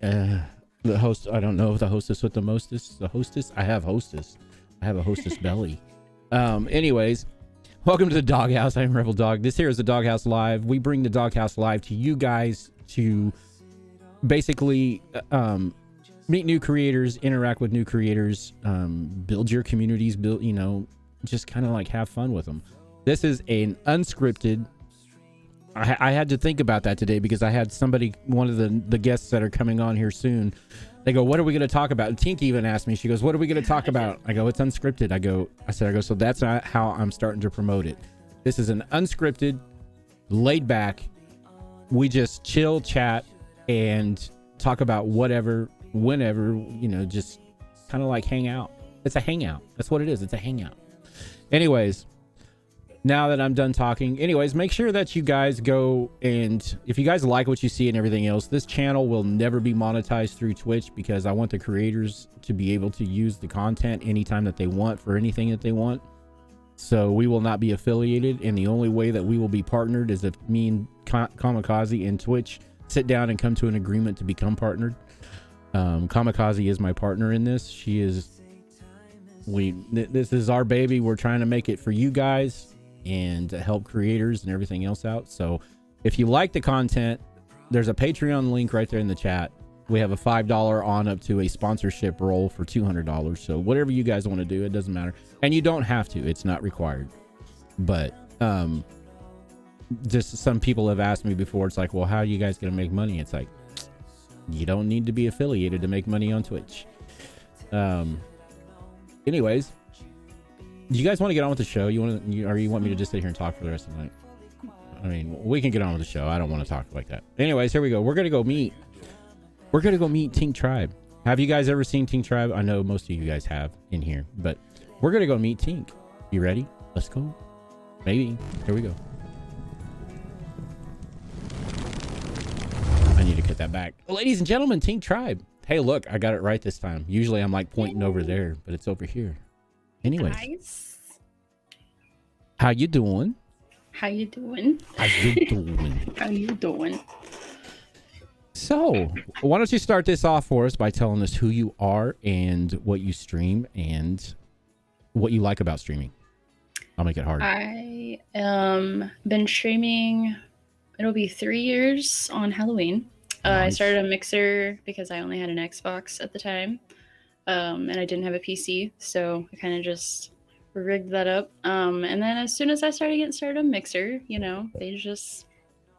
The host, I don't know if the hostess with the mostest, the hostess. I have hostess. I have a hostess belly. Anyways, welcome to the Doghouse. I'm Rebel Dog. This here is the Doghouse Live. We bring the Doghouse Live to you guys to basically meet new creators, interact with new creators, build your communities, build, just kind of like have fun with them. This is an unscripted. I had to think about that today because I had somebody, one of the guests that are coming on here soon. They go, what are we going to talk about? And Tink even asked me, she goes, what are we going to talk about? I go, it's unscripted. I said, so that's not how I'm starting to promote it. This is an unscripted, laid back. We just chill, chat, and talk about whatever, whenever, just kind of like hang out. It's a hangout. That's what it is. It's a hangout. Anyways, now that I'm done talking, make sure that you guys go, and if you guys like what you see and everything else, this channel will never be monetized through Twitch because I want the creators to be able to use the content anytime that they want for anything that they want. So we will not be affiliated, and the only way that we will be partnered is if me and Kamikaze and Twitch sit down and come to an agreement to become partnered. Kamikaze is my partner in this. She is, this is our baby. We're trying to make it for you guys and to help creators and everything else out. So if you like the content, there's a Patreon link right there in the chat. We have a $5 on up to a sponsorship role for $200. So whatever you guys want to do, it doesn't matter. And you don't have to, it's not required. But just some people have asked me before, it's like, well, how are you guys going to make money? It's like, you don't need to be affiliated to make money on Twitch. Anyways, do you guys want to get on with the show? Or you want me to just sit here and talk for the rest of the night? I mean, we can get on with the show. I don't want to talk like that. Anyways, here we go. We're gonna go meet TinkTribe. Have you guys ever seen TinkTribe? I know most of you guys have in here, but we're gonna go meet Tink. You ready? Let's go. Maybe. Here we go. I need to cut that back. Ladies and gentlemen, TinkTribe. Hey, look, I got it right this time. Usually I'm like pointing over there, but it's over here. Anyway, nice. How you doing? How you doing? How you doing? How you doing? So, why don't you start this off for us by telling us who you are and what you stream and what you like about streaming? I'll make it hard. I been streaming. It'll be 3 years on Halloween. Nice. I started a mixer because I only had an Xbox at the time. And I didn't have a PC, so I kind of just rigged that up. And then as soon as I started getting started on Mixer, they just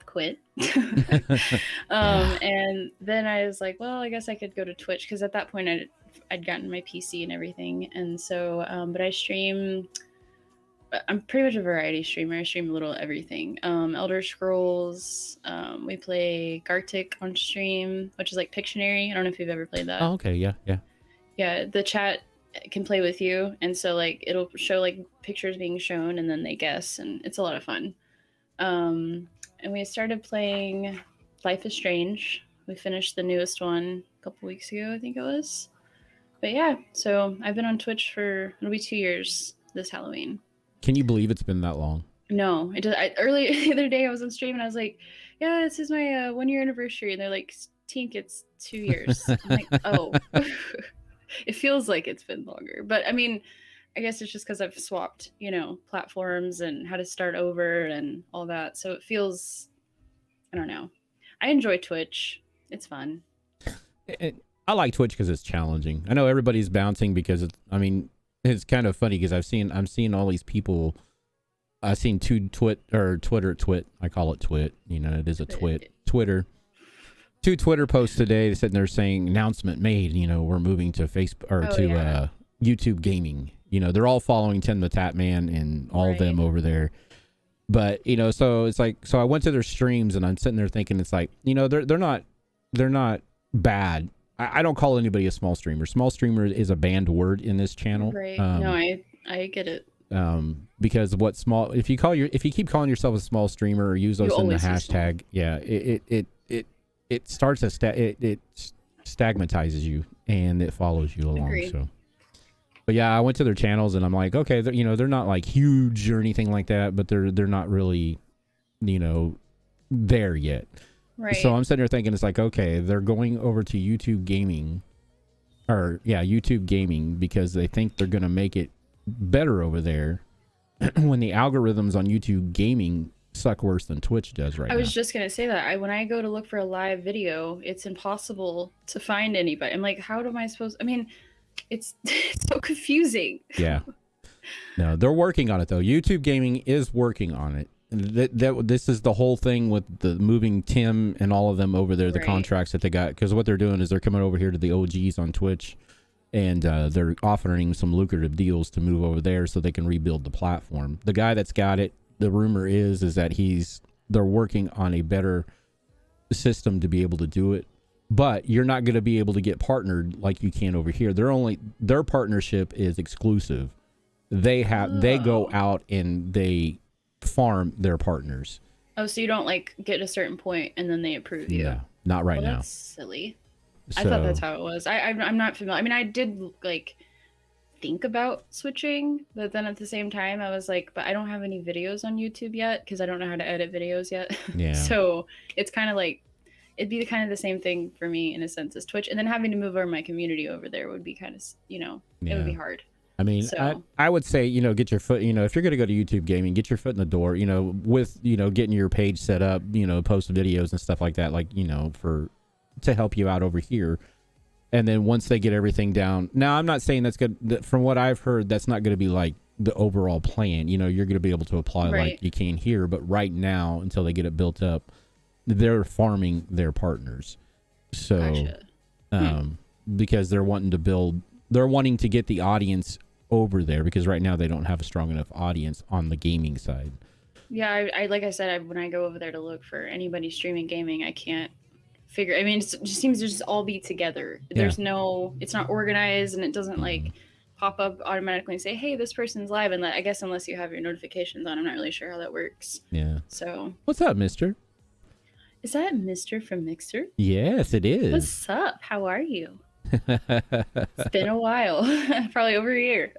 quit. And then I was like, well, I guess I could go to Twitch because at that point I'd gotten my PC and everything. And so, but I stream. I'm pretty much a variety streamer. I stream a little everything. Elder Scrolls. We play Gartic on stream, which is like Pictionary. I don't know if you've ever played that. Oh, okay, yeah. Yeah, the chat can play with you, and so like it'll show like pictures being shown, and then they guess, and it's a lot of fun. And we started playing Life is Strange. We finished the newest one a couple weeks ago, I think it was. But yeah, so I've been on Twitch it'll be 2 years this Halloween. Can you believe it's been that long? No, early the other day I was on stream and I was like, yeah, this is my 1 year anniversary, and they're like, Tink, it's 2 years. I'm like, oh. It feels like it's been longer, but I mean, I guess it's just because I've swapped, platforms and how to start over and all that. So it feels, I don't know. I enjoy Twitch. It's fun. I like Twitch because it's challenging. I know everybody's bouncing because it's kind of funny because I'm seeing all these people. I've seen Twitter. I call it twit. It is a Twitter. 2 Twitter posts today sitting there saying announcement made, we're moving to Facebook or YouTube gaming. They're all following Tim the Tap Man and all of them over there. But, so it's like, so I went to their streams and I'm sitting there thinking it's like, they're not bad. I don't call anybody a small streamer. Small streamer is a banned word in this channel. Right. No, I get it. Because if you keep calling yourself a small streamer or use those in the hashtag, it starts it stigmatizes you and it follows you along. Agreed. So, but yeah, I went to their channels and I'm like, okay, they're not like huge or anything like that, but they're not really, there yet. Right. So I'm sitting here thinking, it's like, okay, they're going over to YouTube gaming, YouTube gaming, because they think they're going to make it better over there when the algorithms on YouTube gaming suck worse than Twitch does right I now. was just gonna say that. When I go to look for a live video, it's impossible to find anybody. I'm like, how am I supposed? I mean, it's it's so confusing. Yeah. No, they're working on it though. YouTube gaming is working on it. This is the whole thing with the moving Tim and all of them over there, the Right. contracts that they got, because what they're doing is they're coming over here to the OGs on Twitch, and they're offering some lucrative deals to move over there so they can rebuild the platform. The guy that's got it, the rumor is that they're working on a better system to be able to do it, but you're not going to be able to get partnered like you can over here. Their partnership is exclusive. They go out and they farm their partners. Oh, so you don't like get a certain point and then they approve you? No, not right now. That's silly. So, I thought that's how it was. I'm not familiar. I mean, I did like think about switching, but then at the same time, I was like, but I don't have any videos on YouTube yet because I don't know how to edit videos yet. Yeah. So it's kind of like it'd be kind of the same thing for me in a sense as Twitch, and then having to move over my community over there would be kind of it would be hard. I mean, So, I would say, get your foot, if you're going to go to YouTube gaming, get your foot in the door, with, getting your page set up, post videos and stuff like that, like, to help you out over here. And then once they get everything down, now I'm not saying that's good. From what I've heard, that's not going to be like the overall plan. You're going to be able to apply like you can here. But right now, until they get it built up, they're farming their partners. So, gotcha. Because they're wanting to get the audience over there, because right now they don't have a strong enough audience on the gaming side. Yeah, I like I said, when I go over there to look for anybody streaming gaming, I can't figure. I mean, it just seems to just all be together. There's it's not organized, and it doesn't like pop up automatically and say, "Hey, this person's live." And I guess unless you have your notifications on, I'm not really sure how that works. Yeah. So, what's up, Mister? Is that Mister from Mixer? Yes, it is. What's up? How are you? It's been a while. Probably over a year.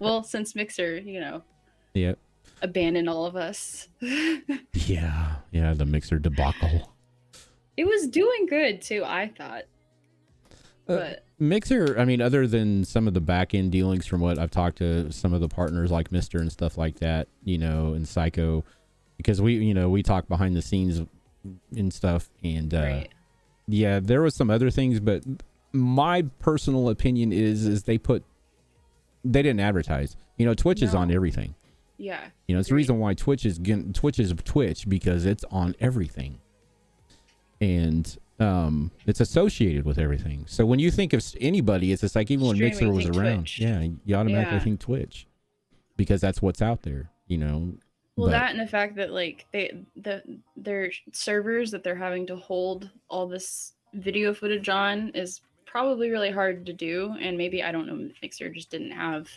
Well, since Mixer, Yep. abandoned all of us. Yeah, the Mixer debacle. It was doing good too, I thought. But Mixer, I mean, other than some of the back end dealings from what I've talked to some of the partners like Mister and stuff like that, and Psycho, because we talk behind the scenes and stuff, and yeah, there was some other things, but my personal opinion is they didn't advertise. Twitch is on everything. Yeah. It's the reason why Twitch is Twitch, because it's on everything. And it's associated with everything. So when you think of anybody, it's just like, even when Mixer was around, Twitch. You automatically think Twitch, because that's what's out there, Well, that and the fact that like their servers that they're having to hold all this video footage on is probably really hard to do, and maybe, I don't know, Mixer just didn't have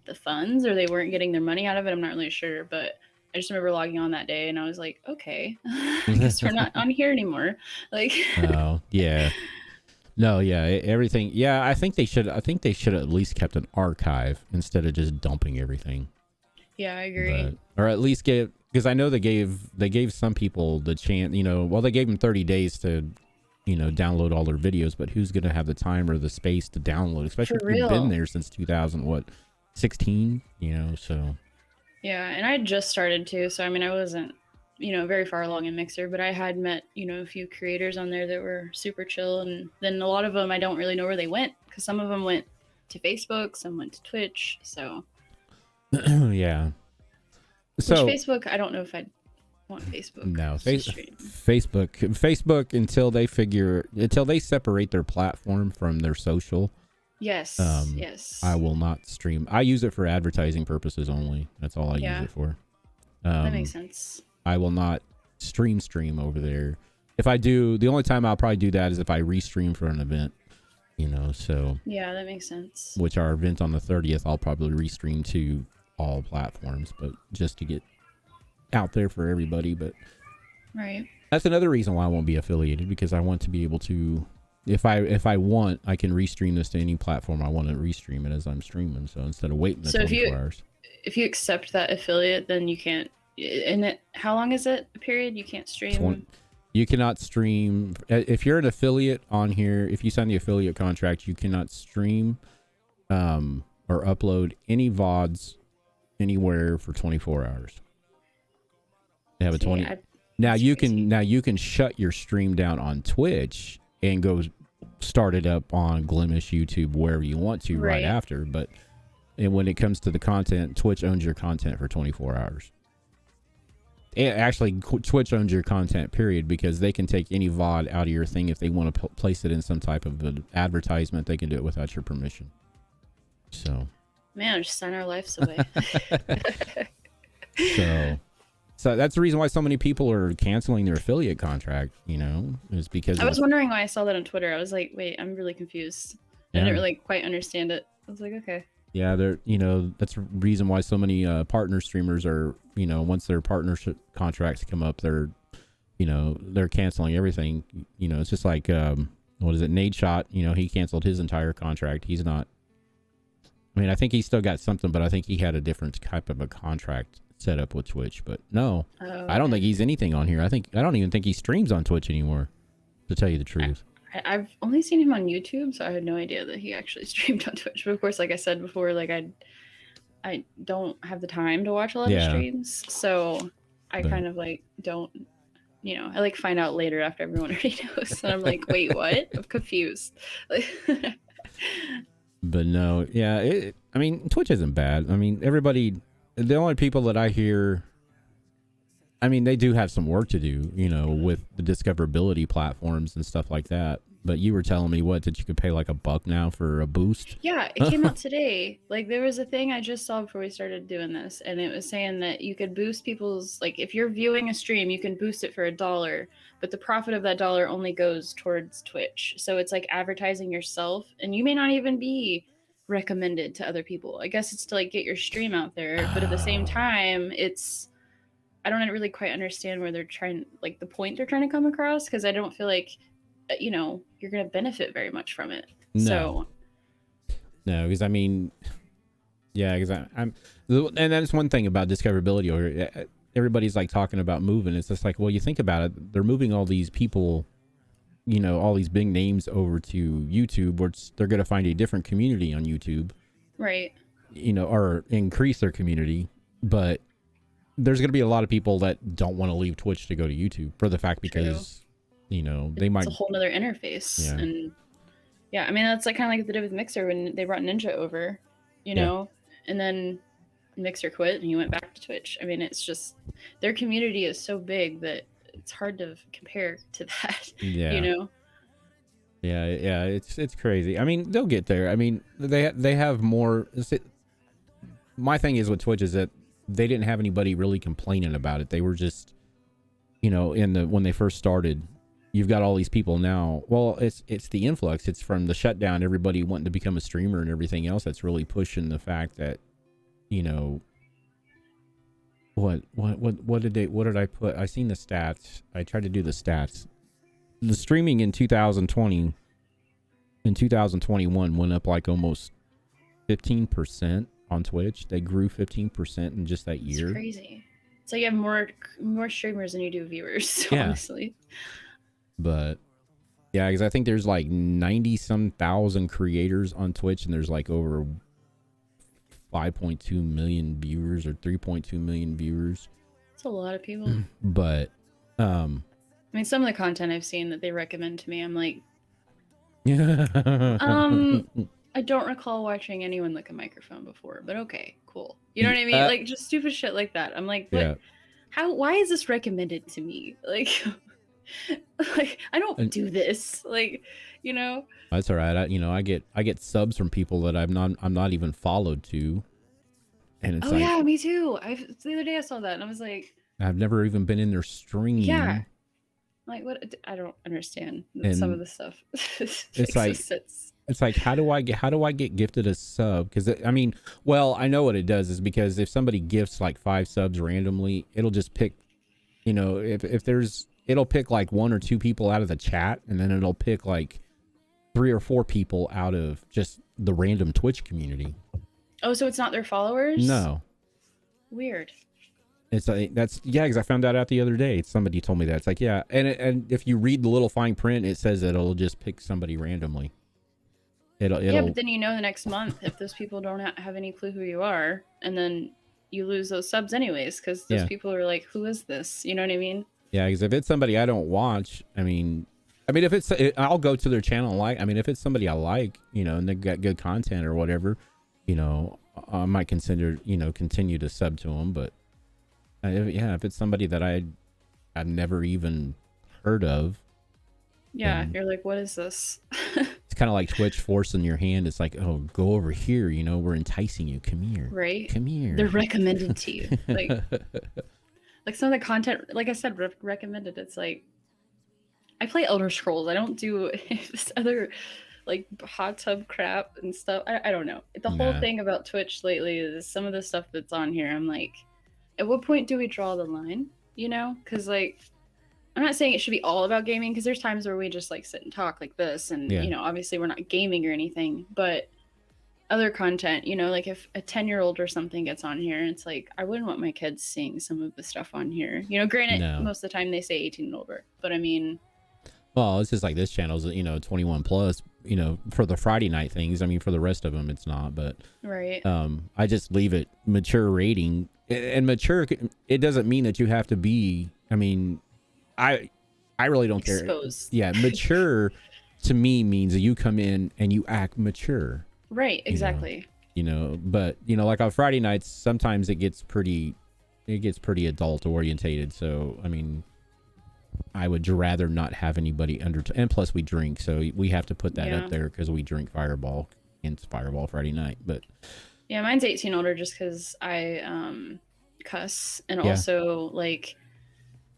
the funds, or they weren't getting their money out of it. I'm not really sure, but I just remember logging on that day and I was like, okay, I guess we're not on here anymore. Like, oh yeah, no, yeah, everything. Yeah, I think they should at least kept an archive instead of just dumping everything. Yeah, I agree. Or at least because I know they gave some people the chance, they gave them 30 days to, download all their videos, but who's going to have the time or the space to download, especially if you've been there since 2016, so. Yeah, and I just started too, so I mean, I wasn't, very far along in Mixer, but I had met, a few creators on there that were super chill, and then a lot of them I don't really know where they went, because some of them went to Facebook, some went to Twitch, so. Yeah. So Facebook, I don't know if I'd want Facebook. No, Facebook until they separate their platform from their social. Yes. Yes. I will not stream. I use it for advertising purposes only. That's all I use it for. That makes sense. I will not stream over there. If I do, the only time I'll probably do that is if I restream for an event. So. Yeah, that makes sense. Which our event on the 30th, I'll probably restream to all platforms, but just to get out there for everybody. But right, that's another reason why I won't be affiliated, because I want to be able to, if I want, I can restream this to any platform I want to restream it as I'm streaming. So instead of waiting the 24 hours. If you accept that affiliate, then you can't How long is it a period? You can't stream. You cannot stream if you're an affiliate on here. If you sign the affiliate contract, you cannot stream or upload any VODs anywhere for 24 hours. They have a 20. Now you can shut your stream down on Twitch and go start it up on Glimesh, YouTube, wherever you want to right after. But when it comes to the content, Twitch owns your content for 24 hours. Actually, Twitch owns your content, period, because they can take any VOD out of your thing if they want to place it in some type of an advertisement. They can do it without your permission. Man, just sign our lives away. So that's the reason why so many people are canceling their affiliate contract, is because I was wondering why I saw that on Twitter. I was like, wait, I'm really confused. I didn't really quite understand it. I was like, okay. Yeah, that's the reason why so many partner streamers are, once their partnership contracts come up, they're canceling everything. It's just like, what is it? Nade Shot, he canceled his entire contract. He's not, I think he still got something, but I think he had a different type of a contract set up with Twitch. But no, I don't think he's anything on here. I don't even think he streams on Twitch anymore, to tell you the truth. I've only seen him on YouTube, so I had no idea that he actually streamed on Twitch. But of course, like I said before, like I don't have the time to watch a lot of streams, so I kind of like don't, I like find out later after everyone already knows, and I'm like, wait, what? I'm confused. But no, yeah, Twitch isn't bad. Everybody, the only people that I hear, they do have some work to do, with the discoverability platforms and stuff like that. But you were telling me that you could pay like $1 now for a boost? Yeah, it came out today. Like there was a thing I just saw before we started doing this, and it was saying that you could boost people's, like if you're viewing a stream, you can boost it for $1, but the profit of that dollar only goes towards Twitch. So it's like advertising yourself, and you may not even be recommended to other people. I guess it's to like get your stream out there, but at the same time, I don't really quite understand where they're trying, like the point they're trying to come across, because I don't feel like, you're going to benefit very much from it. No, because I'm, and that's one thing about discoverability. Or everybody's like talking about moving. It's just like, well, you think about it, they're moving all these people, all these big names over to YouTube, where they're going to find a different community on YouTube, right? Or increase their community, but there's going to be a lot of people that don't want to leave Twitch to go to YouTube for the fact because, they might. It's a whole nother interface. Yeah. And that's like kind of like what they did with Mixer when they brought Ninja over, and then Mixer quit and he went back to Twitch. It's just, their community is so big that it's hard to compare to that, Yeah, it's crazy. They'll get there. They have more. My thing is with Twitch is that they didn't have anybody really complaining about it. They were just, when they first started, you've got all these people now. Well, it's the influx. It's from the shutdown, everybody wanting to become a streamer and everything else that's really pushing the fact that, what did I put? I seen the stats. I tried to do the stats. The streaming in 2020 and 2021 went up like almost 15%. On Twitch, they grew 15% in just that year. It's crazy. It's like you have more streamers than you do viewers, honestly. But yeah, because I think there's like 90-some thousand creators on Twitch, and there's like over 5.2 million viewers or 3.2 million viewers. It's a lot of people. But some of the content I've seen that they recommend to me, I'm like, I don't recall watching anyone lick a microphone before, but okay, cool. You know what I mean? Like just stupid shit like that. I'm like, what? Yeah. Why is this recommended to me? Like, I don't do this. Like, That's all right. I get subs from people that I'm not even followed to. And it's yeah, me too. The other day I saw that and I was like, I've never even been in their stream. Yeah. Like what? I don't understand some of the stuff. It's like, how do I get gifted a sub? Because I know what it does is because if somebody gifts like 5 subs randomly, it'll just pick, it'll pick like 1 or 2 people out of the chat, and then it'll pick like 3 or 4 people out of just the random Twitch community. Oh, so it's not their followers? No. Weird. It's like, that's, yeah, because I found that out the other day. Somebody told me that. It's like, yeah. And if you read the little fine print, it says that it'll just pick somebody randomly. Yeah, but then the next month, if those people don't have any clue who you are, and then you lose those subs anyways, because those people are like, who is this? You know what I mean? Yeah, because if it's somebody I don't watch, I mean, if it's, I'll go to their channel and like, I mean, if it's somebody I like, and they got good content or whatever, I might consider, continue to sub to them. But if it's somebody that I've never even heard of. Yeah, you're like, what is this? It's kind of like Twitch forcing your hand. It's like, oh, go over here. We're enticing you. Come here. Right. Come here. They're recommended to you. Like some of the content, like I said, recommended. It's like, I play Elder Scrolls. I don't do this other like hot tub crap and stuff. I don't know. The whole thing about Twitch lately is some of the stuff that's on here. I'm like, at what point do we draw the line? Because like, I'm not saying it should be all about gaming, because there's times where we just like sit and talk like this, and obviously we're not gaming or anything, but other content, like if a 10-year-old or something gets on here, it's like, I wouldn't want my kids seeing some of the stuff on here. Granted, most of the time they say 18 and over, but I mean, well, it's just like this channel's 21 plus, for the Friday night things. I mean, for the rest of them it's not, but right. I just leave it mature rating, and mature, it doesn't mean that you have to be, I mean, I really don't Exposed. care. Yeah, mature to me means that you come in and you act mature. Right, exactly. But like on Friday nights, sometimes it gets pretty adult orientated. So I mean, I would rather not have anybody under. And plus, we drink, so we have to put that up there because we drink Fireball, and it's Fireball Friday night. But yeah, mine's 18 older just because I cuss, and also like,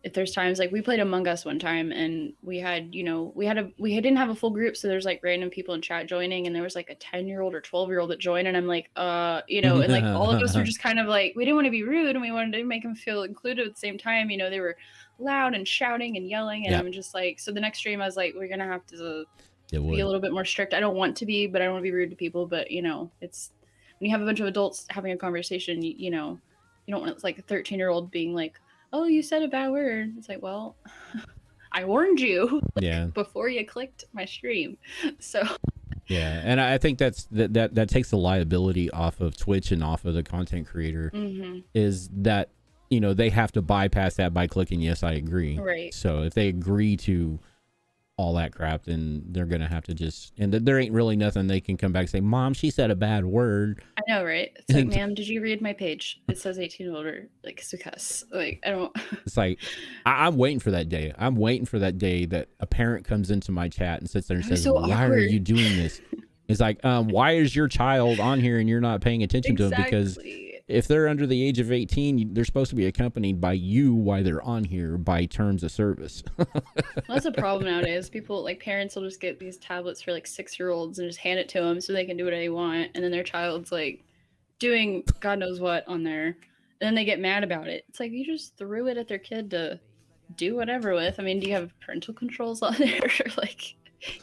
if there's times like we played Among Us one time, and we had we didn't have a full group, so there's like random people in chat joining, and there was like a 10-year-old or 12-year-old that joined, and I'm like, and like all of us were just kind of like, we didn't want to be rude, and we wanted to make them feel included at the same time. They were loud and shouting and yelling, and I'm just like, so the next stream I was like, we're gonna have to be a little bit more strict. I don't want to be, but I don't want to be rude to people, but it's when you have a bunch of adults having a conversation, you don't want, it's like a 13-year-old being like, oh, you said a bad word. It's like, well, I warned you before you clicked my stream. So yeah, and I think that takes the liability off of Twitch and off of the content creator, is that they have to bypass that by clicking yes, I agree. Right. So if they agree to all that crap, then they're gonna have to just, and there ain't really nothing they can come back and say, Mom, she said a bad word. I know, right? It's like, ma'am, did you read my page? It says 18 older, like, it's a cuss. Like, I don't. It's like, I'm waiting for that day. I'm waiting for that day that a parent comes into my chat and sits there and says, so why awkward. are you doing this? It's like, why is your child on here and you're not paying attention to them? Because if they're under the age of 18, they're supposed to be accompanied by you while they're on here by terms of service. Well, that's a problem nowadays. People, like, parents will just get these tablets for like 6-year-olds and just hand it to them so they can do whatever they want, and then their child's like doing God knows what on there, and then they get mad about it. It's like, you just threw it at their kid to do whatever with. I mean, do you have parental controls on there? Like,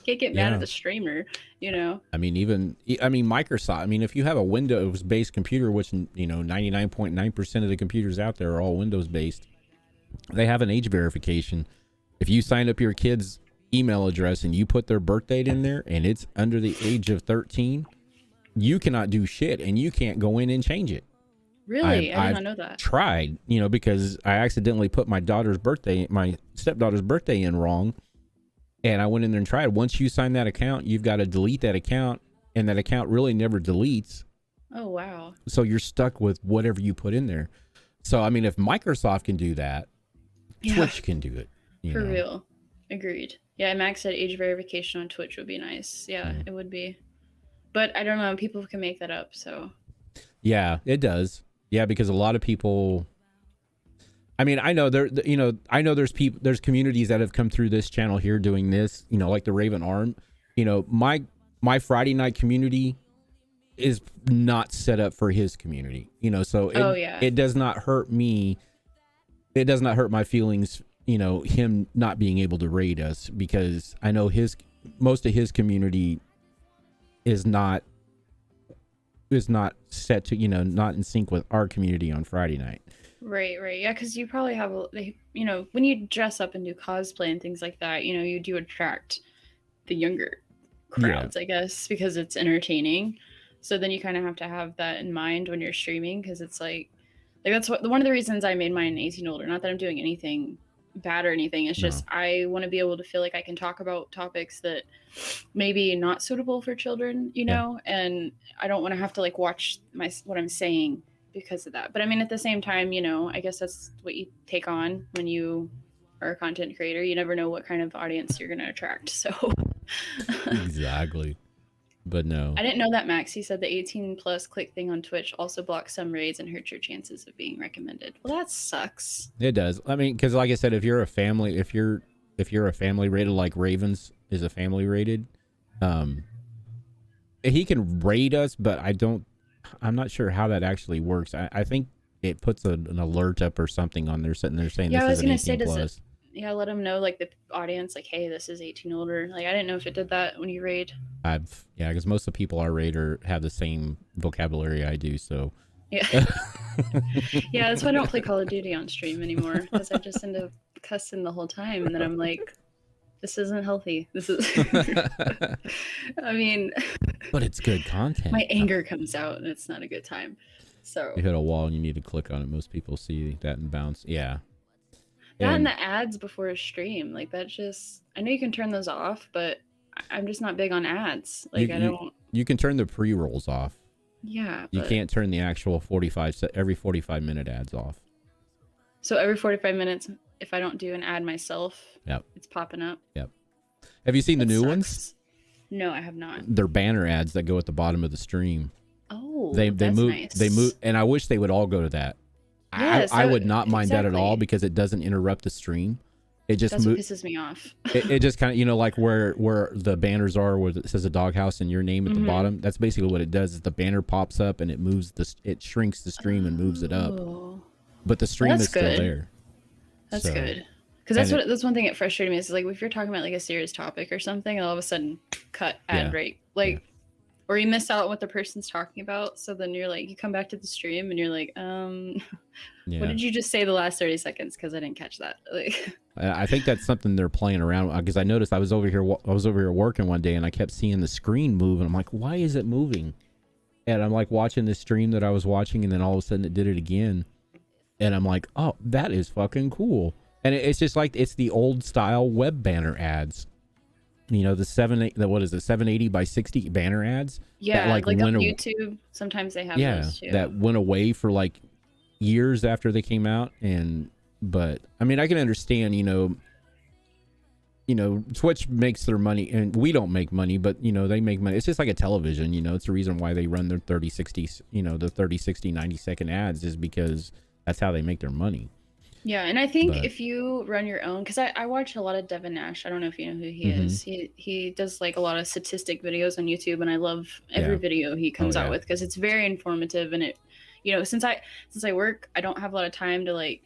can't get mad at the streamer, I mean, Microsoft, I mean, if you have a Windows-based computer, which 99.9% of the computers out there are all Windows-based, they have an age verification. If you sign up your kid's email address and you put their birth date in there and it's under the age of 13, you cannot do shit, and you can't go in and change it. Really? I did not know that. Tried, because I accidentally put my stepdaughter's birthday in wrong. And I went in there and tried. Once you sign that account, you've got to delete that account, and that account really never deletes. Oh, wow. So you're stuck with whatever you put in there. So, I mean, if Microsoft can do that, Twitch can do it. For real. Agreed. Yeah, Max said age verification on Twitch would be nice. Yeah, it would be. But I don't know. People can make that up, so. Yeah, it does. Yeah, because a lot of people... I mean, I know there's communities that have come through this channel here doing this, like the Raven Arm. My Friday night community is not set up for his community, so it does not hurt me. It does not hurt my feelings, him not being able to raid us, because I know most of his community is not is not set to, not in sync with our community on Friday night. Right, right. Yeah, because you probably have, when you dress up and do cosplay and things like that, you do attract the younger Yeah. crowds, I guess, because it's entertaining. So then you kind of have to have that in mind when you're streaming, because it's like that's one of the reasons I made mine 18 older. Not that I'm doing anything bad or anything. It's just I want to be able to feel like I can talk about topics that maybe not suitable for children, and I don't want to have to like watch what I'm saying because of that. But I mean, at the same time, I guess that's what you take on when you are a content creator. You never know what kind of audience you're going to attract. So Exactly. But no, I didn't know that, Max. He said the 18 plus click thing on Twitch also blocks some raids and hurts your chances of being recommended. Well, that sucks. it does. I mean, because like I said, if you're a family rated, like Ravens is a family rated, he can raid us, but I'm not sure how that actually works. I think it puts an alert up or something on there sitting there saying this is an 18 plus. Let them know, like the audience, like, hey, this is 18 older. Like, I didn't know if it did that when you raid. Because most of the people I raid have the same vocabulary I do, so. Yeah. Yeah, that's why I don't play Call of Duty on stream anymore, because I just end up cussing the whole time, and then I'm like, this isn't healthy. This is. I mean. But it's good content. My anger comes out, and it's not a good time. So. You hit a wall, and you need to click on it. Most people see that and bounce. Yeah. And the ads before a stream, like that just, I know you can turn those off, but I'm just not big on ads. Like you can turn the pre-rolls off. Yeah. You can't turn the actual every 45 minute ads off. So every 45 minutes, if I don't do an ad myself, yep, it's popping up. Yep. Have you seen the new ones? No, I have not. They're banner ads that go at the bottom of the stream. Oh, they move, nice. They move, and I wish they would all go to that. Yes, I would not mind that at all, because it doesn't interrupt the stream. It just what pisses me off. it just kind of, like where the banners are, where it says a doghouse and your name at the bottom. That's basically what it does. Is the banner pops up and it shrinks the stream and moves it up. But the stream is still there. That's good. Because that's one thing that frustrated me is like if you're talking about like a serious topic or something, and all of a sudden cut ad break, or you miss out on what the person's talking about. So then you're like, you come back to the stream and you're like, what did you just say the last 30 seconds? Because I didn't catch that. Like, I think that's something they're playing around, because I noticed I was over here working one day and I kept seeing the screen move, and I'm like, why is it moving? And I'm like watching the stream that I was watching, and then all of a sudden it did it again, and I'm like, oh, that is fucking cool. And it's just like, it's the old style web banner ads. The 780 by 60 banner ads. Yeah, like on YouTube, sometimes they have those too. That went away for like years after they came out. But I mean, I can understand, Twitch makes their money, and we don't make money, but they make money. It's just like a television, it's the reason why they run their 30, 60, the 30, 60, 90-second ads, is because that's how they make their money. Yeah, and I think if you run your own, because I watch a lot of Devin Nash. I don't know if you know who he is. He does like a lot of statistic videos on YouTube, and I love every video he comes out with, because it's very informative. And it, since I work, I don't have a lot of time to like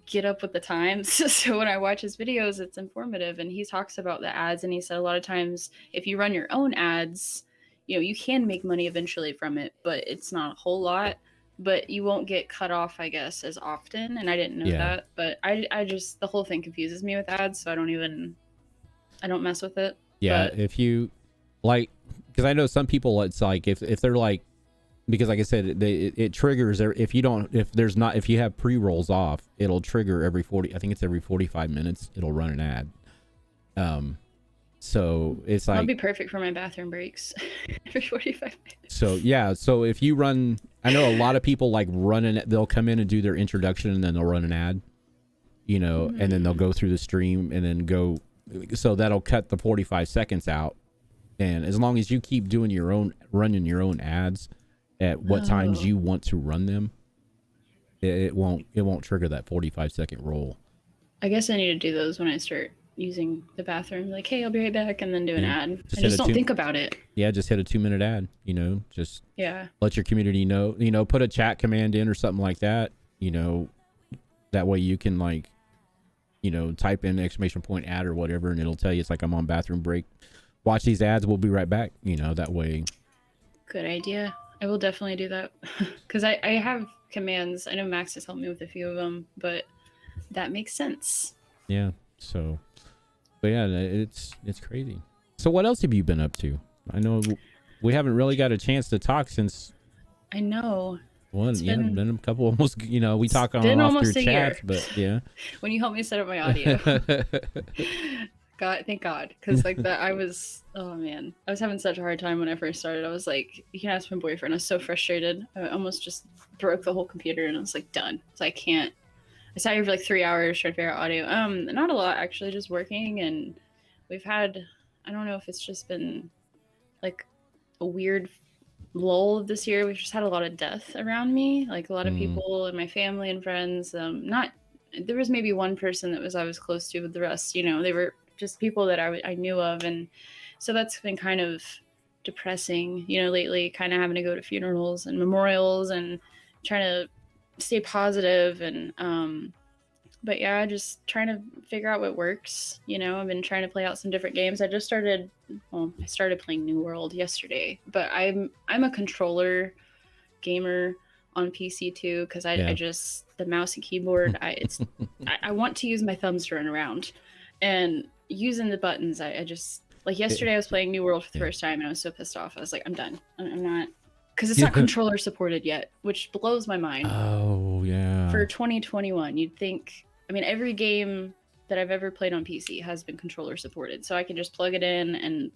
get up with the times. So when I watch his videos, it's informative, and he talks about the ads, and he said a lot of times if you run your own ads, you can make money eventually from it, but it's not a whole lot. But you won't get cut off, I guess, as often. And I didn't know that. But I just, the whole thing confuses me with ads. So I don't mess with it. Yeah. But if you like, because I know some people, it's like, if they're like, because like I said, it triggers, if you have pre-rolls off, it'll trigger every 45 minutes, it'll run an ad. So it's like, that'll be perfect for my bathroom breaks every 45 minutes. So yeah, so if you run, I know a lot of people like they'll come in and do their introduction, and then they'll run an ad, and then they'll go through the stream and then go, so that'll cut the 45 seconds out. And as long as you keep running your own ads at what times you want to run them, it won't trigger that 45-second roll. I guess I need to do those when I start using the bathroom, like, hey, I'll be right back, and then do an ad. I just don't think about it. Yeah, just hit a 2-minute ad, just let your community know, put a chat command in or something like that, that way you can like, type in !! ad or whatever, and it'll tell you, it's like, I'm on bathroom break, watch these ads, we'll be right back, that way. Good idea. I will definitely do that because I have commands. I know Max has helped me with a few of them, but that makes sense. Yeah. So, but yeah, it's crazy. So what else have you been up to? I know we haven't really got a chance to talk since I know. one. It's Yeah, been been a couple almost. You know, we it's talk on and been off through almost a chats, year but yeah. when you helped me set up my audio. God, thank God, because like that, oh man, I was having such a hard time when I first started. I was like, you can ask my boyfriend. I was so frustrated. I almost just broke the whole computer, and I was like, done. So I can't. I sat here for like 3 hours trying to figure out audio. Not a lot actually, just working, and we've had. I don't know if it's just been like a weird lull of this year. We've just had a lot of death around me, like a lot of Mm, people in my family and friends. Not there was maybe one person that I was close to, but the rest, they were just people that I knew of, and so that's been kind of depressing, lately. Kind of having to go to funerals and memorials and trying to stay positive and but yeah, just trying to figure out what works. I've been trying to play out some different games. I started playing New World yesterday, but I'm a controller gamer on PC too because I yeah. just the mouse and keyboard. I want to use my thumbs to run around, and using the buttons. I just like It- yesterday I was playing New World for the yeah. first time and I was so pissed off. I was like, I'm done. I'm not because it's not Yeah. controller supported yet, which blows my mind Oh yeah. for 2021. You'd think, I mean, every game that I've ever played on PC has been controller supported, so I can just plug it in and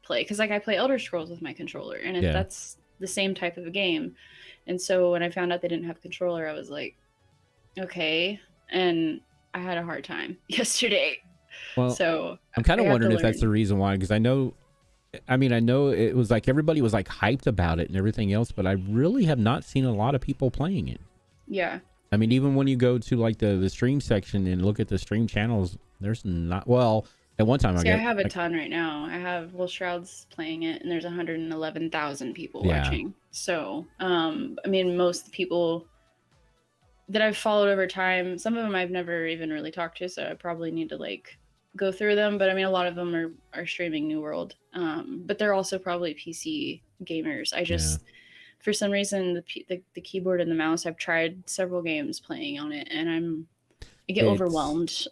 play. Because like I play Elder Scrolls with my controller, and Yeah. that's the same type of a game. And so when I found out they didn't have a controller, I was like, okay. And I had a hard time yesterday, Well, so I'm kind I of have to wondering if that's learn. the reason why, because I know. I mean, I know it was like everybody was like hyped about it and everything else, but I really have not seen a lot of people playing it. Yeah. I mean, even when you go to like the stream section and look at the stream channels, there's not. Well, at one time I See, I got. have a ton right now. I have Will Shroud's playing it, and there's 111,000 people Yeah. watching. So, I mean, most of the people that I've followed over time, some of them I've never even really talked to, so I probably need to like go through them. But I mean, a lot of them are streaming New World, but they're also probably PC gamers. I Yeah. just, for some reason, the keyboard and the mouse, I've tried several games playing on it, and I get It's overwhelmed.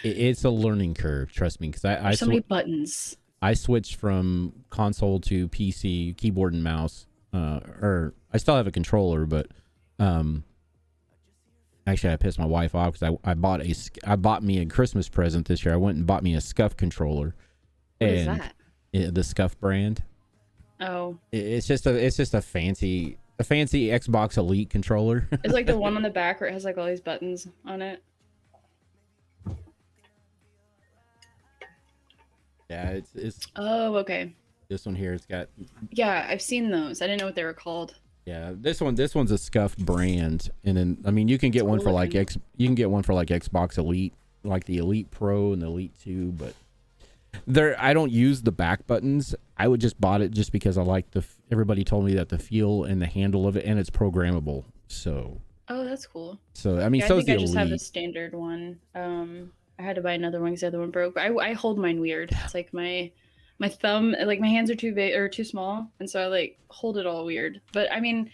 it's a learning curve, trust me, because There's so many buttons. I switched from console to PC, keyboard and mouse. Or I still have a controller, but um, actually I pissed my wife off because I bought me a Christmas present this year. I went and bought me a Scuff controller, What is and that? the Scuff brand. Oh, It's just a fancy Xbox Elite controller. it's like the one on the back where it has like all these buttons on it. Yeah, it's Oh, okay. this one here. It's got Yeah, I've seen those. I didn't know what they were called. yeah. This one's a Scuff brand, and then I mean you can get It's one cool for like looking. you can get one for like Xbox Elite, like the Elite Pro and the Elite 2, but there I don't use the back buttons. I would just bought it just because I like everybody told me that the feel and the handle of it, and it's programmable. Oh, that's cool. So I mean, Yeah, I so is think the I just have the Elite. standard one. I had to buy another one because the other one broke. But I hold mine weird. It's like my thumb, like my hands are too big or too small, and so I like hold it all weird. But I mean,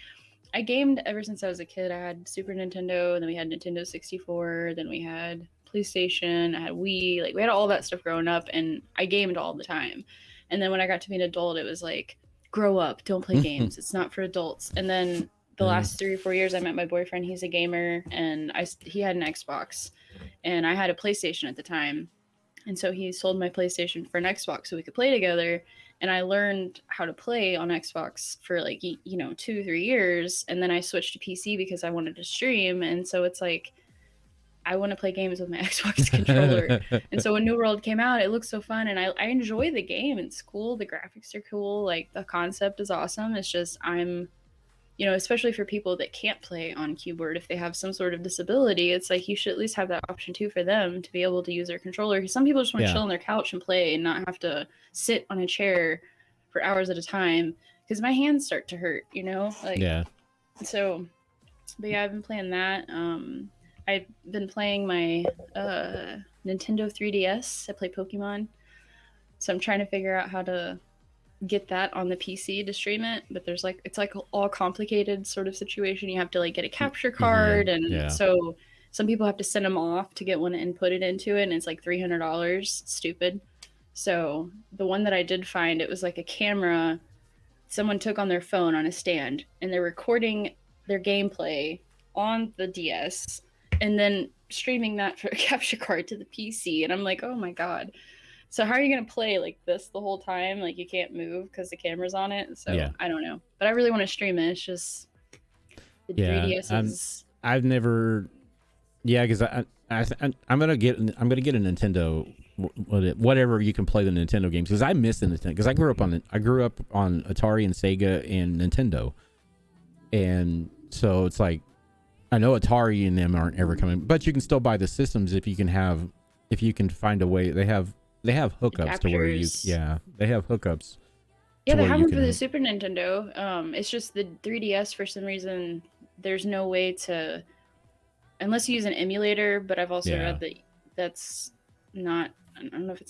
I gamed ever since I was a kid. I had Super Nintendo, and then we had Nintendo 64, then we had PlayStation, I had Wii. Like we had all that stuff growing up, and I gamed all the time. And then when I got to be an adult, it was like, grow up, don't play games. It's not for adults. And then the Yeah. last 3 or 4 years, I met my boyfriend. He's a gamer, and he had an Xbox, and I had a PlayStation at the time. And so he sold my PlayStation for an Xbox so we could play together. And I learned how to play on Xbox for like 2 3 years, and then I switched to PC because I wanted to stream. And so it's like I want to play games with my Xbox controller. And so when New World came out, it looked so fun, and I enjoy the game. It's cool. The graphics are cool. Like the concept is awesome. It's just especially for people that can't play on keyboard, if they have some sort of disability, it's like you should at least have that option too for them to be able to use their controller. Because some people just want to Yeah. chill on their couch and play and not have to sit on a chair for hours at a time. Because my hands start to hurt, like Yeah. so. But yeah, I've been playing that. I've been playing my Nintendo 3DS. I play Pokemon, so I'm trying to figure out how to get that on the PC to stream it, but there's like it's like all complicated sort of situation. You have to like get a capture card, and Yeah. so some people have to send them off to get one and put it into it, and it's like $300. Stupid. So the one that I did find, it was like a camera someone took on their phone on a stand, and they're recording their gameplay on the DS and then streaming that for a capture card to the PC. And I'm like, oh my god. So how are you gonna play like this the whole time? Like you can't move because the camera's on it. So Yeah. I don't know, but I really want to stream it. It's just the Yeah, 3DS is. I've never. Yeah, because I'm gonna get a Nintendo, whatever you can play the Nintendo games, because I miss the Nintendo, because I grew up on Atari and Sega and Nintendo, and so it's like I know Atari and them aren't ever coming, but you can still buy the systems if you can find a way. They have hookups to where you they have hookups. Yeah, they have them for the Super Nintendo. It's just the 3DS for some reason. There's no way to, unless you use an emulator. But I've also read that that's not. I don't know if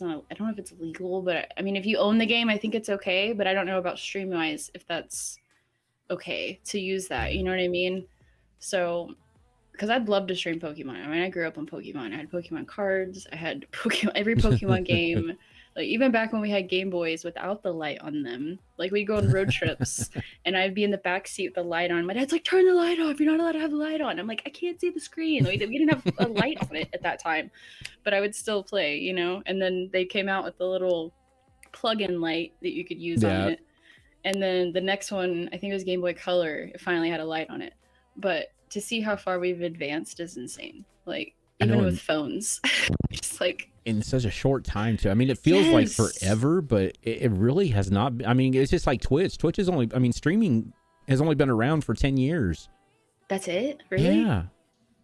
it's legal. But I mean, if you own the game, I think it's okay. But I don't know about Streamwise if that's okay to use that. You know what I mean? So, because I'd love to stream Pokemon. I mean, I grew up on Pokemon. I had Pokemon cards. I had every Pokemon game. Like even back when we had Game Boys without the light on them, like we'd go on road trips and I'd be in the back seat with the light on. My dad's like, turn the light off. You're not allowed to have the light on. I'm like, I can't see the screen. We didn't have a light on it at that time, but I would still play, you know? And then they came out with the little plug-in light that you could use on it. And then the next one, I think it was Game Boy Color. It finally had a light on it. But to see how far we've advanced is insane. Like even with phones, just like in such a short time too. I mean, it feels like forever, but it really has not. I mean, it's just like Twitch. Twitch is only. I mean, streaming has only been around for 10 years. That's it, really? Yeah.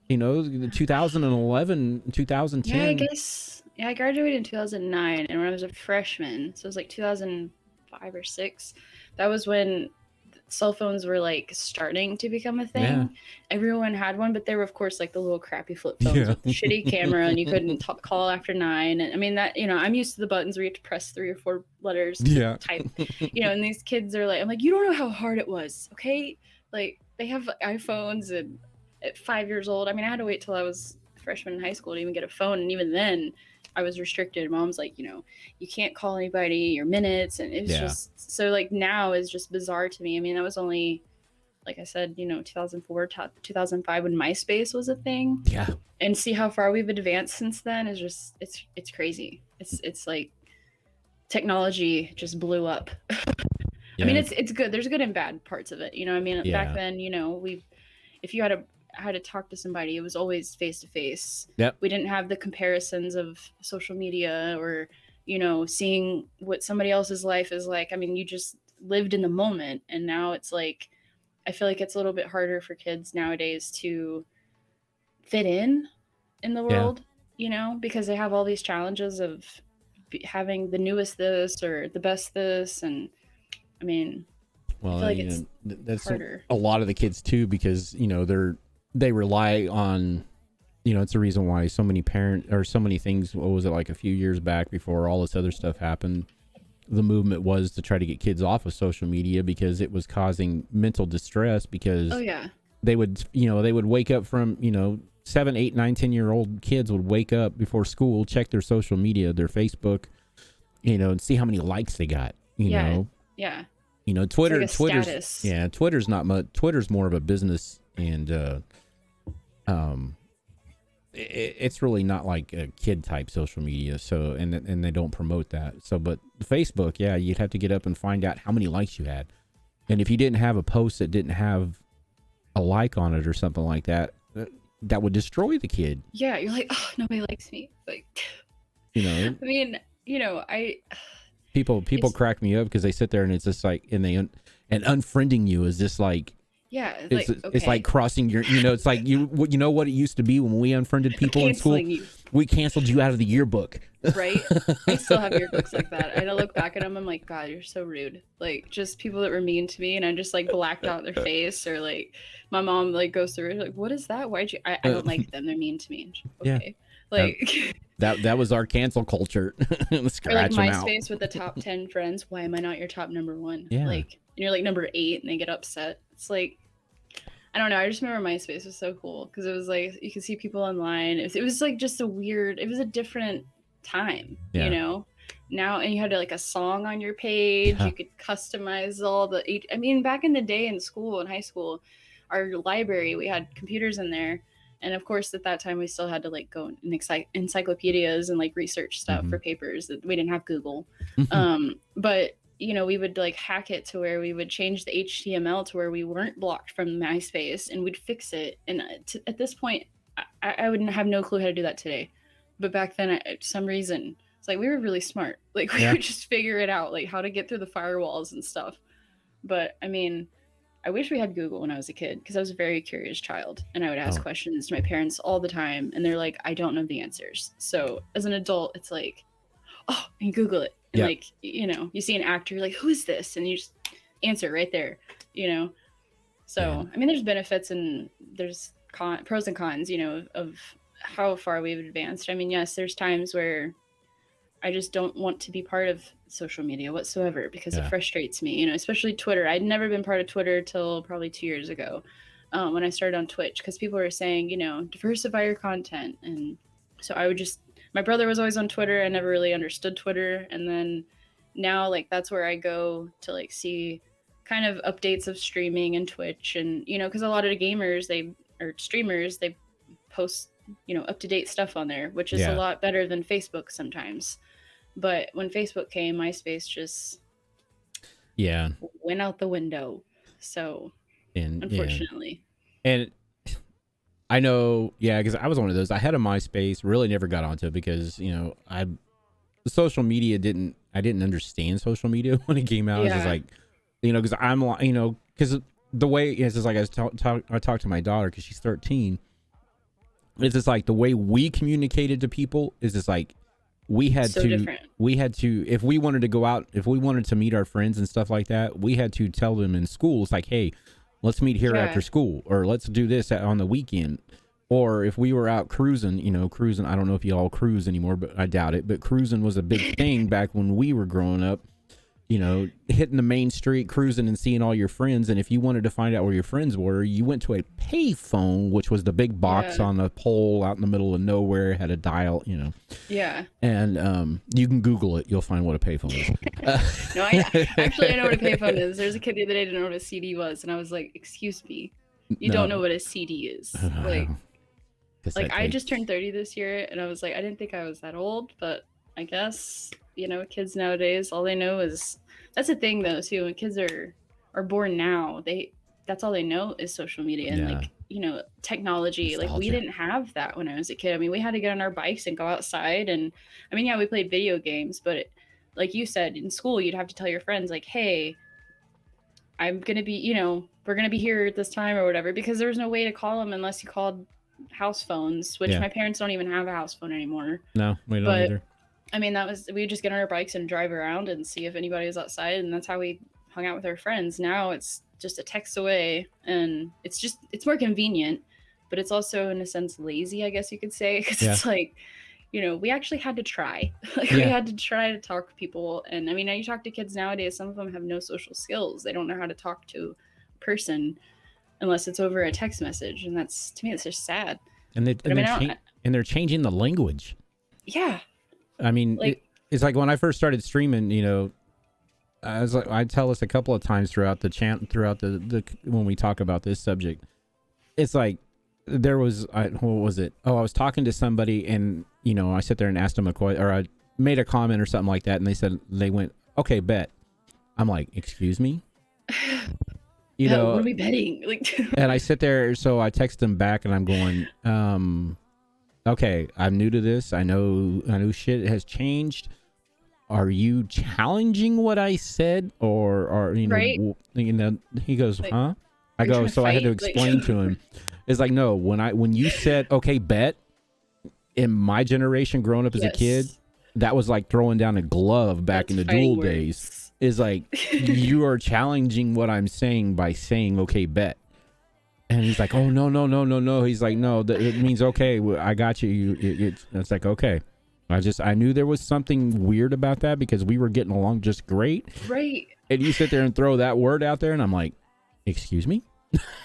You know, 2011, 2010. Yeah, I guess. Yeah, I graduated in 2009, and when I was a freshman, so it was like 2005 or 6. That was when cell phones were like starting to become a thing. Yeah. Everyone had one, but they were of course like the little crappy flip phones with the shitty camera, and you couldn't call after 9. And I mean that, you know, I'm used to the buttons where you have to press 3 or 4 letters to type, you know, and these kids are like, I'm like, you don't know how hard it was, okay? Like they have iPhones, and at 5 years old, I mean, I had to wait till I was a freshman in high school to even get a phone, and even then I was restricted. Mom's like, you know, you can't call anybody, your minutes, and it was just so like now is just bizarre to me. I mean, that was only, like I said, you know, 2004, 2005 when MySpace was a thing. Yeah. And see how far we've advanced since then is just it's crazy. It's like technology just blew up. I mean, it's good. There's good and bad parts of it. You know, I mean, back then, you know, if you had to talk to somebody, it was always face to face. Yep. We didn't have the comparisons of social media or, you know, seeing what somebody else's life is like. I mean, you just lived in the moment, and now it's like I feel like it's a little bit harder for kids nowadays to fit in the world, you know, because they have all these challenges of having the newest this or the best this, and I mean, well, I feel like it's that's harder. A lot of the kids too, because you know they rely on, you know, it's the reason why so many things, what was it, like a few years back before all this other stuff happened, the movement was to try to get kids off of social media because it was causing mental distress, because they would wake up from, you know, 7, 8, 9, 10-year-old kids would wake up before school, check their social media, their Facebook, you know, and see how many likes they got, you know. Yeah. You know, Twitter's status. Yeah, Twitter's not much. Twitter's more of a business, and it's really not like a kid type social media. So and they don't promote that. So, but Facebook, yeah, you'd have to get up and find out how many likes you had, and if you didn't have a post that didn't have a like on it or something like that, that would destroy the kid. Yeah, you're like, oh, nobody likes me. Like, you know. I mean, you know, People crack me up because they sit there and it's just like, and unfriending you is just like, it's like crossing your, you know, it's like you know what it used to be when we unfriended people in school. We canceled you out of the yearbook. Right. I still have yearbooks like that. And I look back at them, I'm like, God, you're so rude. Like just people that were mean to me, and I just like blacked out their face, or like my mom like goes through it like, what is that? Why'd you? I don't like them. They're mean to me. Okay. Like That was our cancel culture. Or like Scratch them out. MySpace with the top 10 friends. Why am I not your top number one? Yeah. Like, and you're like number 8 and they get upset. It's like, I don't know. I just remember MySpace was so cool because it was like you could see people online. It was like just it was a different time, Yeah. you know? Now, and you had like a song on your page. Yeah. You could customize all I mean, back in the day in school, in high school, our library, we had computers in there. And of course, at that time, we still had to like go in encyclopedias and like research stuff for papers. We didn't have Google. But you know, we would like hack it to where we would change the HTML to where we weren't blocked from MySpace, and we'd fix it. And at this point, I wouldn't have no clue how to do that today. But back then, for some reason, it's like we were really smart. Like we would just figure it out, like how to get through the firewalls and stuff. But I mean, I wish we had Google when I was a kid because I was a very curious child, and I would ask questions to my parents all the time, and they're like, I don't know the answers. So as an adult, it's like, oh, and Google it. And like, you know, you see an actor, you're like, who is this? And you just answer right there, you know? So, I mean, there's benefits and there's pros and cons, you know, of how far we've advanced. I mean, yes, there's times where I just don't want to be part of social media whatsoever because it frustrates me, you know, especially Twitter. I'd never been part of Twitter till probably 2 years ago when I started on Twitch because people were saying, you know, diversify your content. And so I would just, my brother was always on Twitter. I never really understood Twitter. And then now, like, that's where I go to, like, see kind of updates of streaming and Twitch. And, you know, because a lot of the gamers, or streamers, they post, you know, up-to-date stuff on there, which is a lot better than Facebook sometimes. But when Facebook came, MySpace just went out the window. So, unfortunately. And I know, because I was one of those. I had a MySpace, really never got onto it because, you know, the social media I didn't understand social media when it came out. It was just like, you know, because I'm, you know, because the way, it's just like I talked to my daughter because she's 13. It's just like the way we communicated to people is just like, we had to, if we wanted to go out, if we wanted to meet our friends and stuff like that, we had to tell them in school. It's like, hey, let's meet here after school, or let's do this on the weekend. Or if we were out cruising, you know, I don't know if you all cruise anymore, but I doubt it. But cruising was a big thing back when we were growing up, you know, hitting the main street, cruising and seeing all your friends. And if you wanted to find out where your friends were, you went to a pay phone, which was the big box on a pole out in the middle of nowhere, had a dial, you know. Yeah. And you can Google it. You'll find what a pay phone is. No, I know what a pay phone is. There's a kid the other day didn't know what a CD was. And I was like, excuse me, you don't know what a CD is. Like I just turned 30 this year. And I was like, I didn't think I was that old, but I guess, you know, kids nowadays, all they know is, that's the thing though, too. When kids are born now, that's all they know is social media and like, you know, technology. Nostalgia. Like we didn't have that when I was a kid. I mean, we had to get on our bikes and go outside. And I mean, we played video games, but like you said, in school, you'd have to tell your friends like, hey, I'm going to be, you know, we're going to be here at this time or whatever, because there was no way to call them unless you called house phones, which my parents don't even have a house phone anymore. No, we don't either. I mean, we'd just get on our bikes and drive around and see if anybody was outside. And that's how we hung out with our friends. Now it's just a text away, and it's more convenient, but it's also in a sense lazy, I guess you could say. Cause it's like, you know, we actually had to try, we had to try to talk to people. And I mean, now you talk to kids nowadays, some of them have no social skills. They don't know how to talk to a person unless it's over a text message. And that's, to me, it's just sad. And they're changing the language. Yeah. I mean, like, it's like when I first started streaming, you know, I tell this a couple of times throughout the when we talk about this subject. It's like there was, what was it? Oh, I was talking to somebody, and you know, I sit there and asked them a question, or I made a comment or something like that, and they went, "Okay, bet." I'm like, "Excuse me." You know, what are we betting? Like, and I sit there, so I text them back, and I'm going, okay, I'm new to this. I know shit has changed. Are you challenging what I said, or you know, right? You know, he goes, like, huh? I go, so I had to explain to him. It's like, no, when you said, okay, bet, in my generation, growing up as a kid, that was like throwing down a glove back in the duel days. Is like, you are challenging what I'm saying by saying, okay, bet. And he's like, oh, no. He's like, no, it means, okay, I got you. It's like, okay. I knew there was something weird about that because we were getting along just great. Right. And you sit there and throw that word out there, and I'm like, excuse me?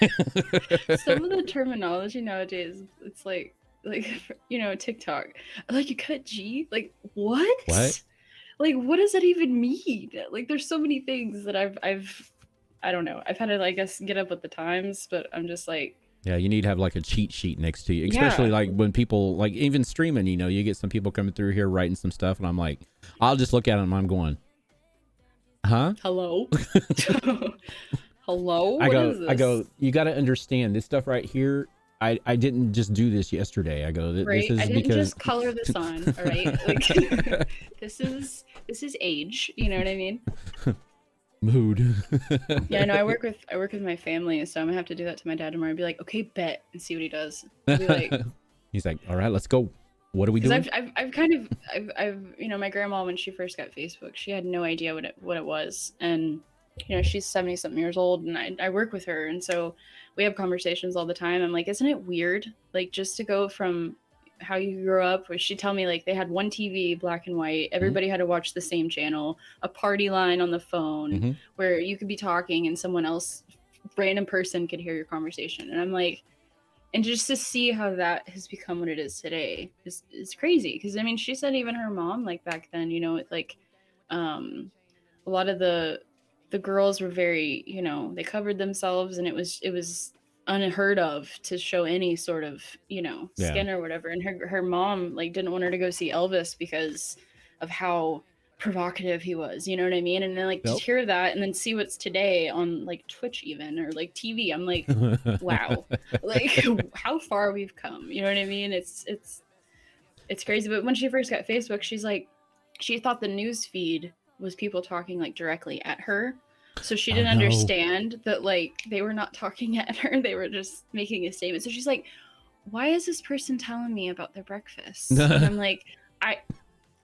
Some of the terminology nowadays, it's like TikTok. Like, you cut G? Like, what? What? Like, what does that even mean? Like, there's so many things that I don't know. I've had to, I guess, get up with the times, but I'm just like, Yeah, you need to have like a cheat sheet next to you, especially like when people like even streaming, you get some people coming through here writing some stuff, and I'm like, I'll just look at them and I'm going, huh? hello? Hello? I What is this? go, you got to understand this stuff right here. I didn't just do this yesterday. I go, right? This is I didn't because just color this on, all right? Like, this is age. You know what I mean? Mood. Yeah, no, I work with my family, so I'm gonna have to do that to my dad tomorrow. I'd be like, okay, bet, and see what he does. I'll be like, he's like, all right, let's go. What are we doing? I've my grandma, when she first got Facebook, she had no idea what it was, and she's 70 something years old, and I work with her, and so we have conversations all the time. I'm like, isn't it weird, like, just to go from how you grew up, where she'd tell me like they had one TV, black and white, everybody had to watch the same channel, a party line on the phone where you could be talking and someone else, random person, could hear your conversation. And I'm like, and just to see how that has become what it is today is crazy. Because I mean, she said even her mom, like back then, like a lot of the girls were very, they covered themselves, and it was unheard of to show any sort of skin or whatever. And her mom like didn't want her to go see Elvis because of how provocative he was, you know what I mean? And then like to hear that and then see what's today on like Twitch even, or like TV, I'm like, wow, like how far we've come, you know what I mean? It's crazy. But when she first got Facebook, she's like, she thought the news feed was people talking like directly at her. So she didn't understand that like they were not talking at her, they were just making a statement. So she's like, why is this person telling me about their breakfast? And I'm like, I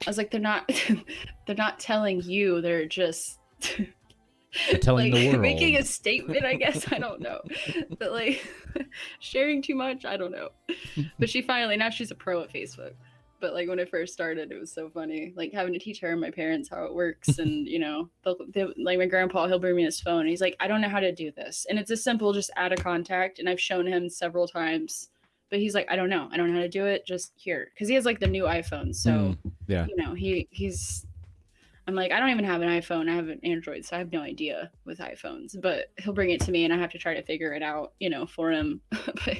was like, they're not telling you, they're just they're telling like the world, making a statement, I guess. I don't know. But like sharing too much, I don't know. But she finally, now she's a pro at Facebook. But like when it first started, it was so funny, like having to teach her and my parents how it works. And like my grandpa, he'll bring me his phone and he's like, I don't know how to do this, and it's a simple just add a contact, and I've shown him several times, but he's like, I don't know how to do it, just here, because he has like the new iPhone. So yeah, he's I'm like, I don't even have an iPhone, I have an Android, so I have no idea with iPhones, but he'll bring it to me and I have to try to figure it out, for him. But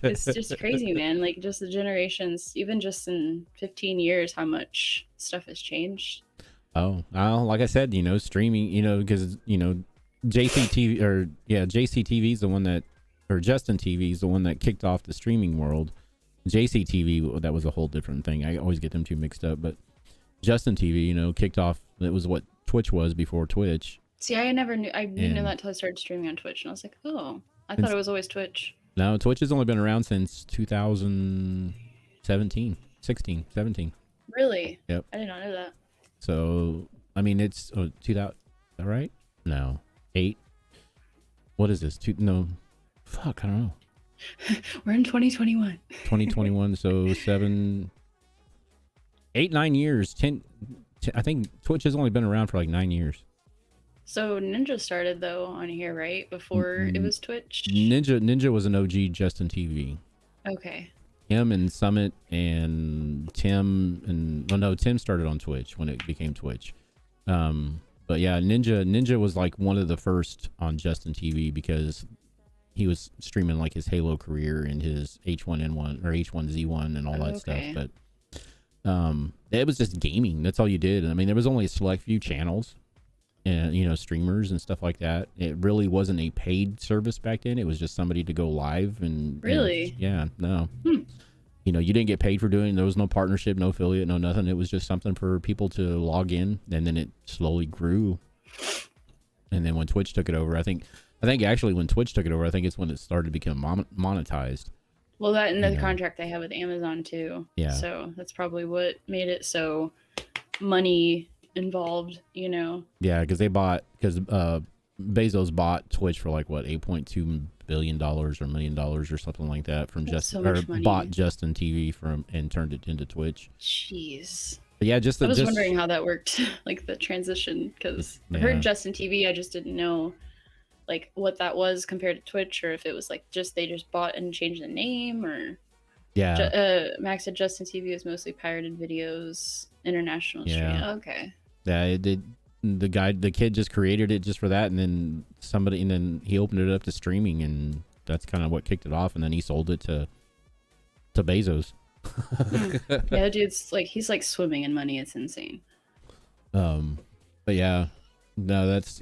it's just crazy, man. Like just the generations, even just in 15 years, how much stuff has changed. Oh, like I said, streaming, because JCTV is the one that, or Justin TV is the one that kicked off the streaming world. JCTV, that was a whole different thing. I always get them two mixed up, but Justin TV, kicked off. It was what Twitch was before Twitch. See, I never knew. I didn't know that until I started streaming on Twitch, and I was like, oh, I thought it was always Twitch. No, Twitch has only been around since 2017, 16, 17. Really? Yep. I did not know that. So, I mean, it's 2000. Is that right? No, 8. What is this? No, fuck, I don't know. We're in 2021. 2021. So 7, 8, 9 years. 10. I think Twitch has only been around for like 9 years. So Ninja started though on here, right? Before it was Twitch. Ninja was an OG Justin TV. Okay. Him and Summit and Tim Tim started on Twitch when it became Twitch. But yeah, Ninja was like one of the first on Justin TV because he was streaming like his Halo career and his H1N1 or H1Z1 and all that stuff. But it was just gaming. That's all you did. I mean, there was only a select few channels and streamers and stuff like that. It really wasn't a paid service back then. It was just somebody to go live and really no. You didn't get paid for doing it. There was no partnership, no affiliate, no nothing. It was just something for people to log in, and then it slowly grew. And then when Twitch took it over, I think actually when Twitch took it over, I think it's when it started to become monetized. Well, that and the contract they have with Amazon too. Yeah. So that's probably what made it so money involved, Yeah, because Bezos bought Twitch for like what, $8.2 billion or $1 million or something like that from That's Justin, so or much money. bought Justin TV from and turned it into Twitch. Jeez. But yeah, just I was wondering how that worked, like the transition, because I heard Justin TV, I just didn't know like what that was compared to Twitch, or if it was like they just bought and changed the name, or Max said Justin TV is mostly pirated videos, international stream. Okay. Yeah, it did. The kid just created it just for that, and then he opened it up to streaming, and that's kind of what kicked it off, and then he sold it to Bezos. Yeah, dude's like, he's like swimming in money. It's insane. But yeah, no, it's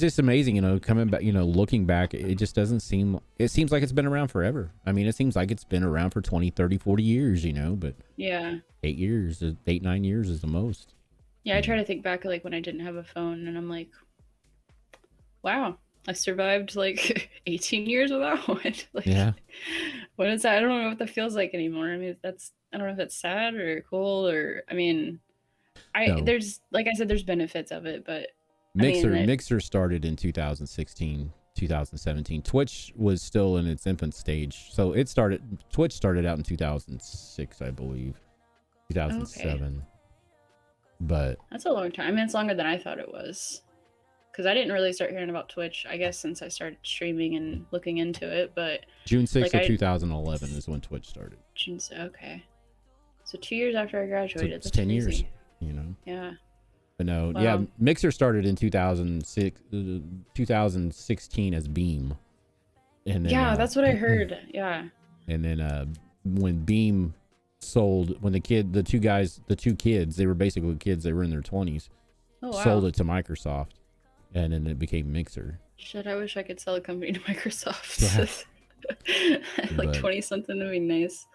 just amazing, you know, coming back, you know, looking back, it just doesn't seem, it seems like it's been around forever. I mean, it seems like it's been around for 20, 30, 40 years, you know, but yeah, 8 years, 8, 9 years is the most. Yeah, I try to think back like when I didn't have a phone, and I'm like, wow, I survived like 18 years without one. Like, yeah. What is that? I don't know what that feels like anymore. I mean, I don't know if that's sad or cool, or I mean, there's, like I said, there's benefits of it, but Mixer started in 2016, 2017. Twitch was still in its infant stage. So Twitch started out in 2006, I believe. 2007. Okay. But that's a long time. I mean, it's longer than I thought it was. Because I didn't really start hearing about Twitch, I guess, since I started streaming and looking into it. But June 6th of 2011 is when Twitch started. Okay. So 2 years after I graduated. So it's 10 years, you know? Yeah. But no, wow. Yeah, Mixer started in 2016 as Beam. And then, yeah, that's what I heard. Yeah. And then when Beam sold, when the two kids, they were basically kids, they were in their 20s, sold it to Microsoft, and then it became Mixer. Shit, I wish I could sell a company to Microsoft. Yeah. Like 20 something would be nice.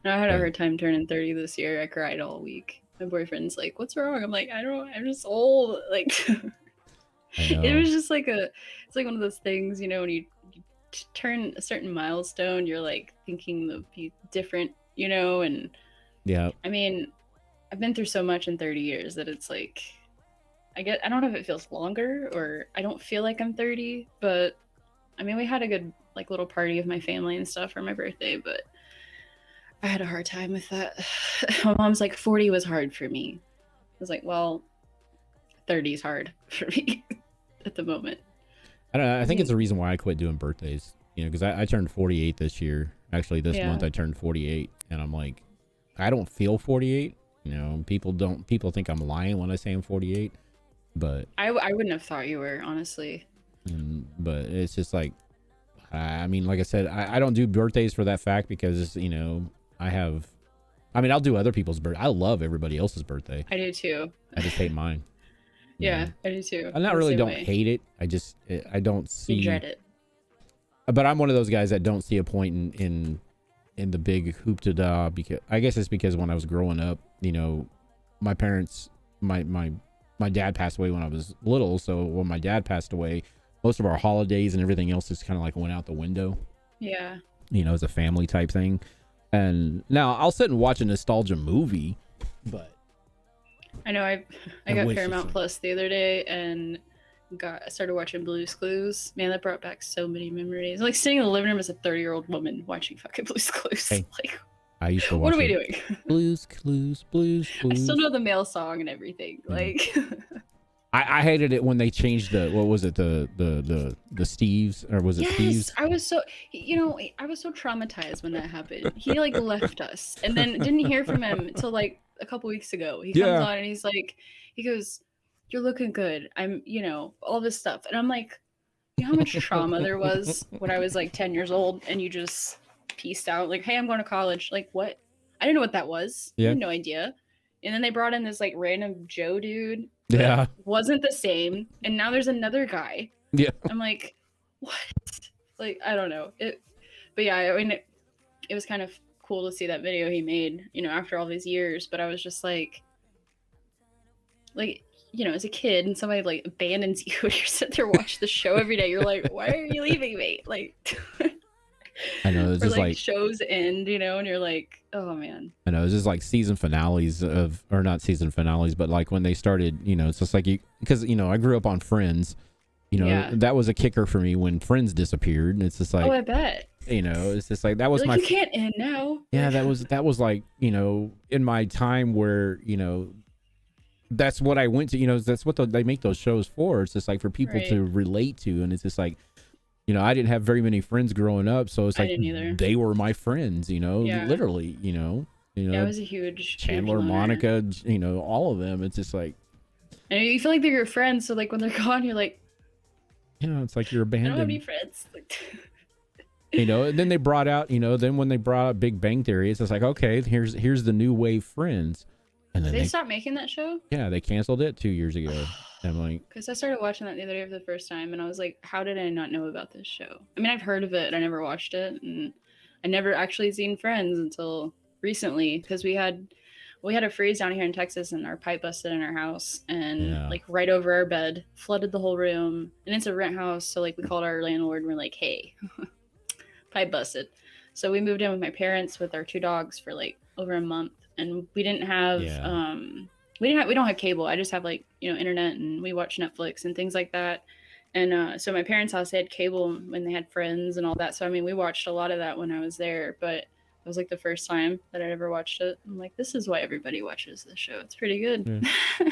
No, I had a hard time turning 30 this year. I cried all week. My boyfriend's like, what's wrong? I'm like, I don't know, I'm just old. Like it was just like it's like one of those things, you know, when you turn a certain milestone, you're like thinking they'll be different, you know. And yeah, I mean, I've been through so much in 30 years that it's like, I don't know if it feels longer, or I don't feel like I'm 30, but I mean, we had a good like little party with my family and stuff for my birthday, but I had a hard time with that. My mom's like, 40 was hard for me. I was like, well, 30 is hard for me at the moment. I don't know. I think it's the reason why I quit doing birthdays, you know, because I turned 48 this year. Actually, this month I turned 48, and I'm like, I don't feel 48. You know, people think I'm lying when I say I'm 48, but I wouldn't have thought you were, honestly. But it's just like, I mean, like I said, I don't do birthdays for that fact, because, you know, I'll do other people's birthday. I love everybody else's birthday. I do too. I just hate mine. Yeah, I do too. I don't hate it. I don't see. You dread it. But I'm one of those guys that don't see a point in the big hoop to da, because I guess it's because when I was growing up, you know, my parents, my dad passed away when I was little. So when my dad passed away, most of our holidays and everything else just kind of like went out the window. Yeah. You know, as a family type thing. And now I'll sit and watch a nostalgia movie, but I know I got Paramount Plus the other day and started watching Blue's Clues. Man, that brought back so many memories. Like sitting in the living room as a 30-year-old woman watching fucking Blue's Clues. Hey, like, I used to watch. What are we doing? Blue's Clues. I still know the male song and everything. Yeah. Like, I hated it when they changed the Steves, or was it Steves? I was so, I was so traumatized when that happened. He like left us, and then didn't hear from him until like a couple weeks ago. He comes on and he's like, he goes, "You're looking good. I'm, all this stuff," and I'm like, you know how much trauma there was when I was like 10 years old, and you just pieced out like, "Hey, I'm going to college." Like, what? I didn't know what that was. Yeah. I had no idea. And then they brought in this like random Joe dude. Yeah. Wasn't the same. And now there's another guy. Yeah. I'm like, what? Like, I don't know. But yeah, I mean, it was kind of cool to see that video he made, after all these years. But I was just like, as a kid and somebody like abandons you and you're sitting there watching the show every day. You're like, why are you leaving me? Like, I know, it's just like shows end, and you're like, oh man. I know, it's just like season finales or not season finales, but like when they started, it's just like because I grew up on Friends, You know, Yeah. that was a kicker for me when Friends disappeared, and it's just Oh, like, I bet. you know, it's just like that was You're my like, you can't end now. yeah, that was like, you know, in my time where, you know, that's what I went to, you know, that's what they make those shows for. It's just like for people Right. to relate to, and it's just like, you know, I didn't have very many friends growing up, so it's I like didn't either. they were my friends, you know, Yeah. literally, you know, Yeah, it was a huge Chandler, loner. Monica, you know, all of them. It's just like, And you feel like they're your friends, so like when they're gone, you're like, you know, it's like you're I don't have any abandoned. friends. Like, You know, and then they brought out, you know, then when they brought out Big Bang Theory, it's just like, okay, here's the new wave Friends, and then did they stop making that show? yeah, they canceled it 2 years ago. I'm like, Because I started watching that the other day for the first time, and I was like, how did I not know about this show? I mean, I've heard of it, I never watched it, and I never actually seen Friends until recently, because we had a freeze down here in Texas, and our pipe busted in our house, and yeah, like right over our bed, flooded the whole room, and it's a rent house, so like we called our landlord, and we're like, hey, pipe busted. So we moved in with my parents with our two dogs for like over a month, and we didn't have yeah. we don't have cable. I just have like, you know, internet, and we watch Netflix and things like that. And so my parents' house, they had cable when they had Friends and all that. So I mean, we watched a lot of that when I was there, but it was like the first time that I'd ever watched it. I'm like, this is why everybody watches this show. It's pretty good. Yeah.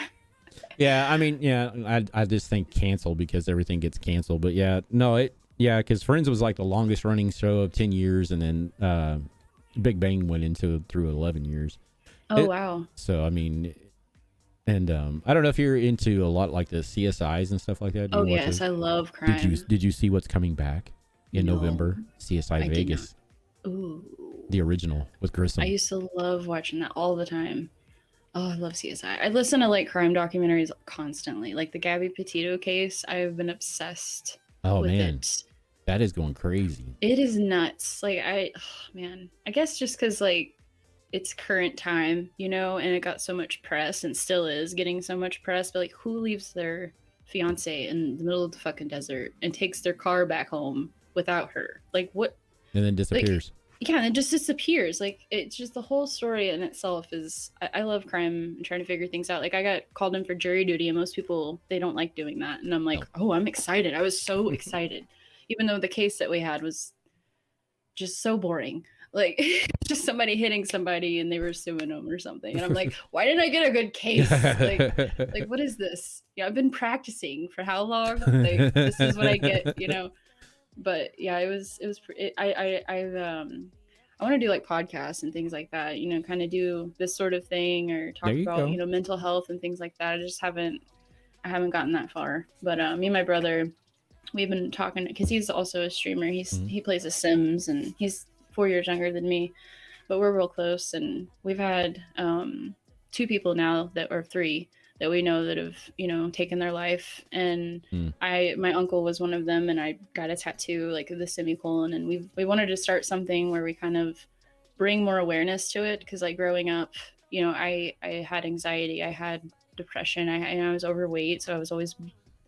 Yeah, I mean, yeah, I just think cancel because everything gets canceled. But yeah, no, yeah, because Friends was like the longest running show of 10 years, and then Big Bang went into through 11 years. Oh, wow. So I mean, and I don't know if you're into a lot like the CSIs and stuff like that. Oh, yes, I love crime. Did you see what's coming back in November? CSI I Vegas, Ooh. the original with Grissom. I used to love watching that all the time. Oh, I love CSI. I listen to like crime documentaries constantly. Like the Gabby Petito case, I have been obsessed with it. That is going crazy. It is nuts. Like man, I guess just because like it's current time, you know, and it got so much press and still is getting so much press. But like, who leaves their fiance in the middle of the fucking desert and takes their car back home without her? Like, what? And then disappears. Like, yeah, and it just disappears. Like, it's just the whole story in itself is. I love crime and trying to figure things out. Like, I got called in for jury duty, and most people they don't like doing that. And I'm like, oh, I'm excited. I was so excited, even though the case that we had was just so boring. Like just somebody hitting somebody and they were suing them or something. And I'm like, why didn't I get a good case? Like what is this? Yeah, I've been practicing for how long? Like this is what I get, you know. But yeah, I want to do like podcasts and things like that, you know, kind of do this sort of thing or talk about, you know, mental health and things like that. I haven't gotten that far. But me and my brother, we've been talking because he's also a streamer. He plays The Sims, and he's 4 years younger than me, but we're real close. And we've had 2 people now that are 3 that we know that have, you know, taken their life. And my uncle was one of them, and I got a tattoo like the semicolon. And we wanted to start something where we kind of bring more awareness to it, because like growing up, you know, I had anxiety, I had depression, I was overweight, so I was always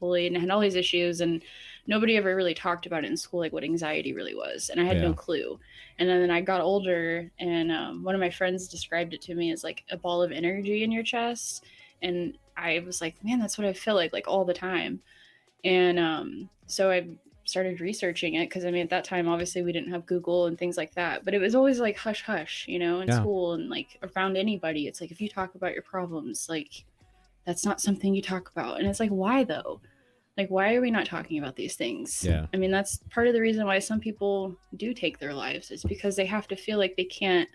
bullied and I had all these issues, and nobody ever really talked about it in school, like what anxiety really was, and I had no clue. And then I got older, and one of my friends described it to me as like a ball of energy in your chest, and I was like, man, that's what I feel like all the time. And so I started researching it, because I mean at that time obviously we didn't have Google and things like that, but it was always like hush hush, you know, in school and like around anybody. It's like if you talk about your problems, like that's not something you talk about. And it's like, why though? Like, why are we not talking about these things? Yeah. I mean, that's part of the reason why some people do take their lives. It's because they have to feel like they can't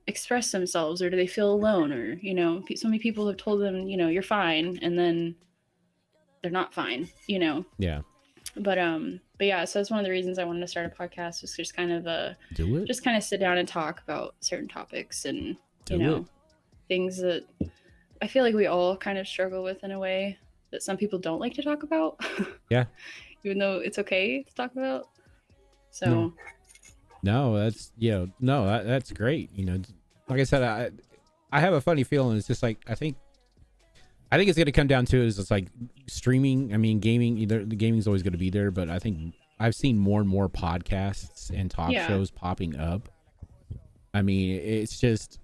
express themselves, or do they feel alone, or, you know, so many people have told them, you know, you're fine, and then they're not fine, you know? Yeah. But yeah, so that's one of the reasons I wanted to start a podcast, was just kind of just kind of sit down and talk about certain topics and, you know, things that I feel like we all kind of struggle with in a way that some people don't like to talk about. Yeah. Even though it's okay to talk about. So. No, that's, that's great. You know, like I said, I have a funny feeling. It's just like, I think it's going to come down to is it's like streaming. I mean, gaming, the gaming's always going to be there, but I think I've seen more and more podcasts and talk shows popping up. I mean, it's just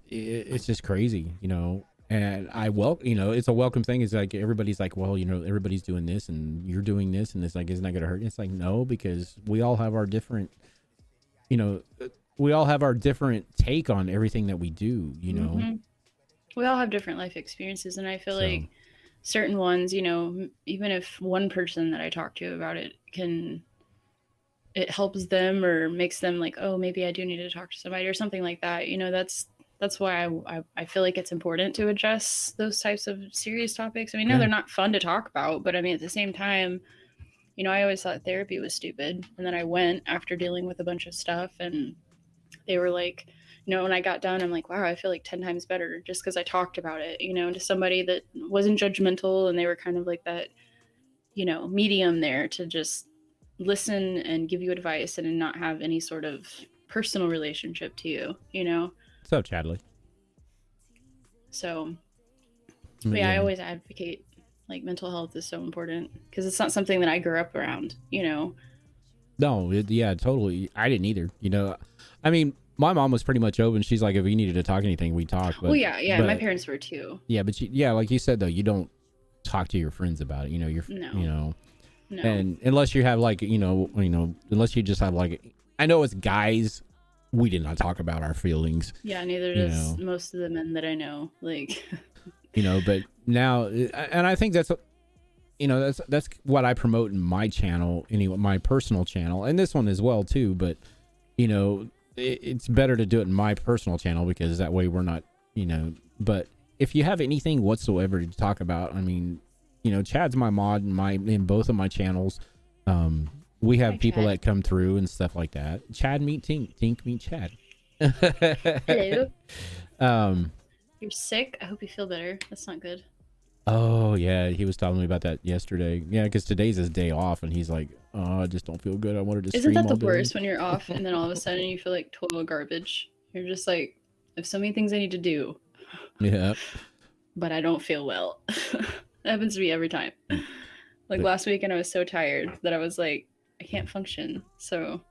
crazy, you know. And it's a welcome thing. It's like everybody's like, well, everybody's doing this and you're doing this, and it's like, isn't that going to hurt? It's like, no, because we all have our different, we all have our different take on everything that we do. We all have different life experiences, and I feel So- like certain ones, even if one person that I talk to about it it helps them or makes them like, oh, maybe I do need to talk to somebody or something like that. That's why I feel like it's important to address those types of serious topics. I mean, no, they're not fun to talk about, but I mean, at the same time, I always thought therapy was stupid. And then I went after dealing with a bunch of stuff, and they were like, when I got done, I'm like, wow, I feel like 10 times better just because I talked about it, to somebody that wasn't judgmental, and they were kind of like that, medium there to just listen and give you advice and not have any sort of personal relationship to you. What's up, Chadley? So, yeah, I always advocate like mental health is so important because it's not something that I grew up around. No, yeah, totally. I didn't either. I mean, my mom was pretty much open. She's like, if we needed to talk anything, we talk. But, well, yeah, my parents were too. Yeah, but like you said though, you don't talk to your friends about it. No. And unless you have like, unless you just have like, I know as guys, we did not talk about our feelings. Yeah, neither does most of the men that I know. Like, but now, and I think that's what I promote in my channel, anyway, my personal channel, and this one as well too. But it's better to do it in my personal channel because that way we're not, But if you have anything whatsoever to talk about, I mean, Chad's my mod in both of my channels. We have people that come through and stuff like that. Chad meet Tink, Tink meet Chad. Hello. You're sick. I hope you feel better. That's not good. Oh yeah, he was telling me about that yesterday. Yeah, because today's his day off, and he's like, "Oh, I just don't feel good. I wanted to stream Isn't that the all day." worst when you're off and then all of a sudden you feel like total garbage? You're just like, I have so many things I need to do. Yeah. But I don't feel well. That happens to me every time. Like last weekend, I was so tired that I was like, I can't function. So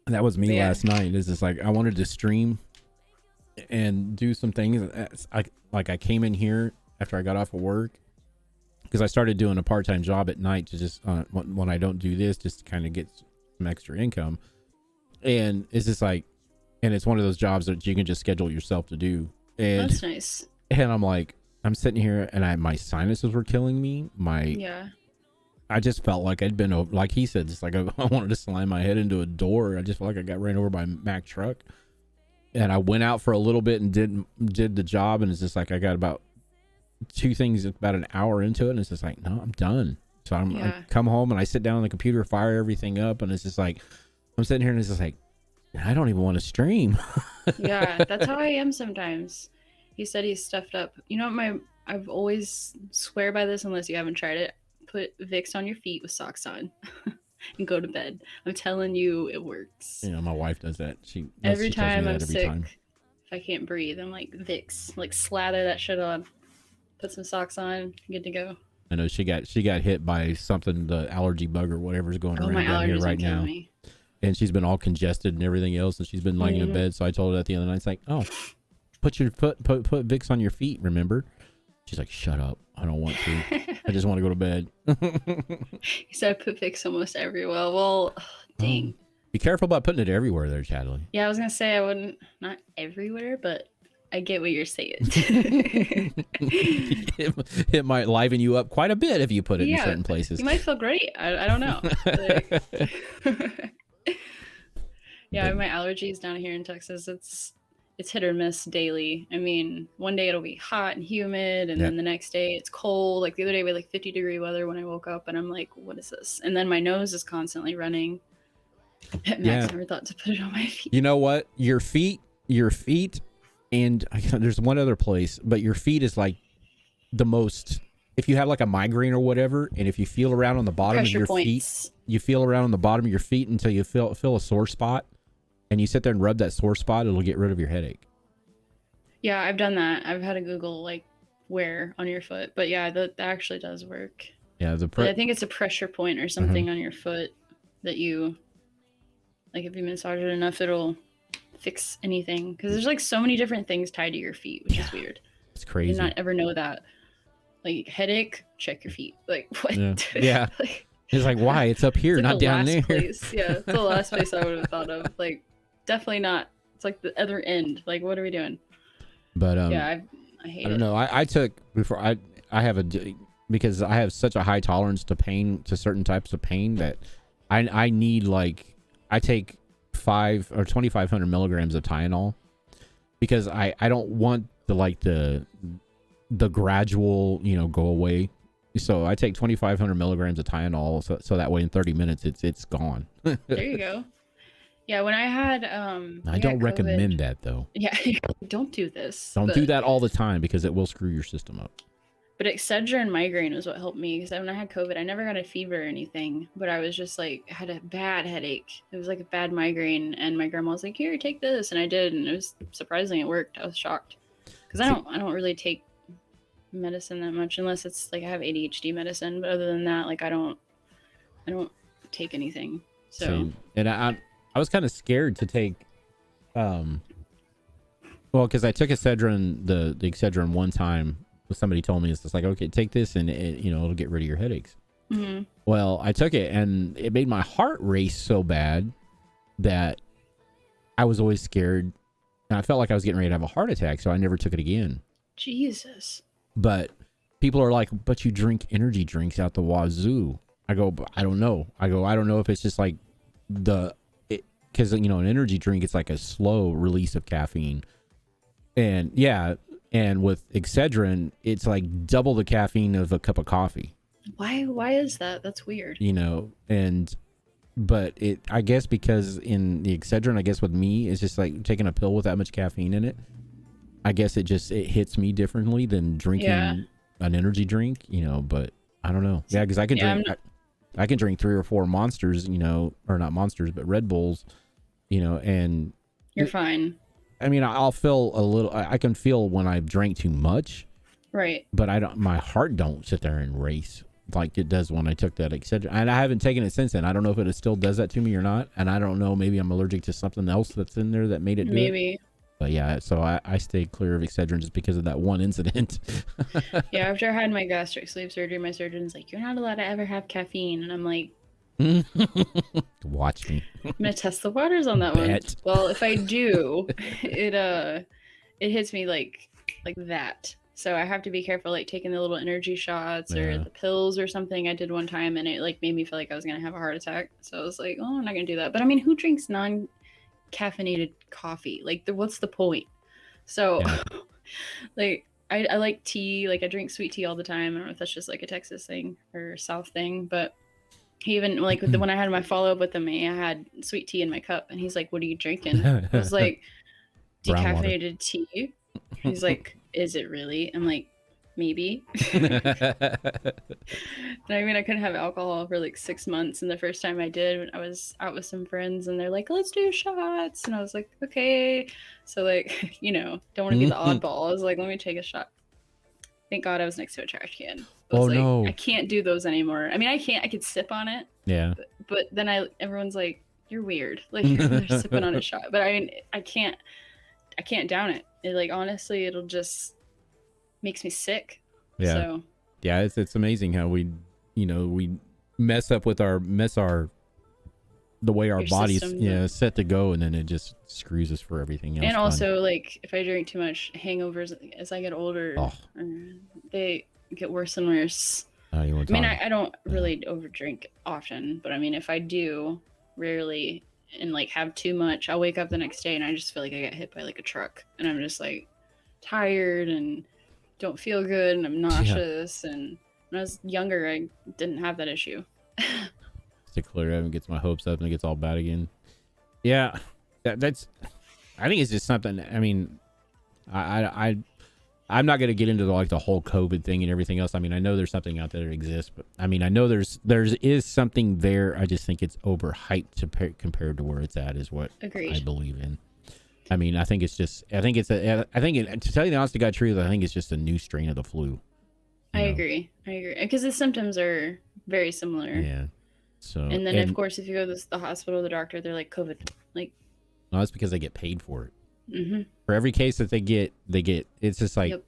that was me last night. It's just like I wanted to stream and do some things. I came in here after I got off of work because I started doing a part-time job at night to just when I don't do this, just to kind of get some extra income. And it's just like, and it's one of those jobs that you can just schedule yourself to do. And that's nice. And I'm like, I'm sitting here and my sinuses were killing me. I just felt like I'd been, like he said, just like I wanted to slam my head into a door. I just felt like I got ran over by a Mack truck. And I went out for a little bit and did the job. And it's just like I got about two things about an hour into it. And it's just like, no, I'm done. So I come home and I sit down on the computer, fire everything up. And it's just like, I'm sitting here and it's just like, I don't even want to stream. Yeah, that's how I am sometimes. He said he's stuffed up. You know what I've always swear by this unless you haven't tried it. Put Vicks on your feet with socks on and go to bed. I'm telling you, it works. Yeah, my wife does that. Every time I'm sick, if I can't breathe, I'm like, Vicks, like slather that shit on, put some socks on, good to go. I know she got hit by something, the allergy bug or whatever's going around down here right now. And she's been all congested and everything else, and she's been laying in bed. So I told her at the end of the night, it's like, oh, put Vicks on your feet, remember? She's like, shut up. I don't want to. I just want to go to bed. He said I put Vicks almost everywhere. Well, dang. Be careful about putting it everywhere there, Chadley. Yeah, I was going to say I wouldn't, not everywhere, but I get what you're saying. It might liven you up quite a bit if you put it in certain places. You might feel great. I don't know. Yeah, my allergies down here in Texas, it's hit or miss daily. I mean, one day it'll be hot and humid, and then the next day it's cold. Like the other day we had like 50-degree weather when I woke up, and I'm like, what is this? And then my nose is constantly running. Max never thought to put it on my feet. You know what? Your feet, and there's one other place, but your feet is like the most. If you have like a migraine or whatever, and if you feel around on the bottom of your feet, you feel around on the bottom of your feet until you feel a sore spot. And you sit there and rub that sore spot, it'll get rid of your headache. Yeah, I've done that. I've had to Google like where on your foot, but yeah, that actually does work. Yeah, I think it's a pressure point or something on your foot that you, like, if you massage it enough, it'll fix anything. Because there's like so many different things tied to your feet, which is weird. It's I crazy. did not ever know that. Like headache, check your feet. Like what? Yeah. Like, It's like, why? It's up here, it's like not the down last there. place. Yeah, it's the last place I would have thought of. Like definitely not. It's like the other end. Like what are we doing? But Yeah, I hate I don't it. know. I took before I have because I have such a high tolerance to pain, to certain types of pain, that I need, like, I take 5 or 2,500 milligrams of Tylenol because I don't want the gradual, go away. So I take 2,500 milligrams of Tylenol, so that way in 30 minutes it's gone. There you go. Yeah, when I had I don't recommend that though. Yeah, don't do this. Don't do that all the time because it will screw your system up. But Excedrin migraine was what helped me, because when I had COVID, I never got a fever or anything, but I was just like, had a bad headache. It was like a bad migraine, and my grandma was like, "Here, take this," and I did, and it was surprising. It worked. I was shocked because I don't really take medicine that much unless it's like I have ADHD medicine. But other than that, like I don't take anything. So and I was kind of scared to take, well, because I took Excedrin, the Excedrin one time. Somebody told me, it's just like, okay, take this and it'll get rid of your headaches. Mm-hmm. Well, I took it and it made my heart race so bad that I was always scared, and I felt like I was getting ready to have a heart attack, so I never took it again. Jesus. But people are like, but you drink energy drinks out the wazoo. I go, I don't know. I don't know if it's just like because an energy drink, it's like a slow release of caffeine, and yeah. And with Excedrin, it's like double the caffeine of a cup of coffee. Why is that? That's weird. But I guess because in the Excedrin, I guess with me, it's just like taking a pill with that much caffeine in it. I guess it hits me differently than drinking an energy drink, but I don't know. Yeah, because I can drink, I can drink 3 or 4 Monsters, or not Monsters, but Red Bulls, and you're fine. I mean, I'll feel a little. I can feel when I've drank too much, right? But I don't. My heart don't sit there and race like it does when I took that Excedrin. And I haven't taken it since then. I don't know if it still does that to me or not. And I don't know. Maybe I'm allergic to something else that's in there that made it do maybe. It. But yeah, so I stayed clear of Excedrin just because of that one incident. Yeah, after I had my gastric sleeve surgery, my surgeon's like, "You're not allowed to ever have caffeine," and I'm like, watch me. I'm gonna test the waters on that one. Well, if I do, it hits me like that. So I have to be careful, like taking the little energy shots or the pills or something. I did one time and it like made me feel like I was gonna have a heart attack. So I was like, oh, I'm not gonna do that. But I mean, who drinks non-caffeinated coffee? Like, what's the point? So, like, I like tea. Like, I drink sweet tea all the time. I don't know if that's just like a Texas thing or South thing, but he even like when I had my follow up with him, I had sweet tea in my cup, and he's like, "What are you drinking?" I was like, "Decaffeinated tea." He's like, "Is it really?" I'm like, "Maybe." I mean, I couldn't have alcohol for like 6 months, and the first time I did, I was out with some friends, and they're like, "Let's do shots," and I was like, "Okay." So like, don't want to be the oddball. I was like, "Let me take a shot." Thank God I was next to a trash can. No. I can't do those anymore. I mean, I could sip on it. Yeah. But then everyone's like, "You're weird." Like, they're sipping on a shot. But I mean, I can't down it. It like, honestly, it'll just makes me sick. Yeah. So. Yeah, it's amazing how we mess up with the way our bodies set to go, and then it just screws us for everything else. And also, like, if I drink too much, hangovers as I get older, they get worse and worse. I mean, I don't really overdrink often, but I mean, if I do, rarely, and like have too much, I'll wake up the next day and I just feel like I got hit by like a truck, and I'm just like tired and don't feel good, and I'm nauseous. And when I was younger, I didn't have that issue. To clear up and gets my hopes up and it gets all bad again. Yeah, that's. I think it's just something. I mean, I'm not going to get into the whole COVID thing and everything else. I mean, I know there's something out there that exists, but I mean, I know there is something there. I just think it's overhyped compared to where it's at. Is what Agreed. I believe in. I mean, I think to tell you the honest to God truth, I think it's just a new strain of the flu. I agree because the symptoms are very similar. Yeah. So, and then of course, if you go to the hospital, the doctor, they're like, COVID. Like, no, that's because they get paid for it. Mm-hmm. For every case that they get. It's just like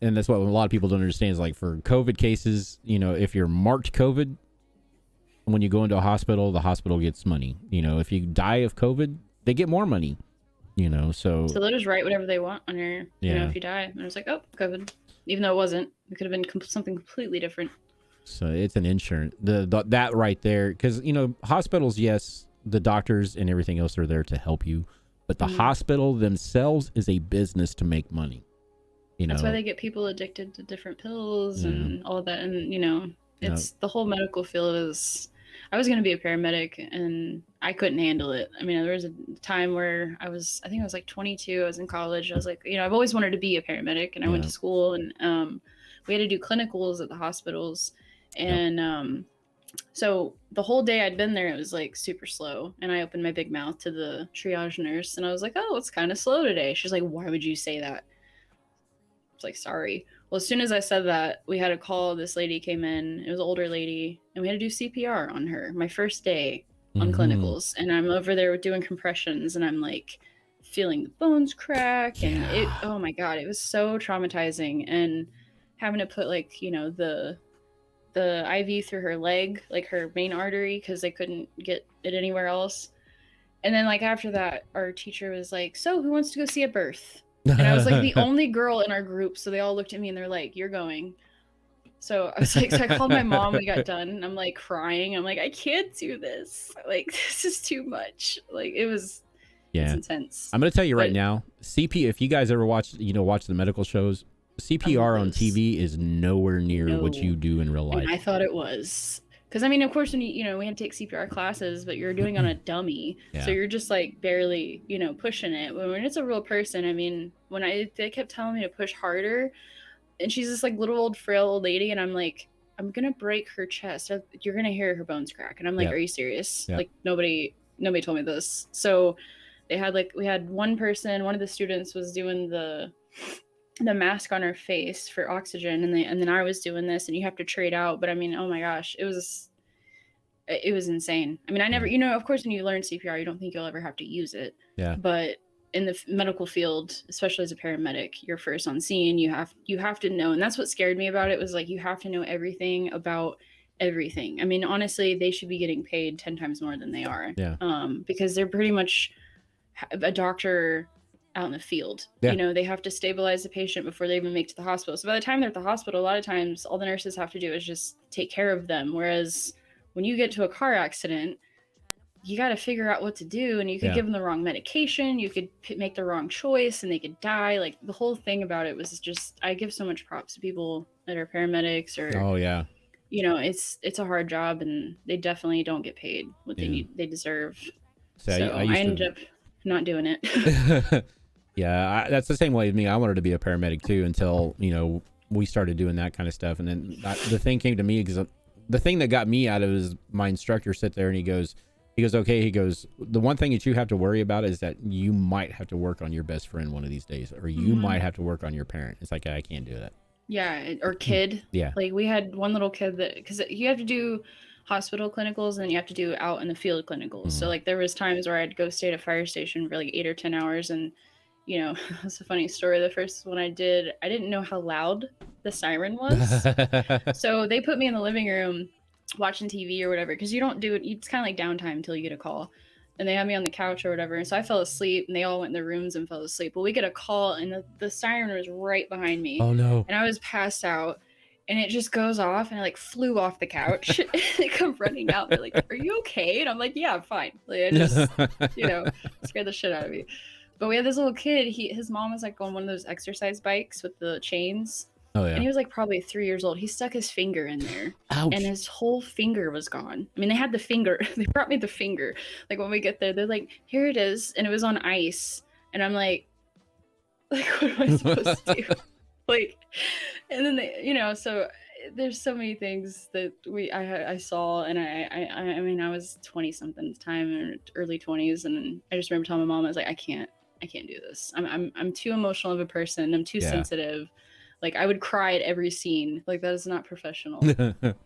and that's what a lot of people don't understand is like for COVID cases, you know, if you're marked COVID, when you go into a hospital, the hospital gets money. You know, if you die of COVID, they get more money. You know, so they'll just write whatever they want on your, you know, if you die. And it was like, oh, COVID, even though it wasn't. It could have been something completely different. So it's an insurance. That right there, because you know, hospitals, yes, the doctors and everything else are there to help you, but the hospital themselves is a business to make money. You know, that's why they get people addicted to different pills and all of that. And you know, it's the whole medical field is. I was going to be a paramedic and I couldn't handle it. I mean, there was a time where I think I was like 22. I was in college. I was like, you know, I've always wanted to be a paramedic, and I went to school, and we had to do clinicals at the hospitals. And so the whole day I'd been there, it was like super slow. And I opened my big mouth to the triage nurse and I was like, oh, it's kind of slow today. She's like, why would you say that? I was like, sorry. Well, as soon as I said that, we had a call. This lady came in. It was an older lady, and we had to do CPR on her. My first day on clinicals, and I'm over there doing compressions, and I'm like feeling the bones crack, and oh my god, it was so traumatizing. And having to put like, you know, the IV through her leg, like her main artery, because they couldn't get it anywhere else. And then like after that, our teacher was like, "So who wants to go see a birth?" And I was like the only girl in our group, so they all looked at me and they're like, "You're going." So I was like, so I called my mom. We got done. And I'm like crying. I'm like, I can't do this. Like, this is too much. Like, it's intense. I'm gonna tell you right now, if you guys ever watch the medical shows, CPR on TV is nowhere near what you do in real life. And I thought it was. Because, I mean, of course, when you know, we had to take CPR classes, but you're doing on a dummy. So you're just like barely, you know, pushing it. When it's a real person, I mean, they kept telling me to push harder, and she's this like little old frail old lady, and I'm like, I'm going to break her chest. You're going to hear her bones crack. And I'm like, are you serious? Like nobody told me this. So we had one of the students was doing the mask on her face for oxygen, and then I was doing this, and you have to trade out. But I mean, oh my gosh, it was insane. I mean, I never, you know, of course when you learn CPR, you don't think you'll ever have to use it. But in the medical field, especially as a paramedic, you're first on scene, you have to know. And that's what scared me about it, was like, you have to know everything about everything. I mean, honestly, they should be getting paid 10 times more than they are. Because they're pretty much a doctor out in the field. You know, they have to stabilize the patient before they even make it to the hospital. So by the time they're at the hospital, a lot of times all the nurses have to do is just take care of them. Whereas when you get to a car accident, you got to figure out what to do, and you could give them the wrong medication, you could make the wrong choice, and they could die. Like, the whole thing about it was just, I give so much props to people that are paramedics, or you know, it's a hard job, and they definitely don't get paid what they deserve. So I ended up not doing it. That's the same way with me. I wanted to be a paramedic too, until, you know, we started doing that kind of stuff. And then the thing came to me, because the thing that got me out of it is my instructor sit there and he goes, okay, the one thing that you have to worry about is that you might have to work on your best friend one of these days, or you might have to work on your parent. It's like, I can't do that. Or kid. Like, we had one little kid that, because you have to do hospital clinicals and you have to do out in the field clinicals. So like, there was times where I'd go stay at a fire station for like 8 or 10 hours, and you know, it's a funny story. The first one I didn't know how loud the siren was. So they put me in the living room watching TV or whatever, because you don't do it. It's kind of like downtime until you get a call. And they had me on the couch or whatever. And so I fell asleep, and they all went in their rooms and fell asleep. Well, we get a call, and the siren was right behind me. Oh no. And I was passed out, and it just goes off, and I like flew off the couch. They come running out. They're like, "Are you okay?" And I'm like, "Yeah, I'm fine." Like, I just, you know, scared the shit out of me. But we had this little kid. His mom was like on one of those exercise bikes with the chains. Oh, yeah. And he was like probably 3 years old. He stuck his finger in there. Ouch. And his whole finger was gone. I mean, they had the finger. They brought me the finger. Like, when we get there, they're like, "Here it is." And it was on ice. And I'm like, what am I supposed to do? Like, and then they, you know, so there's so many things that I saw, and I mean, I was 20 something at the time, or early 20s, and I just remember telling my mom, I was like, I can't do this. I'm too emotional of a person. I'm too sensitive. Like, I would cry at every scene. Like, that is not professional.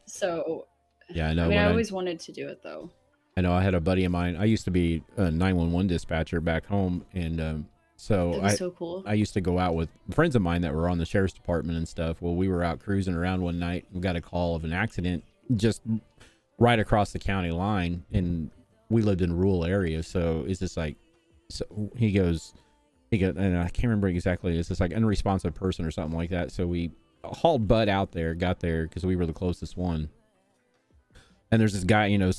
So I know. I mean, I always wanted to do it though. I know. I had a buddy of mine. I used to be a 911 dispatcher back home, and So That is so cool. I used to go out with friends of mine that were on the sheriff's department and stuff. Well, we were out cruising around one night and got a call of an accident just right across the county line, and we lived in a rural area. So it's just like, so he goes, and I can't remember exactly. It's just like unresponsive person or something like that. So we hauled Bud out there, got there because we were the closest one. And there's this guy, you know,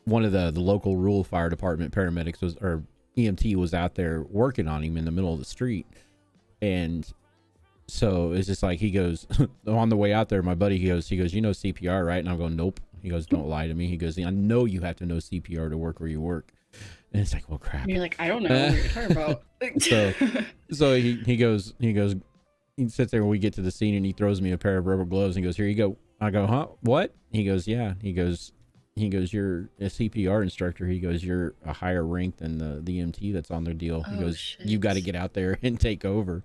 one of the local rural fire department paramedics or EMT was out there working on him in the middle of the street. And so it's just like, he goes on the way out there, my buddy, he goes, you know CPR, right? And I'm going, nope. He goes, don't lie to me. He goes, I know you have to know CPR to work where you work. And it's like, well, crap. And you're like, I don't know what you're talking about. so he goes, he sits there when we get to the scene, and he throws me a pair of rubber gloves and goes, here you go. I go, huh? What? He goes, yeah. He goes, you're a CPR instructor. He goes, you're a higher rank than the EMT that's on their deal. He goes, shit. you got to get out there and take over.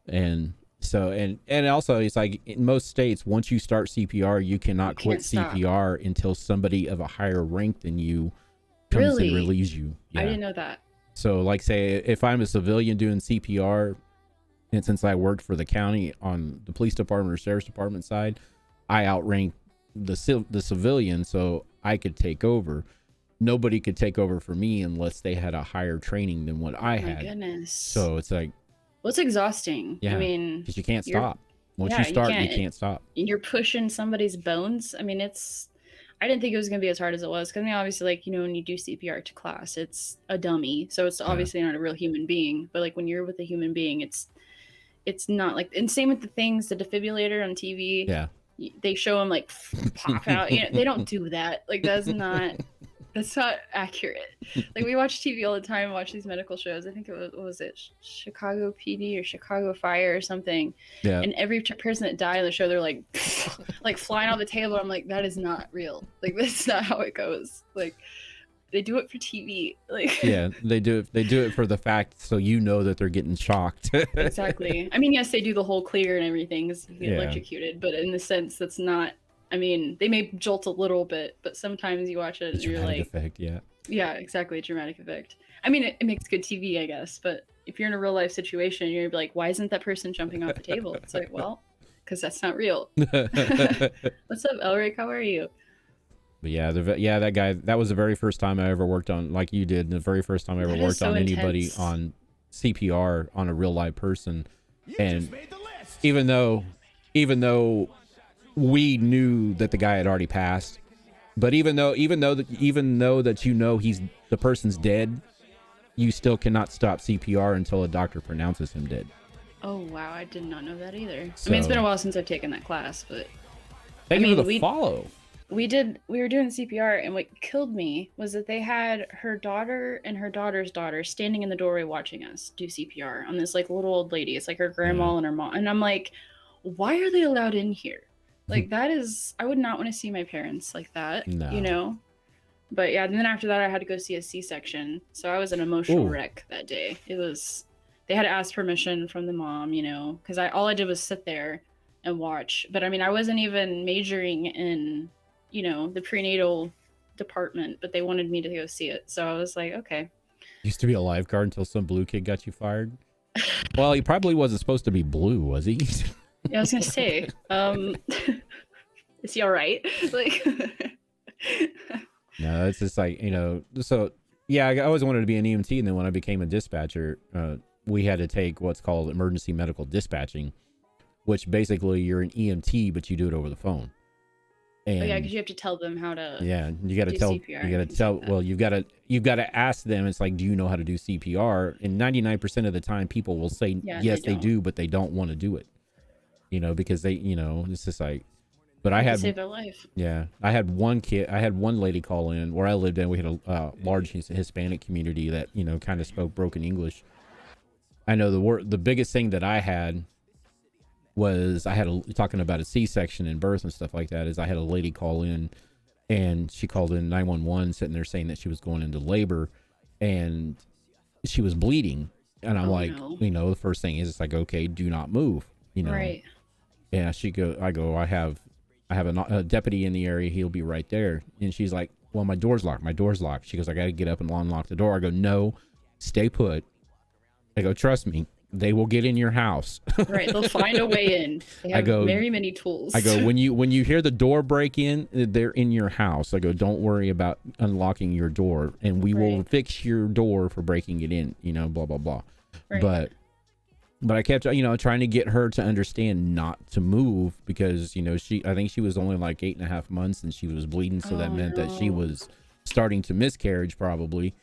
And so, and also it's like in most states, once you start CPR, you cannot quit CPR until somebody of a higher rank than you comes and relieves you. Yeah. I didn't know that. So like, say if I'm a civilian doing CPR, and since I worked for the county on the police department or sheriff's department side, I outrank the civilian, so I could take over. Nobody could take over for me unless they had a higher training than what I had. My goodness. So it's like, well, it's exhausting. yeah, I mean, because you can't stop. Once you start, you can't stop. You're pushing somebody's bones. I mean, I didn't think it was going to be as hard as it was. Because I mean, obviously, like, you know, when you do CPR to class, it's a dummy. So it's obviously not a real human being. But like when you're with a human being, it's not like, and same with the things, the defibrillator on TV. Yeah. They show them like pop out. You know, they don't do that. Like that's not accurate. Like we watch TV all the time, watch these medical shows. I think it was, what was it, Chicago PD or Chicago Fire or something. Yeah. And every person that died on the show, they're like like flying off the table. I'm like, that is not real. Like that's not how it goes. Like they do it for TV. Like yeah, they do it for the fact so you know that they're getting shocked. Exactly. I mean, yes, they do the whole clear and everything because you get electrocuted, but in the sense that's not. I mean, they may jolt a little bit, but sometimes you watch it and you're like, effect, yeah, exactly, dramatic effect. I mean, it makes good TV, I guess, but if you're in a real life situation, you're like, why isn't that person jumping off the table? It's like, well, because that's not real. What's up, Elric? How are you? But yeah, that guy, that was the very first time I ever worked on, like you did, the very first time I ever worked on anybody on CPR on a real live person. And even though we knew that the guy had already passed, but even though that you know he's the person's dead, you still cannot stop CPR until a doctor pronounces him dead. Oh wow, I did not know that either. So, I mean, it's been a while since I've taken that class, but thank you for the follow. We were doing CPR, and what killed me was that they had her daughter and her daughter's daughter standing in the doorway watching us do CPR on this like little old lady. It's like her grandma and her mom, and I'm like, why are they allowed in here? Like that is, I would not want to see my parents like that, you know? But yeah, and then after that I had to go see a C-section. So I was an emotional wreck that day. They had to ask permission from the mom, you know, because all I did was sit there and watch. But I mean, I wasn't even majoring in, you know, the prenatal department, but they wanted me to go see it. So I was like, okay. Used to be a lifeguard until some blue kid got you fired. Well, he probably wasn't supposed to be blue, was he? Yeah, I was gonna say, is he all right? Like, no, it's just like, you know. So yeah, I always wanted to be an EMT, and then when I became a dispatcher, we had to take what's called emergency medical dispatching, which basically you're an EMT, but you do it over the phone. And, yeah, because you have to tell them how to. Yeah, you got to tell. CPR, you got to tell. Well, you've got to ask them. It's like, do you know how to do CPR? And 99% of the time, people will say yes, they do, but they don't want to do it. You know, because they, you know, it's just like. But I had save their life. Yeah, I had one lady call in where I lived in. We had a large Hispanic community that, you know, kind of spoke broken English. I know the biggest thing that I had was talking about a C-section and birth and stuff like that. Is I had a lady call in, and she called in 911, sitting there saying that she was going into labor, and she was bleeding. And I'm you know, the first thing is, it's like, okay, do not move. You know, right? Yeah, I have a deputy in the area. He'll be right there. And she's like, well, my door's locked. She goes, I got to get up and unlock the door. I go, no, stay put. I go, trust me, they will get in your house. Right, they'll find a way in. They have very many tools. I go, when you hear the door break in, they're in your house. I go, don't worry about unlocking your door, and we will fix your door for breaking it in, you know, blah blah blah. Right. But I kept, you know, trying to get her to understand not to move, because, you know, I think she was only like 8.5 months and she was bleeding, so that meant that she was starting to miscarriage probably.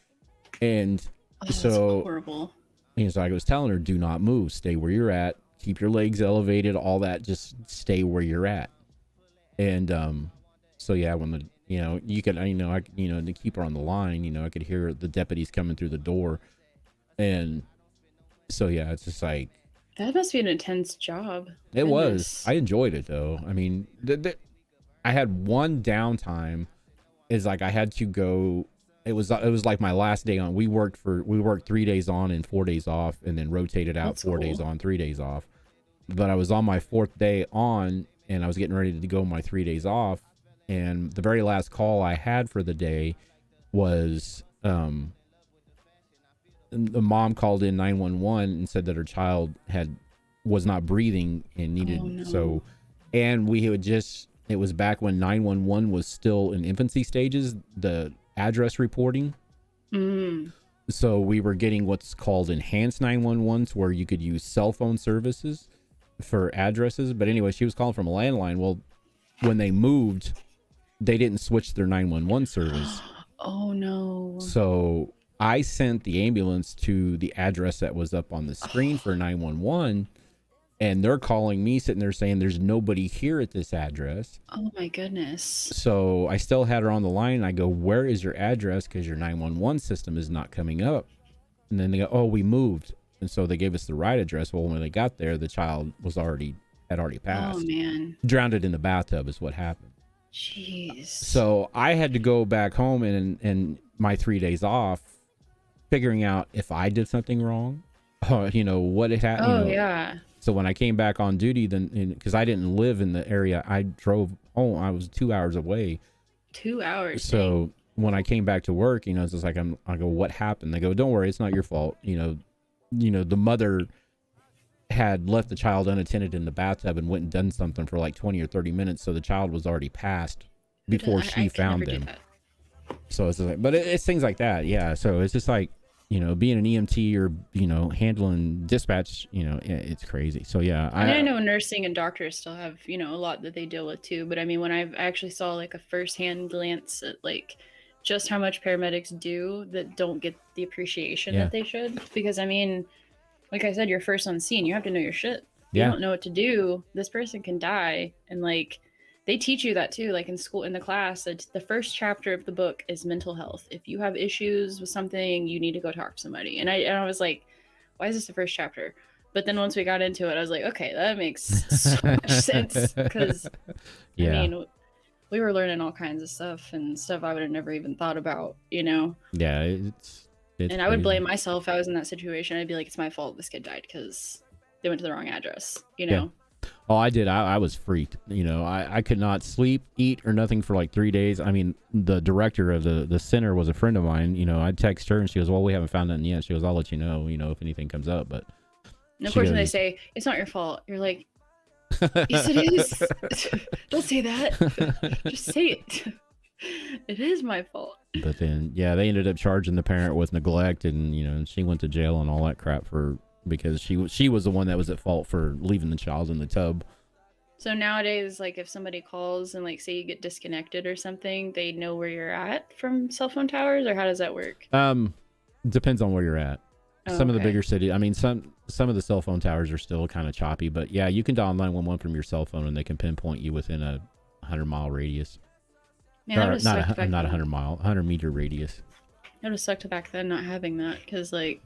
And so horrible. And so I was telling her, do not move, stay where you're at, keep your legs elevated, all that, just stay where you're at. And so yeah, when the, you know, you could, you know, to keep her on the line, you know, I could hear the deputies coming through the door. And so yeah, it's just like, that must be an intense job. It was. I enjoyed it though. I mean, I had one downtime, is like I had to go. It was like my last day on. We worked 3 days on and 4 days off, and then rotated out. That's 4 days on, 3 days off. But I was on my 4th day on, and I was getting ready to go my 3 days off. And the very last call I had for the day was the mom called in 911 and said that her child was not breathing and needed so, and we would just, it was back when 911 was still in infancy stages, the address reporting. So we were getting what's called enhanced 911s, where you could use cell phone services for addresses. But anyway, she was calling from a landline. Well, when they moved, they didn't switch their 911 service. Oh no. So I sent the ambulance to the address that was up on the screen for 911, and they're calling me, sitting there saying there's nobody here at this address. Oh my goodness. So I still had her on the line. I go, where is your address? Because your 911 system is not coming up. And then they go, oh, we moved. And so they gave us the right address. Well, when they got there, the child had already passed. Oh man. Drowned it in the bathtub is what happened. Jeez. So I had to go back home and my 3 days off, figuring out if I did something wrong, you know, what it had. Oh, yeah. So when I came back on duty, then, because I didn't live in the area, I drove home. I was 2 hours away. 2 hours. So when I came back to work, you know, it's just like, I go, what happened? They go, don't worry, it's not your fault. You know, the mother had left the child unattended in the bathtub and went and done something for like 20 or 30 minutes. So the child was already passed before she found them. So it's like, but it's things like that. Yeah. So it's just like, you know, being an EMT or, you know, handling dispatch, you know, it's crazy. So yeah. I know nursing and doctors still have, you know, a lot that they deal with too. But I mean, when I actually saw like a firsthand glance at like just how much paramedics do that don't get the appreciation that they should. Because I mean, like I said, you're first on scene. You have to know your shit. If you don't know what to do, this person can die. And like, they teach you that too, like in school, in the class. It's the first chapter of the book is mental health. If you have issues with something, you need to go talk to somebody. And I was like, why is this the first chapter? But then once we got into it, I was like, okay, that makes so much sense. Because I mean, we were learning all kinds of stuff and stuff I would have never even thought about, you know? Yeah, it's and I would blame myself if I was in that situation. I'd be like, it's my fault this kid died because they went to the wrong address, you know? Yeah. Oh, I did. I was freaked. You know, I could not sleep, eat, or nothing for like 3 days. I mean, the director of the center was a friend of mine. You know, I'd text her and she goes, well, we haven't found nothing yet. She goes, I'll let you know, if anything comes up. But and of course, when they say, it's not your fault, you're like, yes, it is. Don't say that. Just say it. It is my fault. But then, yeah, they ended up charging the parent with neglect, and she went to jail and all that crap because she was the one that was at fault for leaving the child in the tub. So nowadays, like if somebody calls and like say you get disconnected or something, they know where you're at from cell phone towers, or how does that work? Depends on where you're at. Some of the bigger cities, I mean, some of the cell phone towers are still kind of choppy, but yeah, you can dial 911 from your cell phone and they can pinpoint you within a 100-mile radius. Yeah, not 100 meter radius. That would have sucked back then not having that, because like,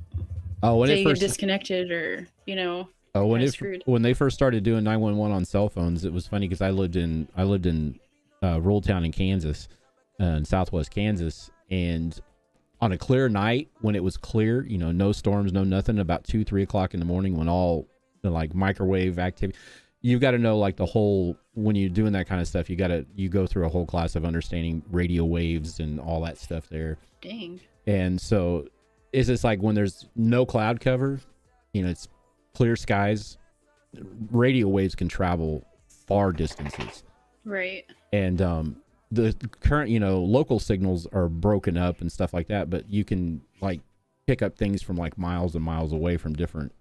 when it first get disconnected or when they first started doing 911 on cell phones, it was funny because I lived in rural town in Kansas, in southwest Kansas, and on a clear night when it was clear, no storms, no nothing, about 2-3 o'clock in the morning when all the like microwave activity. You've got to know like the whole, when you're doing that kind of stuff, you go through a whole class of understanding radio waves and all that stuff there. Dang. And so it's just like when there's no cloud cover it's clear skies. Radio waves can travel far distances, Right. and the current, local signals are broken up and stuff like that, but you can like pick up things from like miles and miles away from different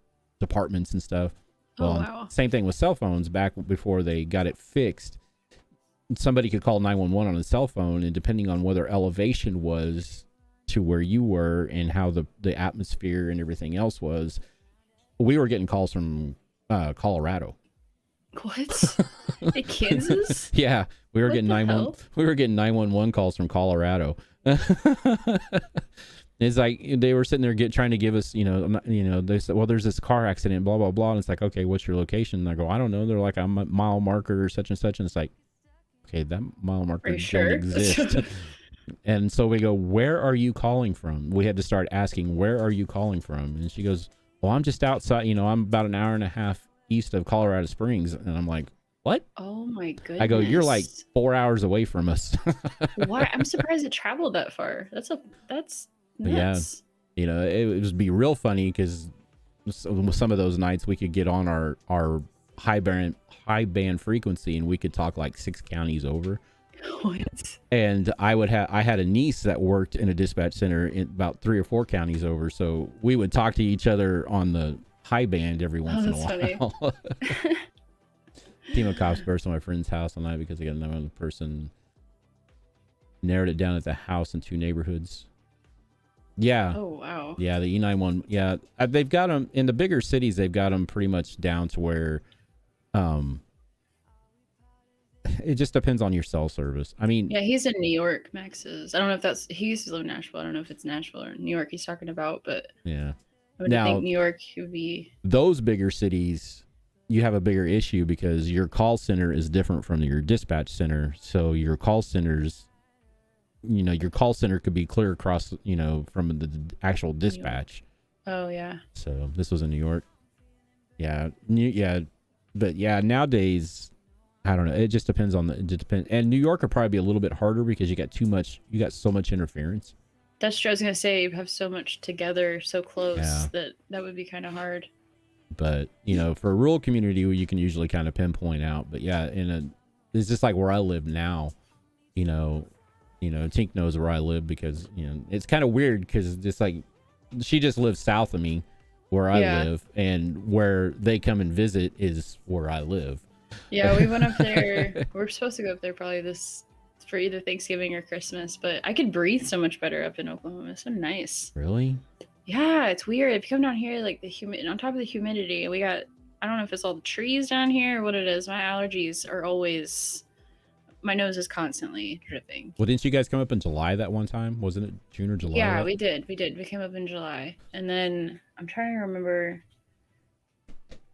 departments and stuff. Oh, Well, wow. same thing with cell phones. Back before they got it fixed, somebody could call 911 on a cell phone, and depending on whether elevation was to where you were and how the atmosphere and everything else was, we were getting calls from Colorado. What? In Kansas? Yeah, we were What getting the hell? we were getting 911 calls from Colorado. It's like they were sitting there trying to give us, they said, well, there's this car accident, blah blah blah, and it's like, okay, what's your location? And I go, I don't know. They're like, I'm a mile marker such and such, and it's like, okay, that mile marker don't sure? exist. And so we go, where are you calling from? We had to start asking, where are you calling from? And she goes, well, I'm just outside, I'm about an hour and a half east of Colorado Springs. And I'm like, what? Oh my goodness. I go, you're like 4 hours away from us. Why? I'm surprised it traveled that far. That's nuts. Yeah. It would be real funny because some of those nights we could get on our high band frequency and we could talk like 6 counties over. What? And I had a niece that worked in a dispatch center in about 3 or 4 counties over, so we would talk to each other on the high band every once in a while. Funny. Team of cops burst on my friend's house all night because they got another person. Narrowed it down at the house in 2 neighborhoods. Yeah. Oh wow. Yeah, the E91. Yeah, they've got them in the bigger cities. They've got them pretty much down to where, it just depends on your cell service. I mean, Yeah, he's in New York. Max is. I don't know if he used to live in Nashville. I don't know if it's Nashville or New York he's talking about, but yeah, I would Now- think New York would be. those bigger cities, you have a bigger issue because your call center is different from your dispatch center. So your call centers, your call center could be clear across, from the actual dispatch. Oh yeah. So this was in New York. Yeah, but yeah, nowadays, I don't know. It just depends on and New York would probably be a little bit harder because you got so much interference. That's true. I was gonna say you have so much together, so close Yeah. that would be kind of hard. But for a rural community, you can usually kind of pinpoint out. But yeah, it's just like where I live now. Tink knows where I live because it's kind of weird because it's like she just lives south of me where I live, and where they come and visit is where I live. Yeah, we went up there. We're supposed to go up there probably for either Thanksgiving or Christmas, but I could breathe so much better up in Oklahoma. It's so nice. Really? Yeah, it's weird. If you come down here, like on top of the humidity, I don't know if it's all the trees down here or what it is. My allergies are always, my nose is constantly dripping. Well, didn't you guys come up in July that one time? Wasn't it June or July? Yeah, we did. We came up in July. And then I'm trying to remember,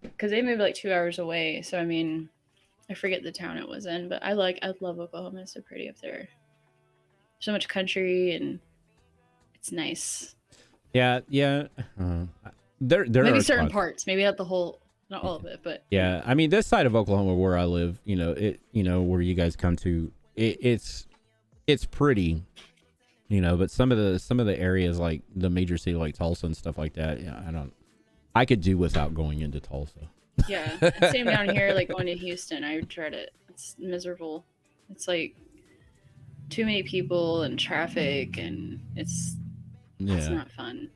because they moved like 2 hours away. So, I mean, I forget the town it was in, but I love Oklahoma. It's so pretty up there. So much country and it's nice. Yeah. There Maybe are certain spots. parts, maybe not all of it, but Yeah, I mean, this side of Oklahoma where I live, where you guys come to, it's pretty, but some of the areas like the major city like Tulsa and stuff like that, yeah, I could do without going into Tulsa. yeah. And same down here, like going to Houston, I dread it. It's miserable. It's like too many people and traffic, and it's not fun.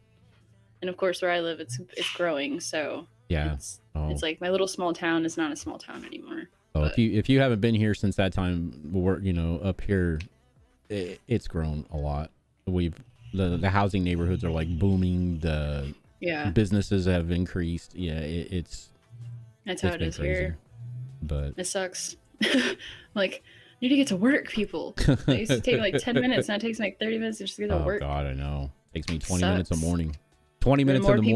And of course, where I live, it's growing, so Yeah. it's like my little small town is not a small town anymore. Oh, but- if you haven't been here since that time, we're up here, it's grown a lot. The housing neighborhoods are like booming. The businesses have increased. Yeah, that's how it is here. But It sucks. Like, I need to get to work, people. It used to take me like 10 minutes, now it takes me like 30 minutes to just get to work. Oh God, I know. It takes me 20 minutes in the Sucks. morning. 20 minutes in the morning.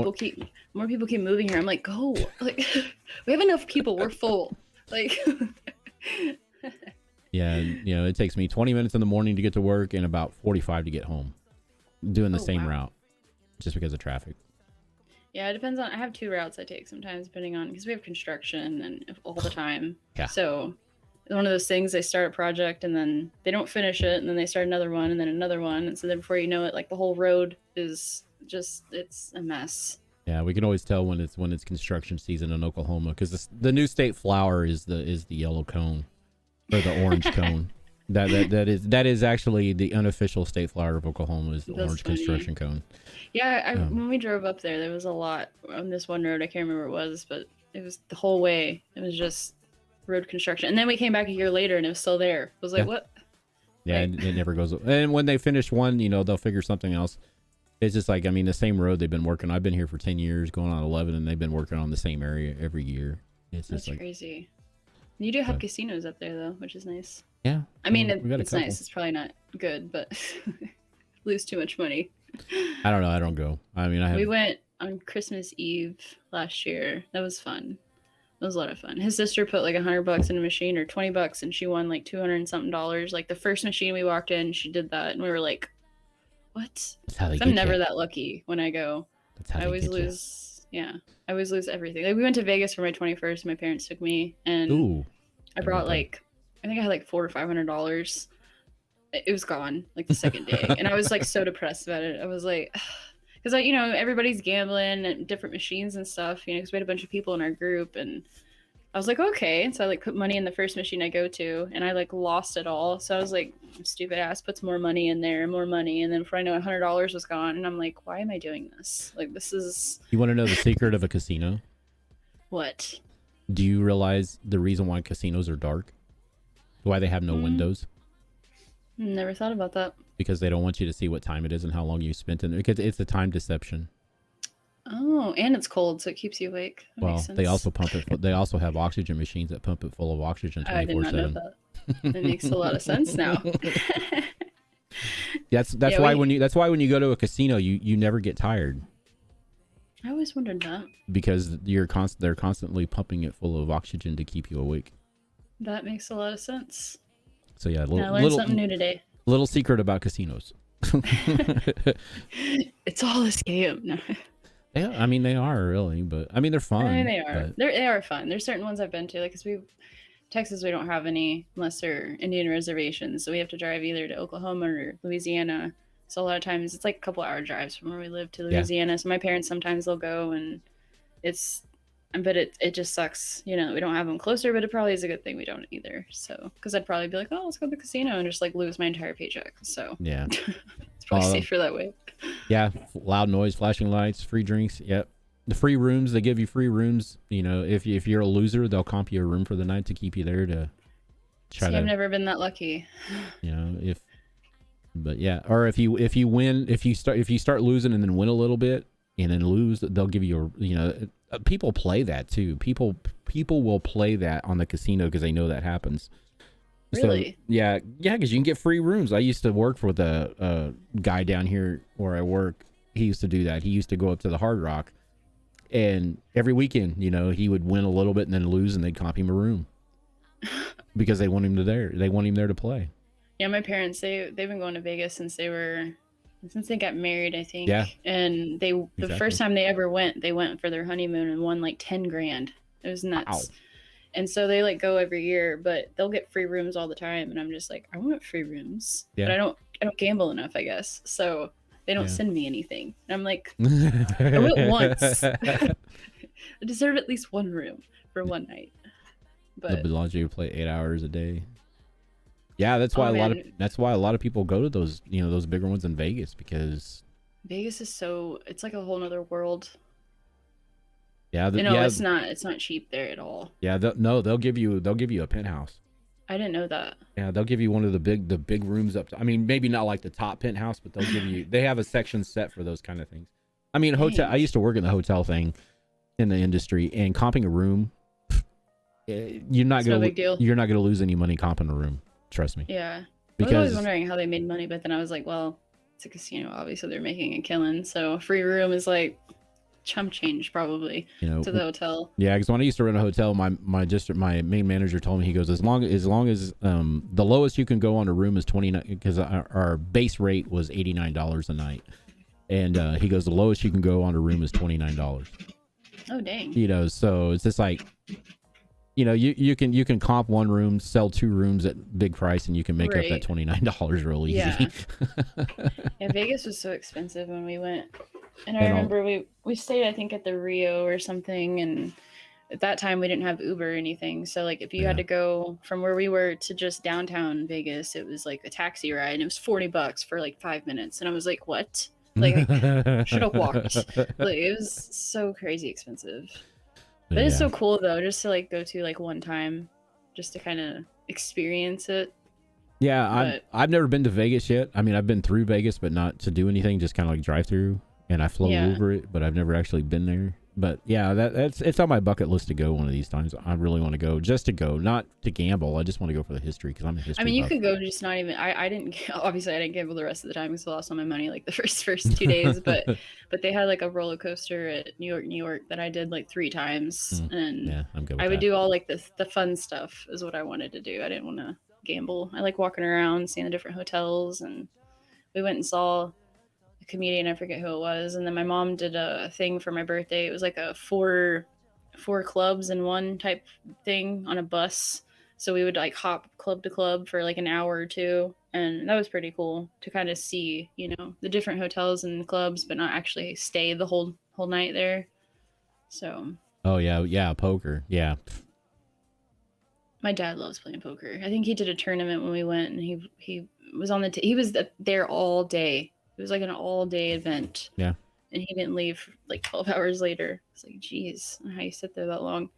More people keep moving here. I'm like, go. Like, we have enough people. We're full. Like, Yeah, it takes me 20 minutes in the morning to get to work and about 45 to get home, doing the same route, just because of traffic. Yeah, it depends on. I have 2 routes I take sometimes, depending on, because we have construction and all the time. Yeah. So it's one of those things. They start a project and then they don't finish it, and then they start another one and then another one, and so then before you know it, like the whole road is just, it's a mess. Yeah, we can always tell when it's construction season in Oklahoma because the new state flower is the yellow cone or the orange cone. That is actually the unofficial state flower of Oklahoma is the That's orange funny. construction cone. Yeah, when we drove up there was a lot on this one road. I can't remember what it was, but it was the whole way. It was just road construction. And then we came back a year later and it was still there. I was like, what? Yeah, Like, it never goes. And when they finish one, they'll figure something else. It's just like, I mean, the same road they've been working. I've been here for 10 years, going on 11, and they've been working on the same area every year. It's that's just like crazy. You do have casinos up there, though, which is nice. Yeah. I mean, it's nice. It's probably not good, but lose too much money. I don't know. I don't go. I mean, We went on Christmas Eve last year. That was fun. It was a lot of fun. His sister put like $100 in a machine or $20, and she won like $200 and something. Like the first machine we walked in, she did that, and we were like, "What?" I'm never that lucky when I go. I always lose. Yeah, I always lose everything. Like we went to Vegas for my 21st. My parents took me, and I brought I think I had like $400 or $500. It was gone like the second day, and I was like so depressed about it. I was like, because everybody's gambling at different machines and stuff, because we had a bunch of people in our group, and I was like, okay. And so I like put money in the first machine I go to, and I like lost it all. So I was like, stupid ass puts more money in there, more money, and then before I know, $100 was gone, and I'm like, why am I doing this? Like, this is. You want to know the secret of a casino? What? Do you realize the reason why casinos are dark? Why they have no windows? Never thought about that. Because they don't want you to see what time it is and how long you spent in there. Because it's a time deception. Oh, and it's cold, so it keeps you awake. That makes sense. They also pump it. They also have oxygen machines that pump it full of oxygen 24/7. I did not know that. That makes a lot of sense now. That's why when you go to a casino, you never get tired. I always wondered that. Because they're constantly pumping it full of oxygen to keep you awake. That makes a lot of sense. So yeah, I learned something new today. Little secret about casinos. It's all a scam. No. Yeah, I mean they are really, but I mean they're fun. I mean, they are. They are fun. There's certain ones I've been to, like because Texas we don't have any unless they're Indian reservations, so we have to drive either to Oklahoma or Louisiana. So a lot of times it's like a couple hour drives from where we live to Louisiana. Yeah. So my parents sometimes they'll go, and but it just sucks, we don't have them closer. But it probably is a good thing we don't either. So because I'd probably be like, oh, let's go to the casino and just like lose my entire paycheck. So yeah, it's probably safer that way. Yeah, loud noise, flashing lights, free drinks. Yep, the free rooms. They give you free rooms. If you're a loser, they'll comp you a room for the night to keep you there to try to. I've never been that lucky. But yeah, or if you win, if you start losing and then win a little bit and then lose, they'll give you people play that too. People will play that on the casino because they know that happens. Really? So, yeah, because you can get free rooms. I used to work with a guy down here where I work. He used to do that. He used to go up to the Hard Rock, and every weekend, he would win a little bit and then lose, and they'd comp him a room because they want him there. They want him there to play. Yeah, my parents they've been going to Vegas since they got married, I think. Yeah. And the first time they ever went, they went for their honeymoon and won like $10,000. It was nuts. Wow. And so they like go every year, but they'll get free rooms all the time. And I'm just like, I want free rooms, but I don't gamble enough, I guess. So they don't send me anything. And I'm like, I went once. I deserve at least one room for one night. But the you play 8 hours a day. Yeah, that's why a lot of people go to those those bigger ones in Vegas because Vegas is it's like a whole nother world. Yeah, it's not cheap there at all. Yeah, they'll give you a penthouse. I didn't know that. Yeah, they'll give you one of the big rooms up to, I mean, maybe not like the top penthouse, but they'll give you they have a section set for those kind of things. I mean, hotel. I used to work in the hotel thing in the industry, and comping a room, you're not going to lose any money comping a room. Trust me. Yeah. Because I was always wondering how they made money, but then I was like, well, it's a casino. Obviously, they're making a killing. So a free room is like chump change probably to the hotel. Yeah, because when I used to run a hotel, my main manager told me, he goes, as long as the lowest you can go on a room is $29, because our base rate was $89 a night, and he goes, the lowest you can go on a room is $29. Oh dang. So it's just like, you can comp one room, sell two rooms at big price, and you can make up that $29 real easy. Yeah. Yeah, Vegas was so expensive when we went. And I And all, remember we stayed, I think, at the Rio or something, and at that time we didn't have Uber or anything. So like if you had yeah. to go from where we were to just downtown Vegas, it was like a taxi ride and it was $40 for like 5 minutes. And I was like, what? Like I should have walked. Like it was so crazy expensive. But it's Yeah. so cool though, just to like go to like one time just to kind of experience it. Yeah, But I've never been to Vegas yet. I mean, I've been through Vegas, but not to do anything, just kind of like drive through, and I flew yeah. over it, but I've never actually been there. But yeah, it's on my bucket list to go one of these times. I really want to go, just to go, not to gamble. I just want to go for the history because I'm a I history mean, you buff. could go just not even. I didn't obviously I didn't gamble the rest of the time because I lost all my money like the first 2 days. But they had like a roller coaster at New York that I did like 3 times, and Yeah, I'm good with I would that. do all like the fun stuff is what I wanted to do. I didn't want to gamble. I like walking around, seeing the different hotels, and we went and saw a comedian. I forget who it was, and then my mom did a thing for my birthday. It was like a four clubs in one type thing on a bus. So we would like hop club to club for like an hour or two, and that was pretty cool to kind of see, the different hotels and clubs, but not actually stay the whole night there. So Oh yeah, poker. Yeah, my dad loves playing poker. I think he did a tournament when we went, and he was on he was there all day. It was like an all day event. yeah. And he didn't leave like 12 hours later. It's like, geez, how you sit there that long?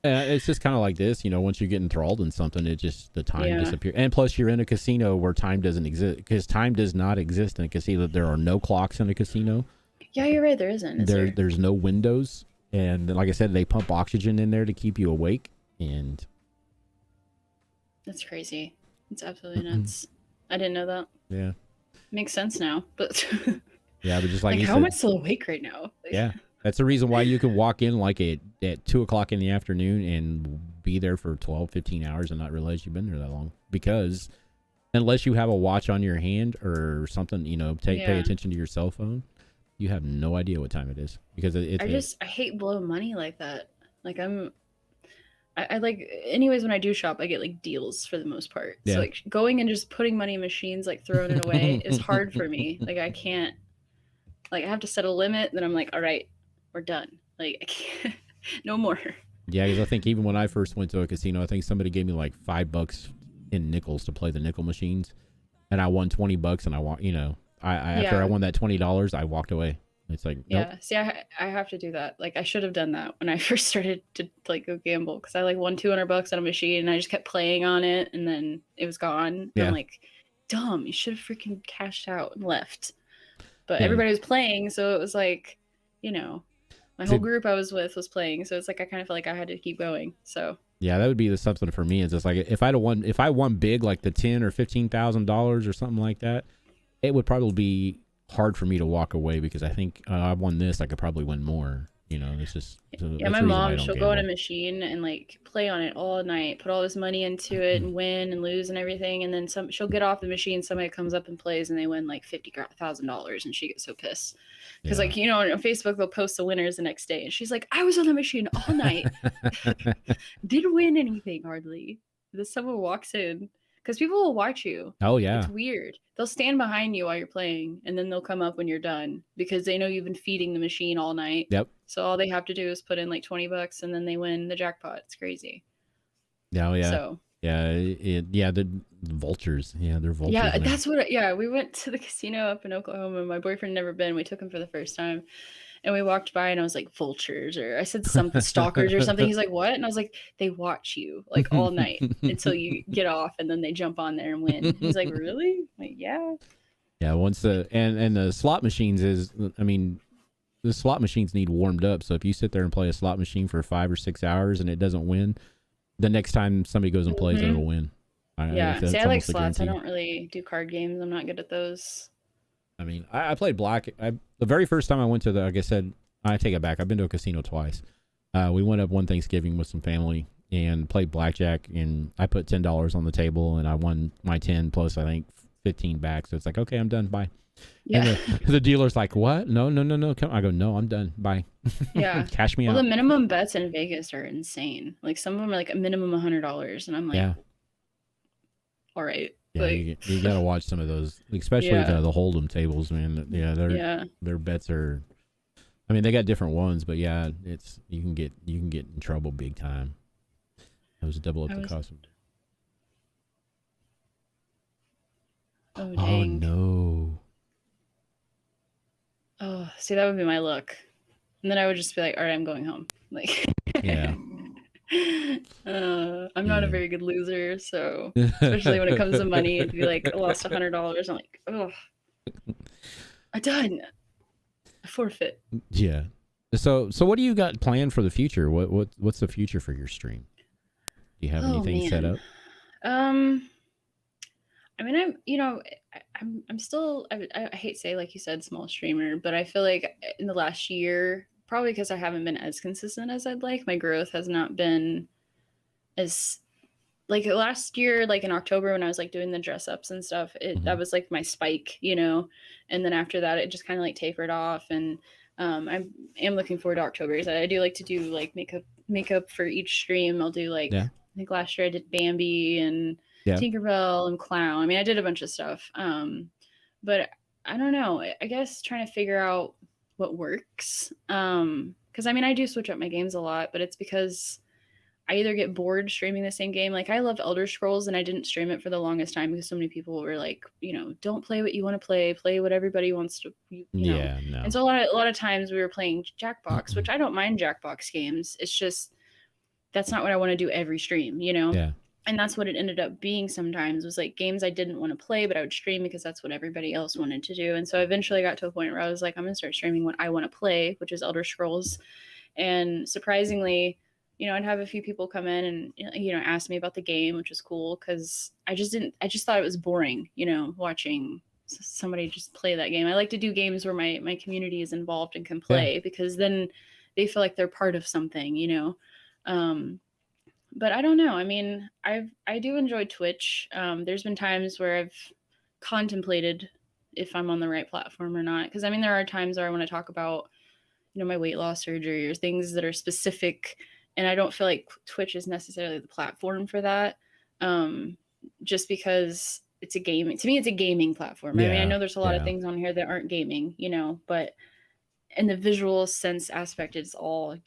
It's just kind of like this, once you get enthralled in something, it just, the time Yeah. disappears. And plus, you're in a casino where time doesn't exist, because time does not exist in a casino. There are no clocks in a casino. Yeah, you're right. There isn't. Is there? There's no windows, and like I said, they pump oxygen in there to keep you awake. And That's crazy. It's absolutely nuts. I didn't know that. yeah, Makes sense now, but yeah, but just like like, you how said, am I still awake right now? Like, yeah, that's the reason why you can walk in like at 2 o'clock in the afternoon and be there for 12, 15 hours and not realize you've been there that long. Because unless you have a watch on your hand or something, pay attention to your cell phone, you have no idea what time it is, because I hate blow money like that. Like I like, anyways, when I do shop, I get like deals for the most part. Yeah. So like going and just putting money in machines, like throwing it away is hard for me. Like I can't, like I have to set a limit. Then I'm like, all right, we're done. Like I can't, no more. Yeah, because I think even when I first went to a casino, I think somebody gave me like $5 in nickels to play the nickel machines, and I won $20, and after I won that $20, I walked away. It's like, nope. Yeah. See, I have to do that. Like I should have done that when I first started to like go gamble, because I like won $200 on a machine and I just kept playing on it, and then it was gone. Yeah. I'm like, dumb. You should have freaking cashed out and left. But Yeah. everybody was playing, so it was like, my whole group I was with was playing, so it's like I kind of felt like I had to keep going. So yeah, that would be something for me. It's just like, if I won big, like the $10,000 or $15,000 or something like that, it would probably be hard for me to walk away, because I think I won this, I could probably win more. It's just, yeah, my mom, she'll go on a machine and like play on it all night, put all this money into it and win and lose and everything, and then she'll get off the machine, somebody comes up and plays and they win like $50,000, and she gets so pissed because like on Facebook they'll post the winners the next day, and she's like, I was on the machine all night, didn't win anything hardly. Then someone walks in, because people will watch you. Oh yeah, it's weird. They'll stand behind you while you're playing, and then they'll come up when you're done, because they know you've been feeding the machine all night. Yep. So all they have to do is put in like $20, and then they win the jackpot. It's crazy. Oh yeah. So yeah, the vultures. Yeah, they're vultures. yeah, man. that's what. Yeah, we went to the casino up in Oklahoma. My boyfriend never been. We took him for the first time. And we walked by and I was like, vultures, or I said something, stalkers or something. He's like, what? And I was like, they watch you like all night until you get off, and then they jump on there and win. He's like, really? I'm like, yeah. Yeah, once and the slot machines the slot machines need warmed up. So if you sit there and play a slot machine for 5 or 6 hours and it doesn't win, the next time somebody goes and plays, it'll win. Yeah. See, I like slots. I don't really do card games. I'm not good at those. I mean, I played black. The very first time I went to like I said, I take it back. I've been to a casino twice. We went up one Thanksgiving with some family and played blackjack, and I put $10 on the table, and I won my 10 plus I think 15 back. So it's like, okay, I'm done. Bye. Yeah. And the dealer's like, what? No. Come. I go, no, I'm done. Bye. Yeah. Cash me out. Well, the minimum bets in Vegas are insane. Like some of them are like a minimum $100, and I'm like, yeah. all right. Yeah, Like, you got to watch some of those, especially yeah, the hold'em tables, man. Yeah, yeah. their bets are. I mean, they got different ones, but yeah, it's you can get in trouble big time. Those double up I the was, cost. oh Oh dang. no. Oh, see, that would be my look. And then I would just be like, all right, I'm going home. Like, Yeah. I'm not a Yeah. very good loser, so especially when it comes to money, it'd be like I lost $100. I'm like, oh, I done. I forfeit. Yeah. So what do you got planned for the future? What's the future for your stream? Do you have Oh anything set man. up? Um, I mean, I'm still, I hate to say, like you said, small streamer, but I feel like in the last year, probably because I haven't been as consistent as I'd like, my growth has not been as like last year, like in October when I was like doing the dress ups and stuff, that Mm-hmm. was like my spike, and then after that, it just kind of like tapered off. And I am looking forward to October because I do like to do like makeup for each stream. I'll do like Yeah. I think last year I did Bambi and Yeah. Tinkerbell and Clown. I mean, I did a bunch of stuff, but I don't know. I guess trying to figure out what works. Because I mean, I do switch up my games a lot, but it's because I either get bored streaming the same game. Like I loved Elder Scrolls and I didn't stream it for the longest time because so many people were like, don't play what you want to play what everybody wants to, Yeah. And No. so a lot of times we were playing Jackbox, which I don't mind Jackbox games. It's just that's not what I want to do every stream. Yeah. And that's what it ended up being sometimes was like games I didn't want to play, but I would stream because that's what everybody else wanted to do. And so I eventually got to a point where I was like, I'm gonna start streaming what I want to play, which is Elder Scrolls. And surprisingly, I'd have a few people come in and ask me about the game, which was cool because I just thought it was boring, watching somebody just play that game. I like to do games where my community is involved and can Yeah. play because then they feel like they're part of something. Um, but I don't know. I mean, I do enjoy Twitch. There's been times where I've contemplated if I'm on the right platform or not. Because I mean, there are times where I want to talk about my weight loss surgery or things that are specific, and I don't feel like Twitch is necessarily the platform for that. Um, just because it's a gaming to me, it's a gaming platform. I mean, I Yeah. know there's a lot of Yeah. things on here that aren't gaming, but in the visual sense aspect, it's all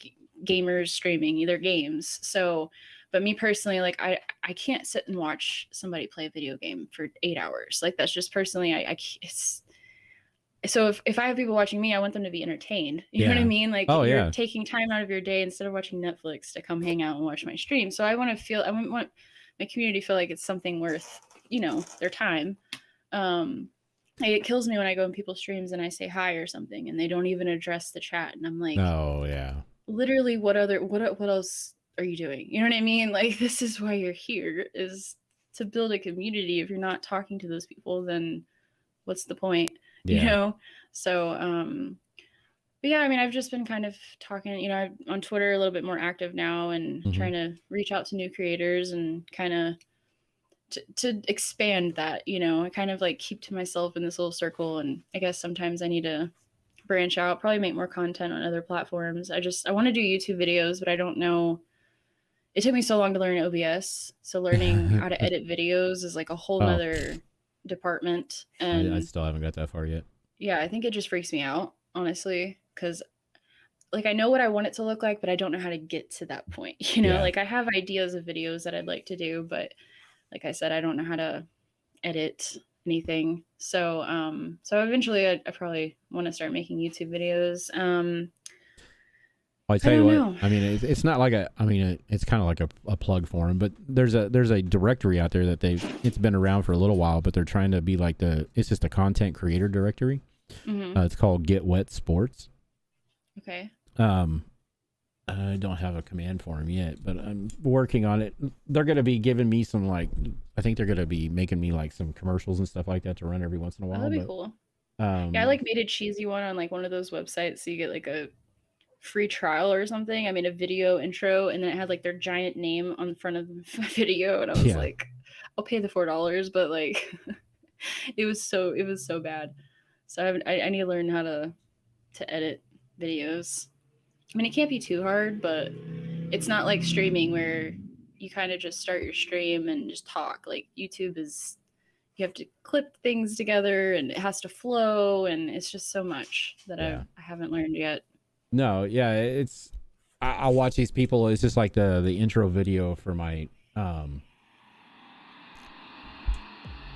gamers streaming either games. So, but me personally, like I can't sit and watch somebody play a video game for 8 hours. Like that's just personally, it's so if I have people watching me, I want them to be entertained. You know what I Yeah. mean? Like Oh you're yeah. taking time out of your day instead of watching Netflix to come hang out and watch my stream. So I want my community to feel like it's something worth, their time. Um, it kills me when I go in people's streams and I say hi or something and they don't even address the chat. And I'm like, Oh yeah. literally, what else are you doing? You know what I mean? Like this is why you're here is to build a community. If you're not talking to those people, then what's the point? You Yeah. know? So, but yeah, I mean, I've just been kind of talking, I'm on Twitter a little bit more active now and Mm-hmm. trying to reach out to new creators and kind of to expand that, I kind of like keep to myself in this little circle. And I guess sometimes I need to branch out, probably make more content on other platforms. I want to do YouTube videos, but I don't know. It took me so long to learn OBS. So learning how to edit videos is like a whole Oh, nother department. I And still haven't got that far yet. yeah, I think it just freaks me out, honestly, because like I know what I want it to look like, but I don't know how to get to that point. Yeah. Like I have ideas of videos that I'd like to do, but like I said, I don't know how to edit anything. So eventually I probably want to start making YouTube videos. I I tell you don't what. know. I mean, it's not like a. I mean, it's kind of like a plug for them. But there's a directory out there that it's been around for a little while, but they're trying to be like it's just a content creator directory. Mm-hmm. It's called Get Wet Sports. Okay. I don't have a command for them yet, but I'm working on it. They're going to be giving me some I think they're going to be making me like some commercials and stuff like that to run every once in a Oh, while. that'd be But cool. Yeah, I um, like made a cheesy one on like one of those websites, so you get like a free trial or something. I made a video intro, and then it had like their giant name on the front of the video, and I was yeah, like, I'll pay the $4, but like, it was so bad. So I need to learn how to edit videos. I mean, it can't be too hard, but it's not like streaming where you kind of just start your stream and just talk. Like YouTube is you have to clip things together and it has to flow, and it's just so much that Yeah. I haven't learned yet. No, yeah, it's I watch these people. It's just like the intro video for my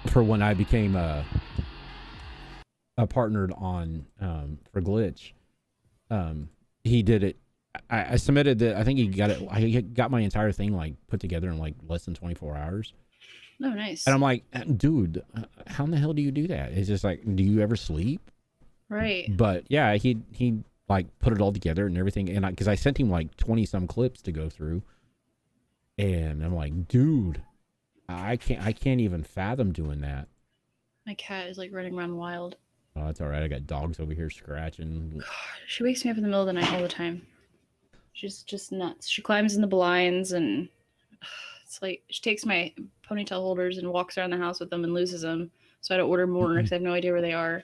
for when I became a partnered on for Glitch. He did it. I submitted it. I think he got it. I got my entire thing like put together in like less than 24 hours. Oh, nice. And I'm like, dude, how in the hell do you do that? It's just like, do you ever sleep? Right. But yeah, he like put it all together and everything. And because I sent him like 20 some clips to go through, and I'm like, dude, I can't even fathom doing that. My cat is like running around wild. Oh, that's all right. I got dogs over here scratching. God, she wakes me up in the middle of the night all the time. She's just nuts. She climbs in the blinds, and it's like she takes my ponytail holders and walks around the house with them and loses them. So I had to order more because I have no idea where they are.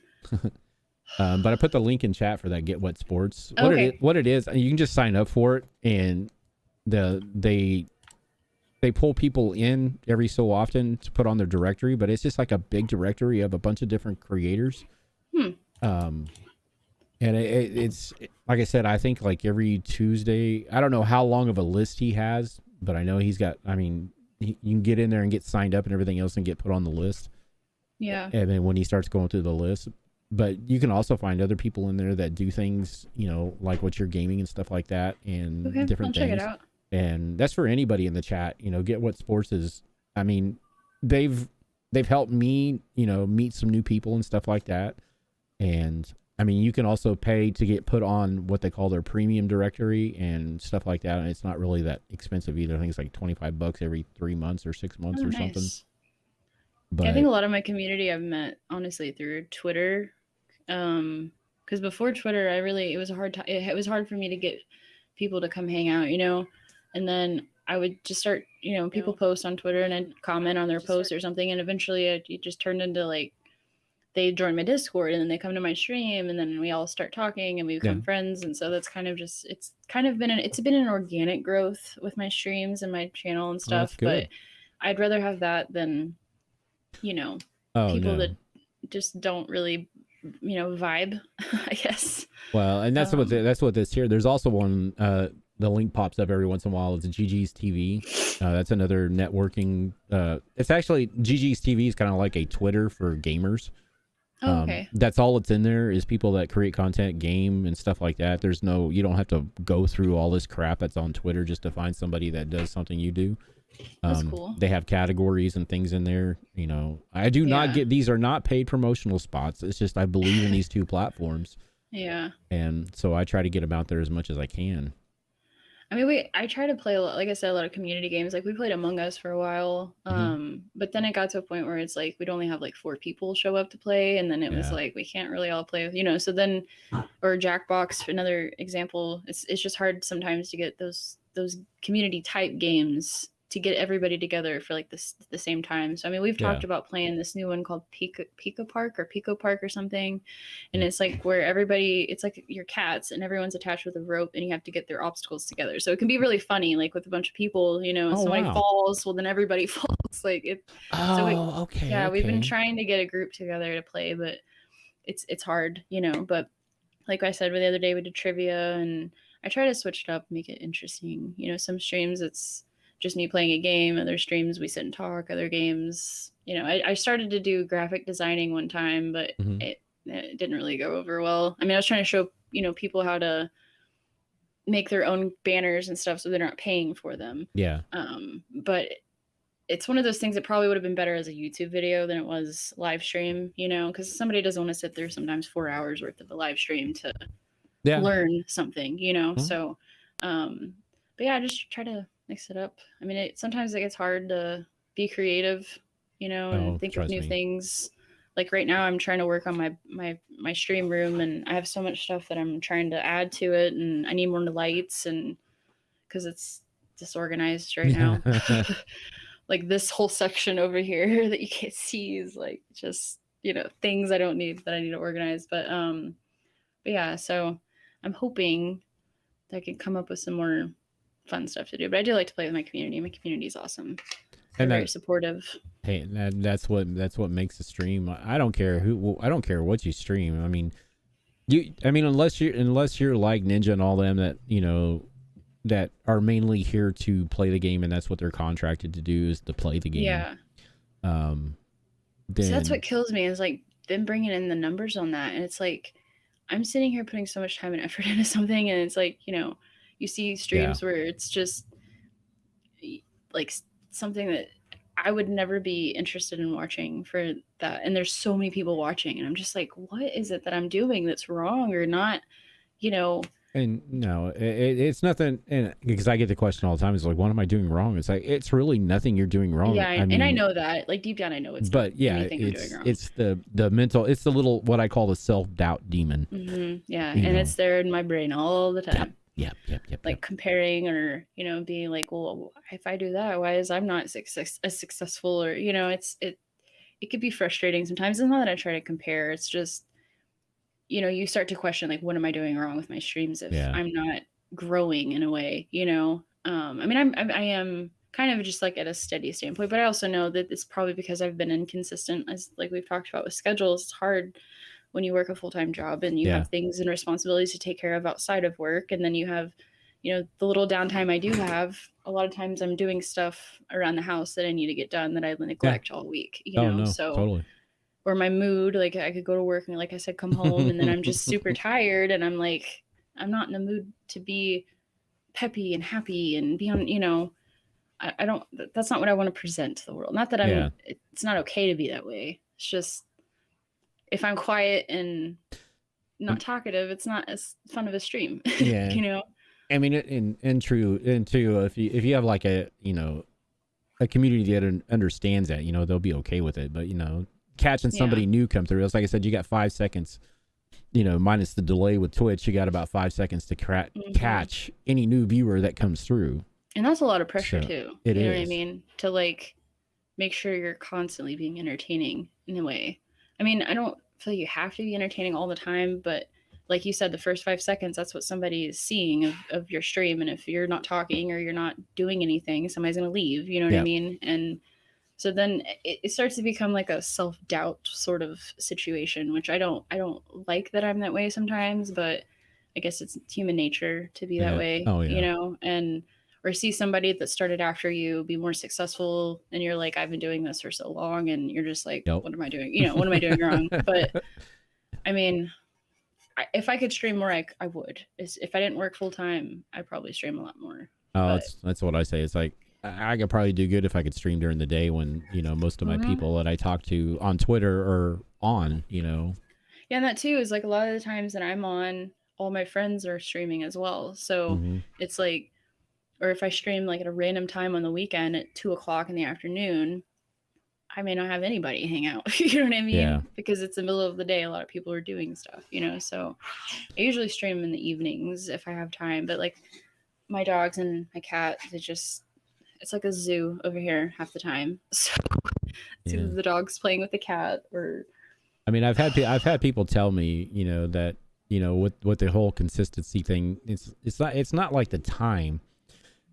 But I put the link in chat for that Get Wet Sports. Okay. What it is, you can just sign up for it, and they pull people in every so often to put on their directory, but it's just like a big directory of a bunch of different creators. And it's like I said, I think like every Tuesday. I don't know how long of a list he has, but I know he's got. I mean, you can get in there and get signed up and everything else and get put on the list. Yeah. And then when he starts going through the list, but you can also find other people in there that do things, like what you're gaming and stuff like that, and different I'll things. check it out. And that's for anybody in the chat. Get What Sports is. I mean, they've helped me, meet some new people and stuff like that. And I mean, you can also pay to get put on what they call their premium directory and stuff like that. And it's not really that expensive either. I think it's like $25 every 3 months or 6 months or something. But yeah, I think a lot of my community I've met honestly through Twitter. Because before Twitter, it was a hard time. It was hard for me to get people to come hang out, and then I would just start, people post on Twitter and I'd comment on their posts or something, and eventually it just turned into like they join my Discord and then they come to my stream and then we all start talking and we become friends. And so that's kind of just, it's been an organic growth with my streams and my channel and stuff. But I'd rather have that than, people that just don't really, vibe, I guess. Well, and that's what this here. There's also one, the link pops up every once in a while. It's GG's TV. That's another networking. It's actually GG's TV is kind of like a Twitter for gamers. Okay. That's all it's in there is people that create content, game and stuff like that. You don't have to go through all this crap that's on Twitter just to find somebody that does something you do. That's cool. They have categories and things in there. I do not get, these are not paid promotional spots. It's just, I believe in these two platforms. Yeah. And so I try to get them out there as much as I can. I mean, I try to play a lot, like I said, a lot of community games. Like we played Among Us for a while, but then it got to a point where it's like we'd only have like 4 people show up to play, and then it was like we can't really all play with, So then, or Jackbox, another example. It's just hard sometimes to get those community type games to get everybody together for like the same time. So I mean, we've talked about playing this new one called Pico Park or something, and it's like where it's like your cats and everyone's attached with a rope and you have to get their obstacles together. So it can be really funny, like with a bunch of people, and somebody falls, well then everybody falls. Like it. Okay. Yeah, we've been trying to get a group together to play, but it's hard, But like I said the other day, we did trivia, and I try to switch it up, make it interesting. Some streams it's just me playing a game. Other streams we sit and talk. Other games, I started to do graphic designing one time, but it didn't really go over well. I mean, I was trying to show people how to make their own banners and stuff, so they're not paying for them. Yeah. But it's one of those things that probably would have been better as a YouTube video than it was live stream. Because somebody doesn't want to sit through sometimes 4 hours worth of a live stream to learn something. So, but yeah, I just try to mix it up. I mean, sometimes it gets hard to be creative, and think of new things. Like right now I'm trying to work on my stream room, and I have so much stuff that I'm trying to add to it, and I need more lights, and because it's disorganized right now. Like this whole section over here that you can't see is like just, things I don't need that I need to organize. But yeah, so I'm hoping that I can come up with some more fun stuff to do. But I do like to play with my community. My community is awesome. They're And very that, supportive. hey, that's what makes a stream. I don't care I don't care what you stream. I mean, unless you're like Ninja and all them that, that are mainly here to play the game and that's what they're contracted to do is to play the game. Yeah. Um, So that's then what kills me is like them bringing in the numbers on that. And it's like, I'm sitting here putting so much time and effort into something. And it's like, you see streams where it's just like something that I would never be interested in watching for that. And there's so many people watching. And I'm just like, what is it that I'm doing that's wrong or not, And no, it's nothing. And because I get the question all the time, it's like, what am I doing wrong? It's like, it's really nothing you're doing wrong. Yeah, I mean, and I know that, like deep down, I know it's but not yeah, anything I'm doing wrong. it's the mental, it's the little, what I call the self-doubt demon. Yeah, and it's there in my brain all the time. Yep. Like comparing or, being like, well, if I do that, why is I'm not as successful or, it could be frustrating sometimes. It's not that I try to compare. It's just, you start to question, like, what am I doing wrong with my streams if I'm not growing in a way, I mean, I am kind of just like at a steady standpoint, but I also know that it's probably because I've been inconsistent, as like we've talked about with schedules. It's hard when you work a full-time job and you have things and responsibilities to take care of outside of work. And then you have, the little downtime I do have, a lot of times I'm doing stuff around the house that I need to get done that I neglect all week, so totally. Or my mood, like I could go to work and like I said, come home and then I'm just super tired and I'm like, I'm not in the mood to be peppy and happy and be on, I don't, that's not what I want to present to the world. Not that it's not okay to be that way. It's just, if I'm quiet and not talkative, it's not as fun of a stream. Yeah. I mean, and true, and too, if you have like a community that understands that, they'll be okay with it. But catching somebody new come through, it's like I said, you got 5 seconds, minus the delay with Twitch, you got about 5 seconds to catch any new viewer that comes through. And that's a lot of pressure too. It is. You know what I mean? To like make sure you're constantly being entertaining in a way. I mean, I don't feel you have to be entertaining all the time, but like you said, the first 5 seconds, that's what somebody is seeing of your stream. And if you're not talking or you're not doing anything, somebody's going to leave, you know what I mean? And so then it starts to become like a self-doubt sort of situation, which I don't like that I'm that way sometimes, but I guess it's human nature to be that way, and or see somebody that started after you be more successful and you're like, I've been doing this for so long, and you're just like, what am I doing? What am I doing wrong? But I mean, if I could stream more, I would. If I didn't work full time, I'd probably stream a lot more. Oh, that's what I say. It's like, I could probably do good if I could stream during the day when, most of my people that I talk to on Twitter are on, Yeah, and that too is like a lot of the times that I'm on, all my friends are streaming as well. So it's like, or if I stream like at a random time on the weekend at 2:00 in the afternoon, I may not have anybody hang out. You know what I mean? Yeah. Because it's the middle of the day. A lot of people are doing stuff, so I usually stream in the evenings if I have time. But like my dogs and my cat, it's like a zoo over here half the time. So it's either the dog's playing with the cat or. I mean, I've had people tell me, that, with the whole consistency thing, it's not like the time.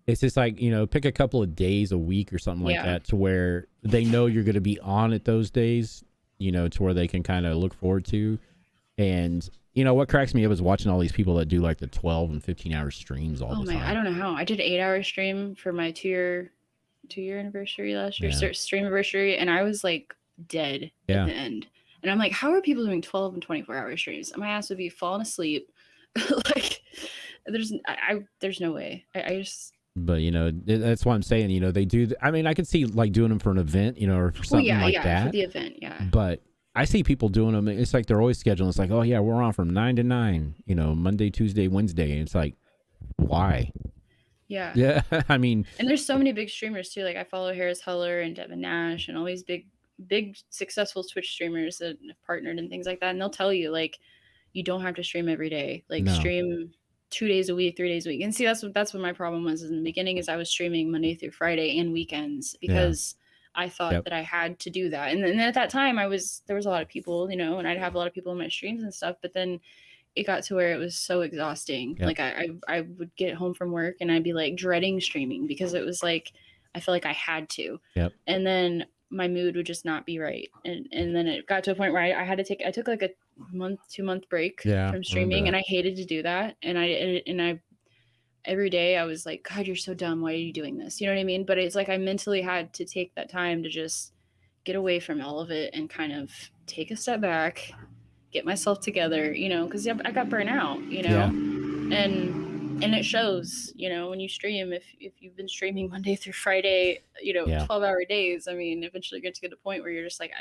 It's just like, pick a couple of days a week or something like that to where they know you're going to be on it those days, to where they can kind of look forward to. And, what cracks me up is watching all these people that do like the 12 and 15-hour streams all the time. I don't know how. I did an 8-hour stream for my two-year anniversary last year, stream anniversary, and I was like dead at the end. And I'm like, how are people doing 12 and 24-hour streams? My ass would be falling asleep. Like, there's no way. I just. But that's why I'm saying, they do. I mean, I could see like doing them for an event, or for something like that. For the event, But I see people doing them. It's like they're always scheduling. It's like, oh yeah, we're on from 9 to 9. Monday, Tuesday, Wednesday, and it's like, why? Yeah. I mean, and there's so many big streamers too. Like I follow Harris Heller and Devin Nash and all these big successful Twitch streamers that have partnered and things like that. And they'll tell you like, you don't have to stream every day. Like stream 2 days a week, 3 days a week. And see, that's what my problem was in the beginning is I was streaming Monday through Friday and weekends because I thought that I had to do that. And then at that time there was a lot of people, and I'd have a lot of people in my streams and stuff, but then it got to where it was so exhausting. Like I would get home from work and I'd be like dreading streaming because it was like, I feel like I had to. Yep. And then my mood would just not be right. And then it got to a point where I took like a 2 month break Yeah, from I remember streaming, that. and I hated to do that. And I every day I was like, God, you're so dumb. Why are you doing this? You know what I mean? But it's like I mentally had to take that time to just get away from all of it and kind of take a step back, get myself together, because I got burnt out, Yeah. and it shows, when you stream. If you've been streaming Monday through Friday, Yeah. 12-hour days, I mean, eventually you get to a point where you're just like,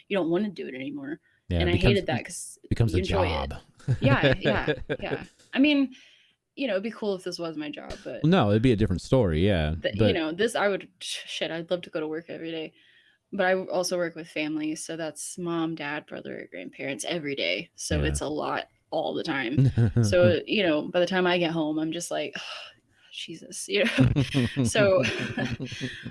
you don't want to do it anymore. Yeah. And It I hated that because becomes you a enjoy job. it. Yeah. I mean, it'd be cool if this was my job, but No, it'd be a different story. Yeah. But this I would I'd love to go to work every day. But I also work with families, so that's mom, dad, brother, grandparents every day. So yeah. it's a lot all the time. So, by the time I get home, I'm just like, oh, Jesus, So,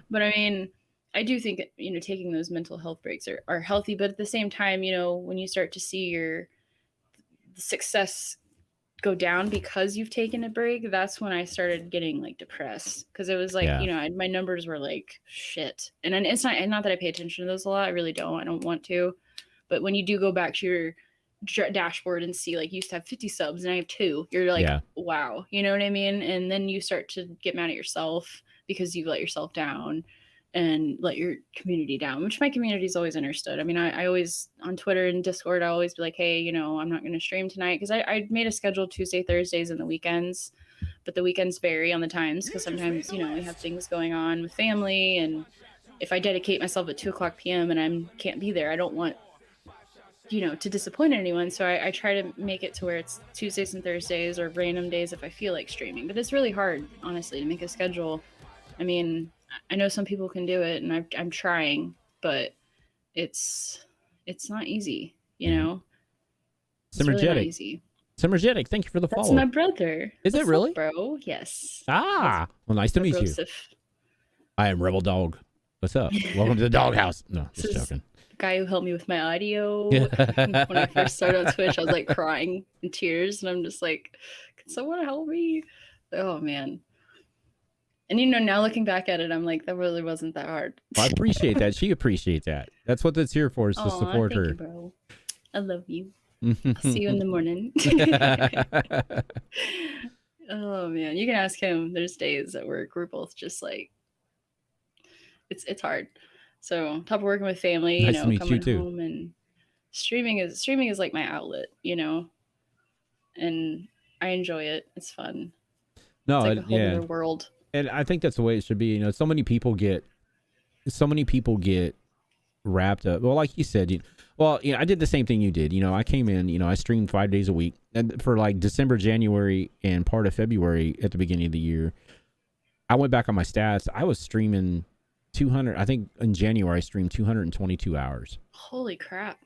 but I mean, I do think, taking those mental health breaks are healthy. But at the same time, when you start to see your success go down because you've taken a break, that's when I started getting like depressed, because it was like, Yeah. my numbers were like shit. And then it's not that I pay attention to those a lot. I really don't. I don't want to. But when you do go back to your dashboard and see, like, you used to have 50 subs and I have 2, you're like, Yeah. wow, you know what I mean? And then you start to get mad at yourself because you've let yourself down and let your community down, which my community's always understood. I mean, I always, on Twitter and Discord, I always be like, hey, I'm not going to stream tonight, because I made a schedule Tuesday, Thursdays, and the weekends, but the weekends vary on the times, because sometimes, we have things going on with family, and if I dedicate myself at 2:00 p.m. and I can't be there, I don't want, to disappoint anyone. So I try to make it to where it's Tuesdays and Thursdays, or random days if I feel like streaming. But it's really hard, honestly, to make a schedule. I mean, I know some people can do it, and I'm trying, but it's not easy, It's really not easy. Simmergetic, thank you for the That's follow. my brother. Is it really? Up, bro? Yes. Well, nice to meet you. I am Rebel Dog. What's up? Welcome to the doghouse. No, just joking. The guy who helped me with my audio. When I first started on Twitch, I was like crying in tears, and I'm just like, can someone help me? Oh man. And now looking back at it, I'm like, that really wasn't that hard. Well, I appreciate that. She appreciates that. That's what that's here for, is to support her. Thank you, bro. I love you. I'll see you in the morning. Oh man, you can ask him. There's days at work we're both just like, it's hard. So on top of working with family, nice to meet coming you too. home, and streaming is like my outlet, and I enjoy it. It's fun. No, it's like a whole other world. And I think that's the way it should be. So many people get wrapped up. Well, like you said, I did the same thing you did. I came in, I streamed 5 days a week, and for like December, January, and part of February at the beginning of the year, I went back on my stats. I was streaming 200. I think in January I streamed 222 hours. Holy crap.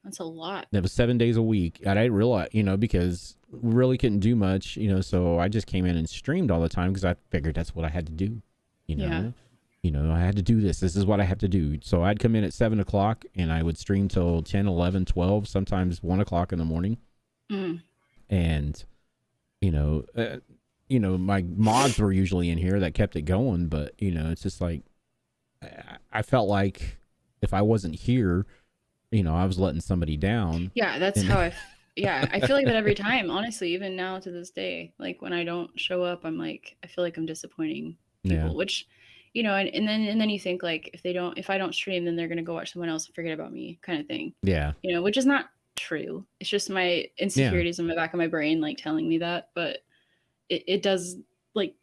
That's a lot. That was 7 days a week. And I didn't realize, because we really couldn't do much, so I just came in and streamed all the time because I figured that's what I had to do. Yeah. I had to do this. This is what I have to do. So I'd come in at 7 o'clock and I would stream till 10, 11, 12, sometimes 1 o'clock in the morning. Mm. And, my mods were usually in here that kept it going. But, it's just like, I felt like if I wasn't here, I was letting somebody down. Yeah, that's how I feel like that every time, honestly, even now to this day. Like when I don't show up, I'm like, I feel like I'm disappointing people, which, and then you think like, if I don't stream, then they're going to go watch someone else and forget about me, kind of thing. Yeah. Which is not true. It's just my insecurities in the back of my brain, like telling me that, but it does like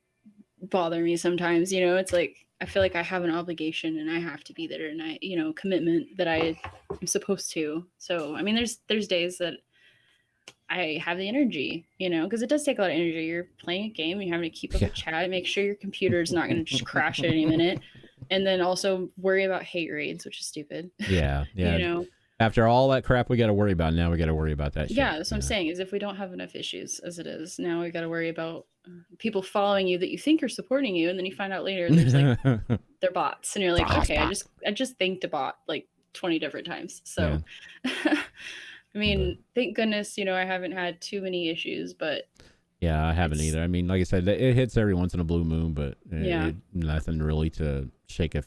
bother me sometimes, it's like, I feel like I have an obligation and I have to be there, and I, commitment that I am supposed to. So, I mean, there's days that I have the energy, because it does take a lot of energy. You're playing a game, you're having to keep up a chat, make sure your computer is not going to just crash at any minute. And then also worry about hate raids, which is stupid. Yeah. After all that crap we got to worry about, now we got to worry about that shit. Yeah, that's what I'm saying, is if we don't have enough issues as it is, now we got to worry about people following you that you think are supporting you, and then you find out later there's like they're bots, and you're like, okay, I just thanked a bot like 20 different times. So I mean, thank goodness, I haven't had too many issues, but Yeah, I haven't It's either. I mean, like I said, it hits every once in a blue moon, but yeah. nothing really to shake a.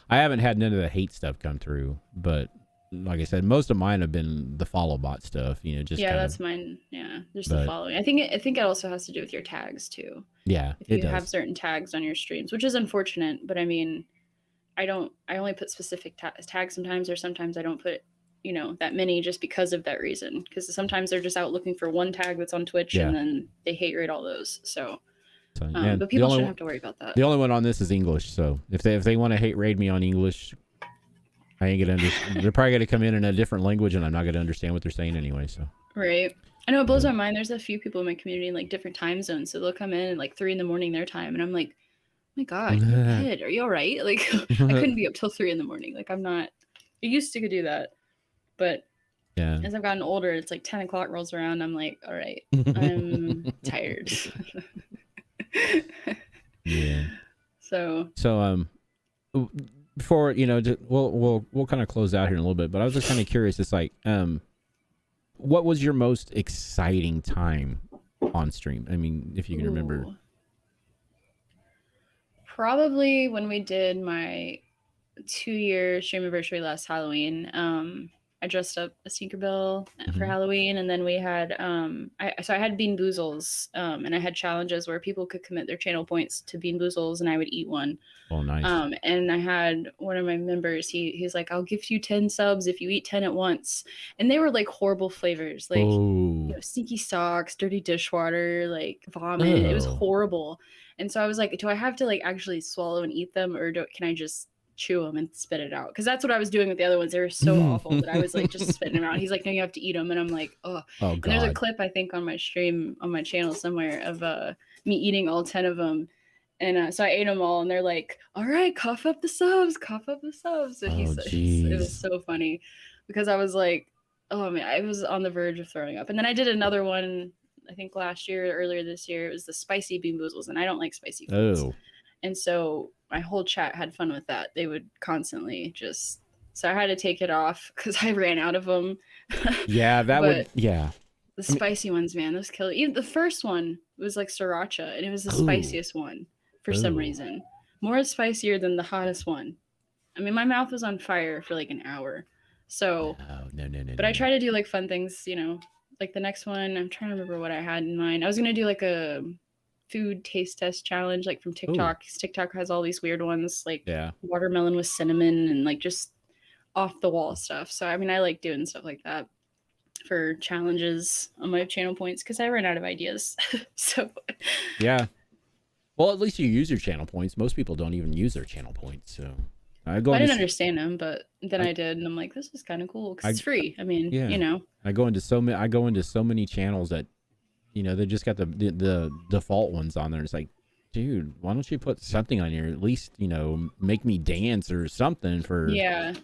I haven't had none of the hate stuff come through, but like I said, most of mine have been the follow bot stuff. Just Yeah, kind of. that's mine. Yeah, just the But following. I think it also has to do with your tags too. yeah, If it you have does. certain tags on your streams, which is unfortunate, but I mean, I don't. I only put specific tags sometimes, or sometimes I don't put, that many just because of that reason. Because sometimes they're just out looking for one tag that's on Twitch, and Yeah. then they hate rate all those. So, So and but people shouldn't have to worry about that. the only one on this is English. So if they want to hate raid me on English, I ain't gonna understand. They're probably gonna come in a different language, and I'm not gonna understand what they're saying anyway. So. Right. I know it blows But, my mind. There's a few people in my community in like different time zones, so they'll come in at like 3 in the morning their time, and I'm like, oh my god, go to bed. Are you all right? Like, I couldn't be up till 3 in the morning. Like, I'm not. I used to could do that, but yeah. as I've gotten older, it's like 10 o'clock rolls around. I'm like, all right, I'm tired. Yeah. So before we'll kind of close out here in a little bit, but I was just kind of curious. It's like, what was your most exciting time on stream? I mean, if you can remember. Probably when we did my 2-year stream anniversary last Halloween. I dressed up as Tinkerbell for Halloween, and then we had I had Bean Boozles, and I had challenges where people could commit their channel points to Bean Boozles, and I would eat one. Oh, nice. And I had one of my members. He's like, "I'll give you 10 subs if you eat 10 at once," and they were like horrible flavors, like stinky socks, dirty dishwater, like vomit. It was horrible. And so I was like, do I have to like actually swallow and eat them, or can I just chew them and spit it out? Because that's what I was doing with the other ones. They were so awful that I was like just spitting them out. He's like, no, you have to eat them, and I'm like, oh. And there's a clip I think on my stream on my channel somewhere of me eating all 10 of them. And so I ate them all, and they're like, all right, cough up the subs, cough up the subs. And it was so funny because I was like, oh man, I was on the verge of throwing up. And then I did another one, I think last year, earlier this year. It was the spicy Bean Boozles, and I don't like spicy foods. And so my whole chat had fun with that. They would constantly so I had to take it off because I ran out of them. Yeah, The spicy ones, man, those kill. Even the first one was like sriracha, and it was the spiciest one for some reason. More spicier than the hottest one. I mean, my mouth was on fire for like an hour. So, no. But I try to do like fun things, like the next one. I'm trying to remember what I had in mind. I was gonna do like a food taste test challenge, like from TikTok. TikTok has all these weird ones, like watermelon with cinnamon and like just off the wall stuff. So I mean, I like doing stuff like that for challenges on my channel points because I ran out of ideas. So yeah. Well, at least you use your channel points. Most people don't even use their channel points. So I didn't understand them, but then I did, and I'm like, this is kind of cool because it's free. I mean, I go into so many channels that, they just got the default ones on there. It's like, dude, why don't you put something on here? At least, make me dance or something for. Yeah.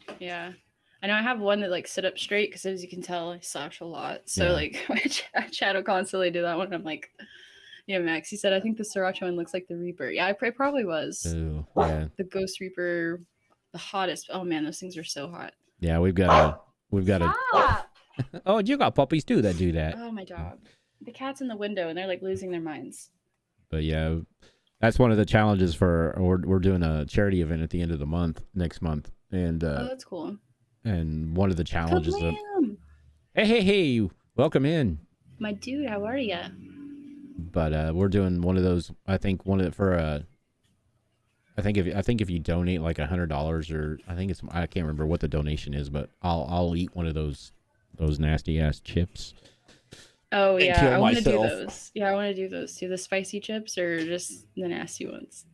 I know I have one that like sit up straight because as you can tell, I slouch a lot. So like my chat will constantly do that one. I'm like, yeah, Max, he said, I think the sriracha one looks like the Reaper. Yeah, I probably was. Ooh, yeah. The Ghost Reaper, the hottest. Oh man, those things are so hot. Yeah, we've got a. Oh, you got puppies too that do that. Oh, my dog. The cat's in the window and they're like losing their minds. But yeah, that's one of the challenges for we're doing a charity event at the end of the month next month, and that's cool. And one of the challenges hey, welcome in, my dude. How are you? But we're doing one of those. I think I think if you donate like $100, or I can't remember what the donation is, but I'll eat one of those nasty ass chips. Oh yeah, I want to do those. Yeah, I want to do those too. The spicy chips or just the nasty ones.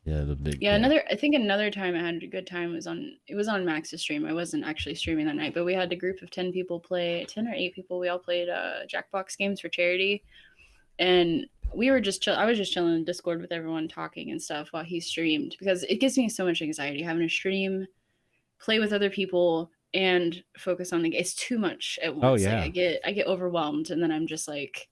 Yeah, the big. Yeah, I think another time I had a good time was on Max's stream. I wasn't actually streaming that night, but we had a group of 10 people play, 10 or 8 people. We all played Jackbox games for charity, and we were just I was just chilling in Discord with everyone talking and stuff while he streamed, because it gives me so much anxiety having to stream, play with other people, and focus on the game. It's too much at once. Oh yeah. Like, I get overwhelmed, and then I'm just like,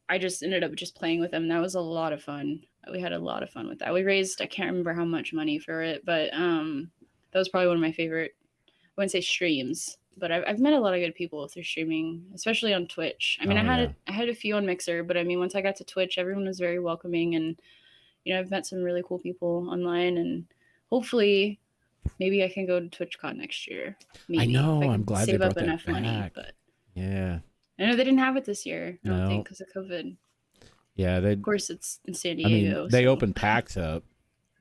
I just ended up just playing with them. That was a lot of fun. We had a lot of fun with that. We raised, I can't remember how much money for it, but that was probably one of my favorite, I wouldn't say streams, but I've met a lot of good people through streaming, especially on Twitch. I mean, Oh, I had a few on Mixer, but I mean, once I got to Twitch, everyone was very welcoming, and I've met some really cool people online, and hopefully, maybe I can go to TwitchCon next year. I Maybe if I know. I'm can glad they save up brought that enough money. back. But Yeah. I know they didn't have it this year. I don't think No. because of COVID. Yeah. They. Of course, it's in San I mean, Diego. they So opened PAX up.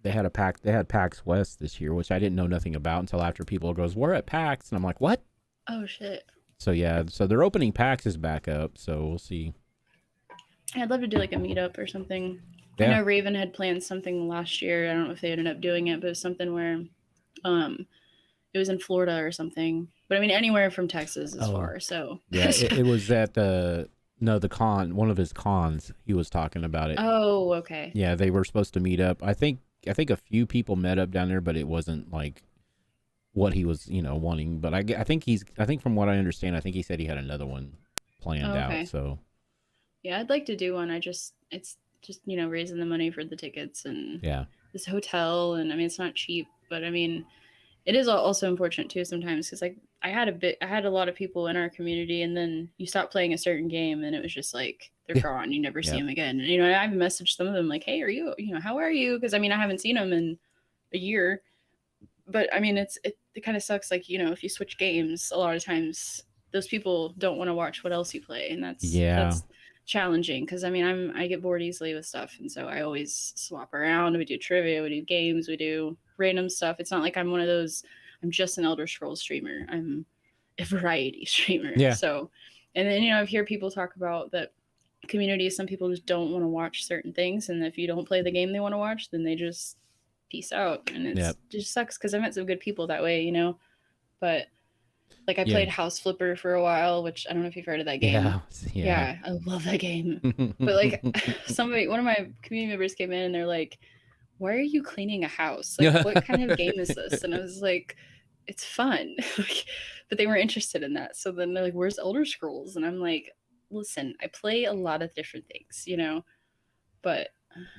They had a PAX. They had PAX West this year, which I didn't know nothing about until after people goes, "We're at PAX," and I'm like, "What?" oh shit. So yeah. So they're opening PAX is back up. So we'll see. I'd love to do like a meetup or something. I Yeah. know Raven had planned something last year. I don't know if they ended up doing it, but it was something where um it was in Florida or something. But I mean anywhere from Texas is Oh. far. So Yeah. It was at the the con, one of his cons. He was talking about it. oh, okay. Yeah, they were supposed to meet up. I think a few people met up down there, but it wasn't like what he was, wanting. But I think from what I understand, I think he said he had another one planned Oh, okay. out. So Yeah, I'd like to do one. It's just, raising the money for the tickets and yeah, this hotel, and I mean it's not cheap, but I mean it is also unfortunate too sometimes because like I had a lot of people in our community, and then you stop playing a certain game and it was just like they're yeah, gone, you never see yeah, them again. And I've messaged some of them like, hey, are you, how are you, because I mean I haven't seen them in a year. But I mean it kind of sucks, like if you switch games a lot of times those people don't want to watch what else you play, and yeah, that's challenging because I mean I get bored easily with stuff, and so I always swap around. We do trivia, we do games, we do random stuff. It's not like I'm one of those, I'm just an Elder Scrolls streamer. I'm a variety streamer. yeah, So, and then I hear people talk about that community. Some people just don't want to watch certain things, and if you don't play the game they want to watch, then they just peace out, and yeah, it just sucks because I met some good people that way. But like I yeah, played House Flipper for a while, which I don't know if you've heard of that game. yeah, yeah. Yeah, I love that game. But like one of my community members came in and they're like, why are you cleaning a house? Like, what kind of game is this? And I was like, it's fun. But they weren't interested in that. So then they're like, where's Elder Scrolls? And I'm like, listen, I play a lot of different things, but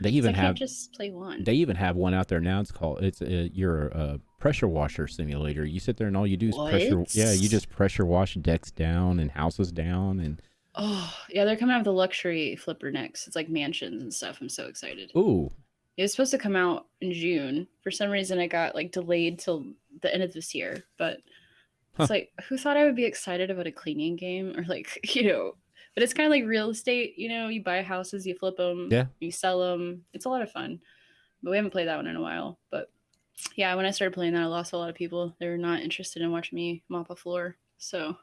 They because I even can't have just play one. they even have one out there now. It's your pressure washer simulator. You sit there and all you do is pressure. What? Yeah, you just pressure wash decks down and houses down and. Oh, yeah, they're coming out with a luxury flipper next. It's like mansions and stuff. I'm so excited. Ooh. It was supposed to come out in June. For some reason, it got like delayed till the end of this year. But it's like, who thought I would be excited about a cleaning game or like, But it's kind of like real estate. You buy houses, you flip them, Yeah. you sell them. It's a lot of fun. But we haven't played that one in a while. But yeah, when I started playing that, I lost a lot of people. They were not interested in watching me mop a floor. So.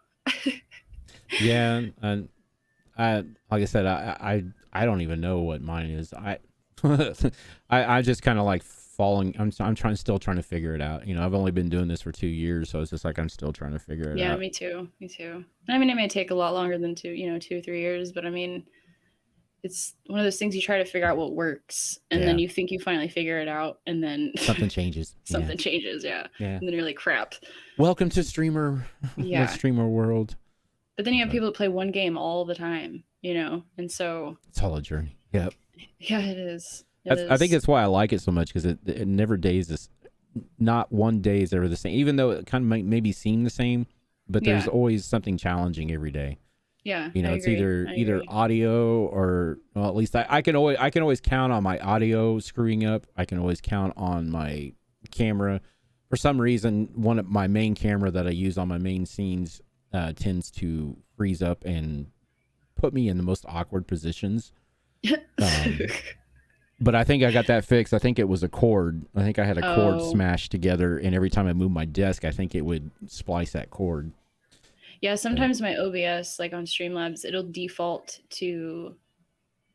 Yeah, and I like I said, I don't even know what mine is. I just kind of like falling. I'm still trying to figure it out. I've only been doing this for 2 years, so it's just like I'm still trying to figure it out. Yeah, me too. Me too. I mean, it may take a lot longer than 2 or 3 years, but I mean, it's one of those things you try to figure out what works, and then you think you finally figure it out, and then something changes. Something changes, yeah. And then you're like, crap. Welcome to streamer, the streamer world. But then you have people that play one game all the time, and so it's all a journey. Yep. Yeah, it is. I think that's why I like it so much, because it never days this. Not one day is ever the same, even though it kind of maybe seem the same, but there's always something challenging every day. Yeah, it's either audio or, well, at least I can always count on my audio screwing up. I can always count on my camera. For some reason, one of my main camera that I use on my main scenes tends to freeze up and put me in the most awkward positions. But I think I got that fixed. I think it was a cord. I think I had a cord smashed together, and every time I moved my desk, I think it would splice that cord. Yeah, sometimes my OBS, like on Streamlabs, it'll default to,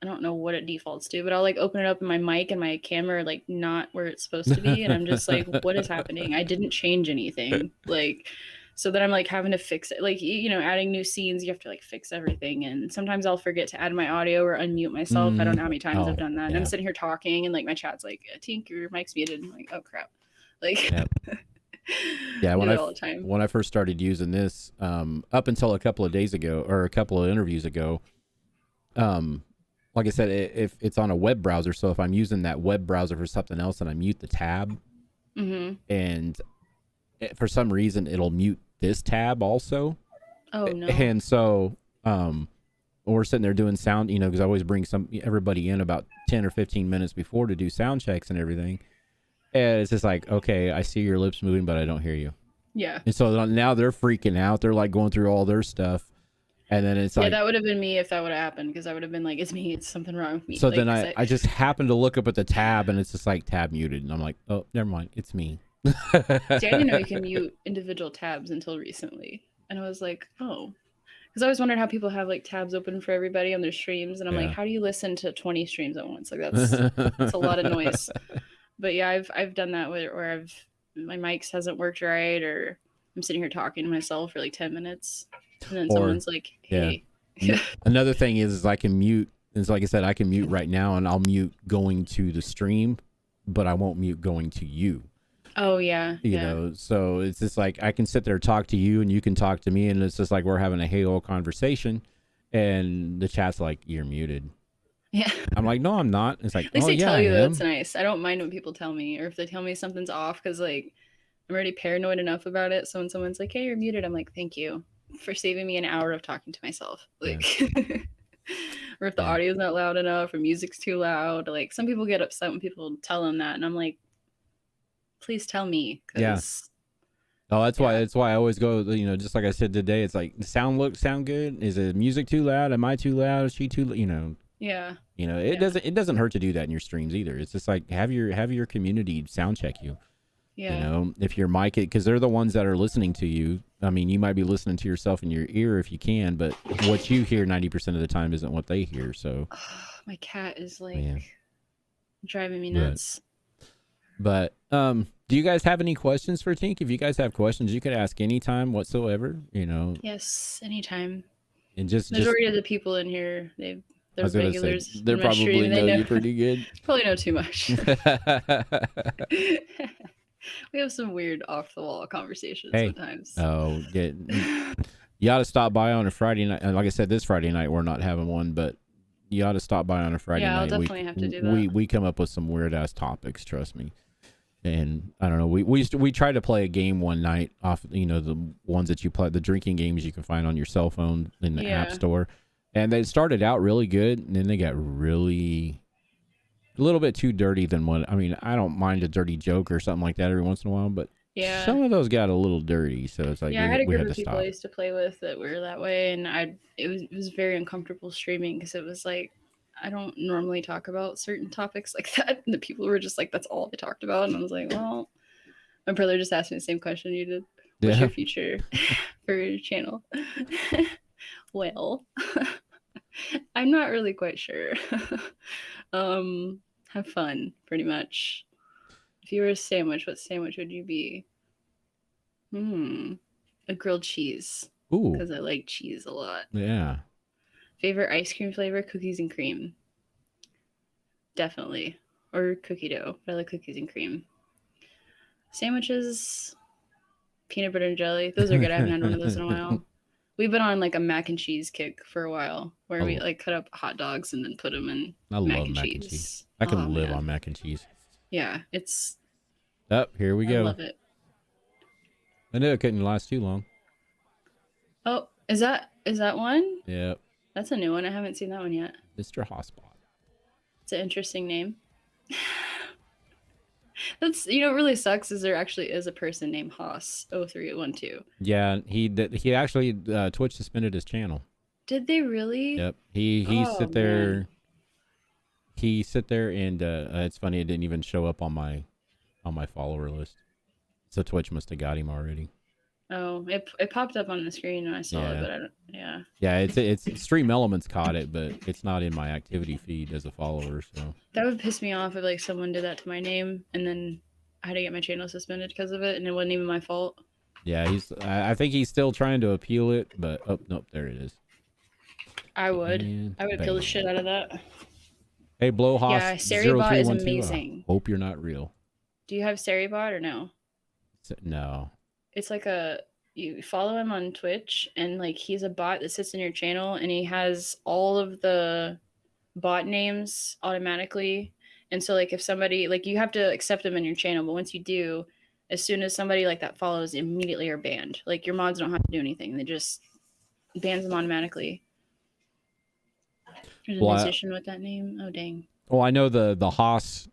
I don't know what it defaults to, but I'll like open it up and my mic and my camera are like not where it's supposed to be. And I'm just like, what is happening? I didn't change anything. Like, so then I'm like having to fix it. Like, adding new scenes, you have to like fix everything. And sometimes I'll forget to add my audio or unmute myself. I don't know how many times I've done that. And I'm sitting here talking and like my chat's like, Tink, your mic's muted. I'm like, oh crap. Like, yeah, when I first started using this, up until a couple of days ago or a couple of interviews ago, like I said, if it's on a web browser, so if I'm using that web browser for something else and I mute the tab, and for some reason it'll mute this tab also. Oh no. And so we're sitting there doing sound, you know, because I always bring everybody in about 10 or 15 minutes before to do sound checks and everything. And it's just like, okay, I see your lips moving, but I don't hear you. Yeah. And so now they're freaking out. They're like going through all their stuff. And then it's like, that would have been me if that would have happened, because I would have been like, it's me, it's something wrong with me. So like, then I just happened to look up at the tab and it's just like tab muted. And I'm like, oh, never mind. It's me. See, I didn't know you can mute individual tabs until recently. And I was like, oh. Because I always wondered how people have like tabs open for everybody on their streams. And I'm like, how do you listen to 20 streams at once? Like that's a lot of noise. But yeah, I've done that where my mics hasn't worked right, or I'm sitting here talking to myself for like 10 minutes. And then someone's like, hey. Yeah. Another thing is I can mute. It's like I said, I can mute right now and I'll mute going to the stream, but I won't mute going to you. Oh, yeah. You know, so it's just like I can sit there, talk to you, and you can talk to me. And it's just like we're having a hey old conversation. And the chat's like, you're muted. Yeah. I'm like, no, I'm not. It's like, at least they tell you that's nice. I don't mind when people tell me, or if they tell me something's off, because like I'm already paranoid enough about it. So when someone's like, hey, you're muted, I'm like, thank you for saving me an hour of talking to myself. Like, or if the audio's not loud enough or music's too loud. Like some people get upset when people tell them that. And I'm like, please tell me. Oh, that's why I always go, you know, just like I said today, it's like sound good. Is the music too loud? Am I too loud? Is she too, you know? Yeah. You know, it doesn't hurt to do that in your streams either. It's just like have your community sound check you. Yeah. You know, if your mic, because they're the ones that are listening to you. I mean, you might be listening to yourself in your ear if you can, but what you hear 90% of the time isn't what they hear. So my cat is like driving me nuts. But do you guys have any questions for Tink? If you guys have questions, you could ask anytime whatsoever, you know. Yes, anytime. And just majority of the people in here, they're regulars. Say, they probably know you pretty good. Probably know too much. We have some weird off the wall conversations sometimes. Oh, you ought to stop by on a Friday night. Like I said, this Friday night we're not having one, but you ought to stop by on a Friday night. Yeah, I'll definitely have to do that. We come up with some weird ass topics, trust me. And I don't know, we tried to play a game one night off, you know, the ones that you play, the drinking games you can find on your cell phone in the app store. And they started out really good, and then they got really a little bit too dirty than what, I mean, I don't mind a dirty joke or something like that every once in a while, but some of those got a little dirty. So it's like, I had a group of people I used to play with that were that way, and it was very uncomfortable streaming, because it was like, I don't normally talk about certain topics like that. And the people were just like, that's all they talked about. And I was like, well, my brother just asked me the same question you did. What's your future for your channel? Well, I'm not really quite sure. Have fun, pretty much. If you were a sandwich, what sandwich would you be? A grilled cheese. Ooh. Because I like cheese a lot. Yeah. Favorite ice cream flavor? Cookies and cream. Definitely. Or cookie dough. But I like cookies and cream. Sandwiches, peanut butter and jelly. Those are good. I haven't had one of those in a while. We've been on like a mac and cheese kick for a while, where we like cut up hot dogs and then put them in mac and cheese. I can live on mac and cheese. Yeah, it's... Here we go. I love it. I knew it couldn't last too long. Oh, is that one? Yep. That's a new one. I haven't seen that one yet. Mr. Hotspot. It's an interesting name. That's, you know, what really sucks is there actually is a person named Haas0312. Yeah, he actually Twitch suspended his channel. Did they really? Yep. He sit there. Man. He sit there and it's funny, it didn't even show up on my follower list. So Twitch must have got him already. Oh, it popped up on the screen when I saw it, but I don't. Yeah. Yeah, it's Stream Elements caught it, but it's not in my activity feed as a follower. So that would piss me off if like someone did that to my name and then I had to get my channel suspended because of it, and it wasn't even my fault. Yeah, I think he's still trying to appeal it, but oh nope, there it is. I would appeal the shit out of that. Hey, Blowhouse. Yeah, Seribot is amazing. Hope you're not real. Do you have Seribot or no? No. It's like you follow him on Twitch, and like he's a bot that sits in your channel, and he has all of the bot names automatically. And so like if somebody, like, you have to accept them in your channel, but once you do, as soon as somebody like that follows, immediately are banned. Like your mods don't have to do anything; they just bans them automatically. There's a musician with that name. Oh dang. Well, I know the Haas.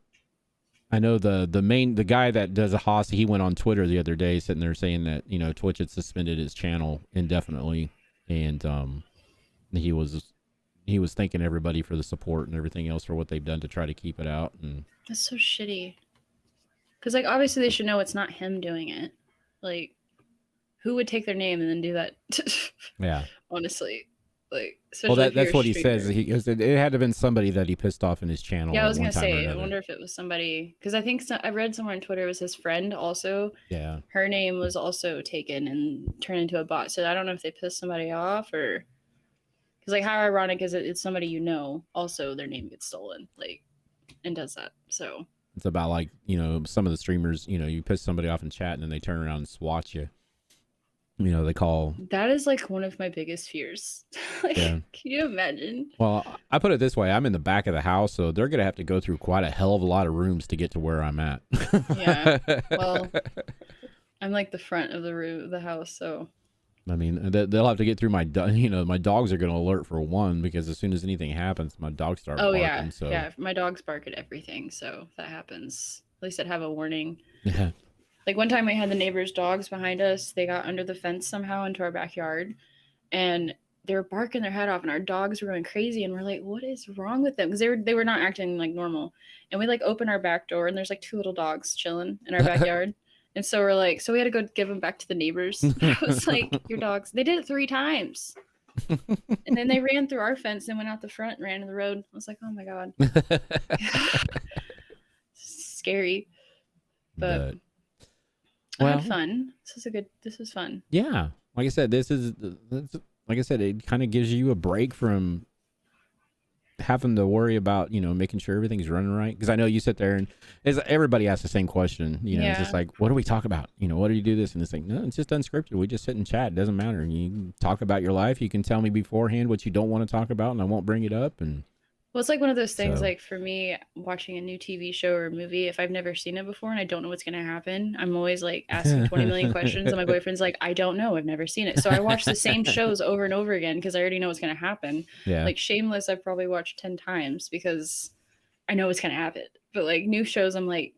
I know the guy that does a Haas. He went on Twitter the other day, sitting there saying that Twitch had suspended his channel indefinitely, and he was thanking everybody for the support and everything else for what they've done to try to keep it out. And that's so shitty. Because like obviously they should know it's not him doing it. Like, who would take their name and then do that? Yeah. Honestly, like. Well, that's what he says. He goes, it had to have been somebody that he pissed off in his channel. Yeah, I was gonna say. I wonder if it was somebody, because I think I read somewhere on Twitter it was his friend also. Yeah. Her name was also taken and turned into a bot. So I don't know if they pissed somebody off or. Because like, how ironic is it? It's somebody also their name gets stolen, like, and does that. So. It's about like some of the streamers. You piss somebody off in chat and then they turn around and swat you. They call... That is like one of my biggest fears. Like, yeah. Can you imagine? Well, I put it this way. I'm in the back of the house, so they're going to have to go through quite a hell of a lot of rooms to get to where I'm at. Yeah. Well, I'm like the front of the house, so... I mean, they'll have to get through my dogs are going to alert for one, because as soon as anything happens, my dogs start barking. Yeah. So. Yeah, my dogs bark at everything, so if that happens, at least I'd have a warning. Yeah. Like one time we had the neighbors' dogs behind us. They got under the fence somehow into our backyard, and they were barking their head off, and our dogs were going crazy, and we're like, what is wrong with them? Because they were not acting like normal. And we like open our back door, and there's like 2 little dogs chilling in our backyard. And so we're like, so we had to go give them back to the neighbors. I was like, your dogs. They did it 3 times. And then they ran through our fence and went out the front and ran to the road. I was like, oh my God. Scary. But I had fun. This is fun. Yeah. Like I said, it kind of gives you a break from having to worry about, making sure everything's running right. Because I know you sit there and everybody asks the same question. It's just like, what do we talk about? What do you do this? And it's like, no, it's just unscripted. We just sit and chat. It doesn't matter. You can talk about your life. You can tell me beforehand what you don't want to talk about, and I won't bring it up. And well, it's like one of those things, like for me, watching a new TV show or movie, if I've never seen it before and I don't know what's going to happen, I'm always like asking 20 million questions. And my boyfriend's like, I don't know. I've never seen it. So I watch the same shows over and over again because I already know what's going to happen. Yeah. Like Shameless, I've probably watched 10 times because I know what's going to happen. But like new shows, I'm like,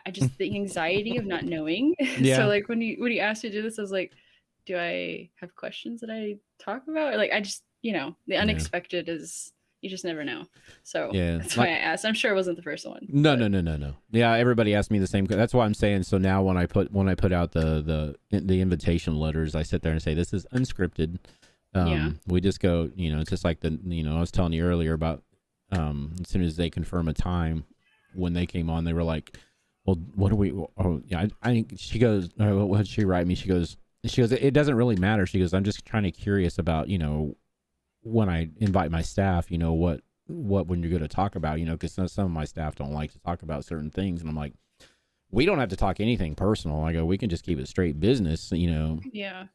I just, the anxiety of not knowing. Yeah. So like when you asked me to do this, I was like, do I have questions that I talk about? Or like, I just, the unexpected is... You just never know. So that's why I asked. I'm sure it wasn't the first one. No. Yeah, everybody asked me the same. That's why I'm saying. So now when I put out the invitation letters, I sit there and say, this is unscripted. We just go, it's just like I was telling you earlier about, as soon as they confirm a time, when they came on, they were like, well, what do we, she goes, what did she write me? She goes, it doesn't really matter. She goes, I'm just kind of curious about, when I invite my staff, what when you're going to talk about, because some of my staff don't like to talk about certain things. And I'm like, we don't have to talk anything personal. I go, we can just keep it straight business, Yeah.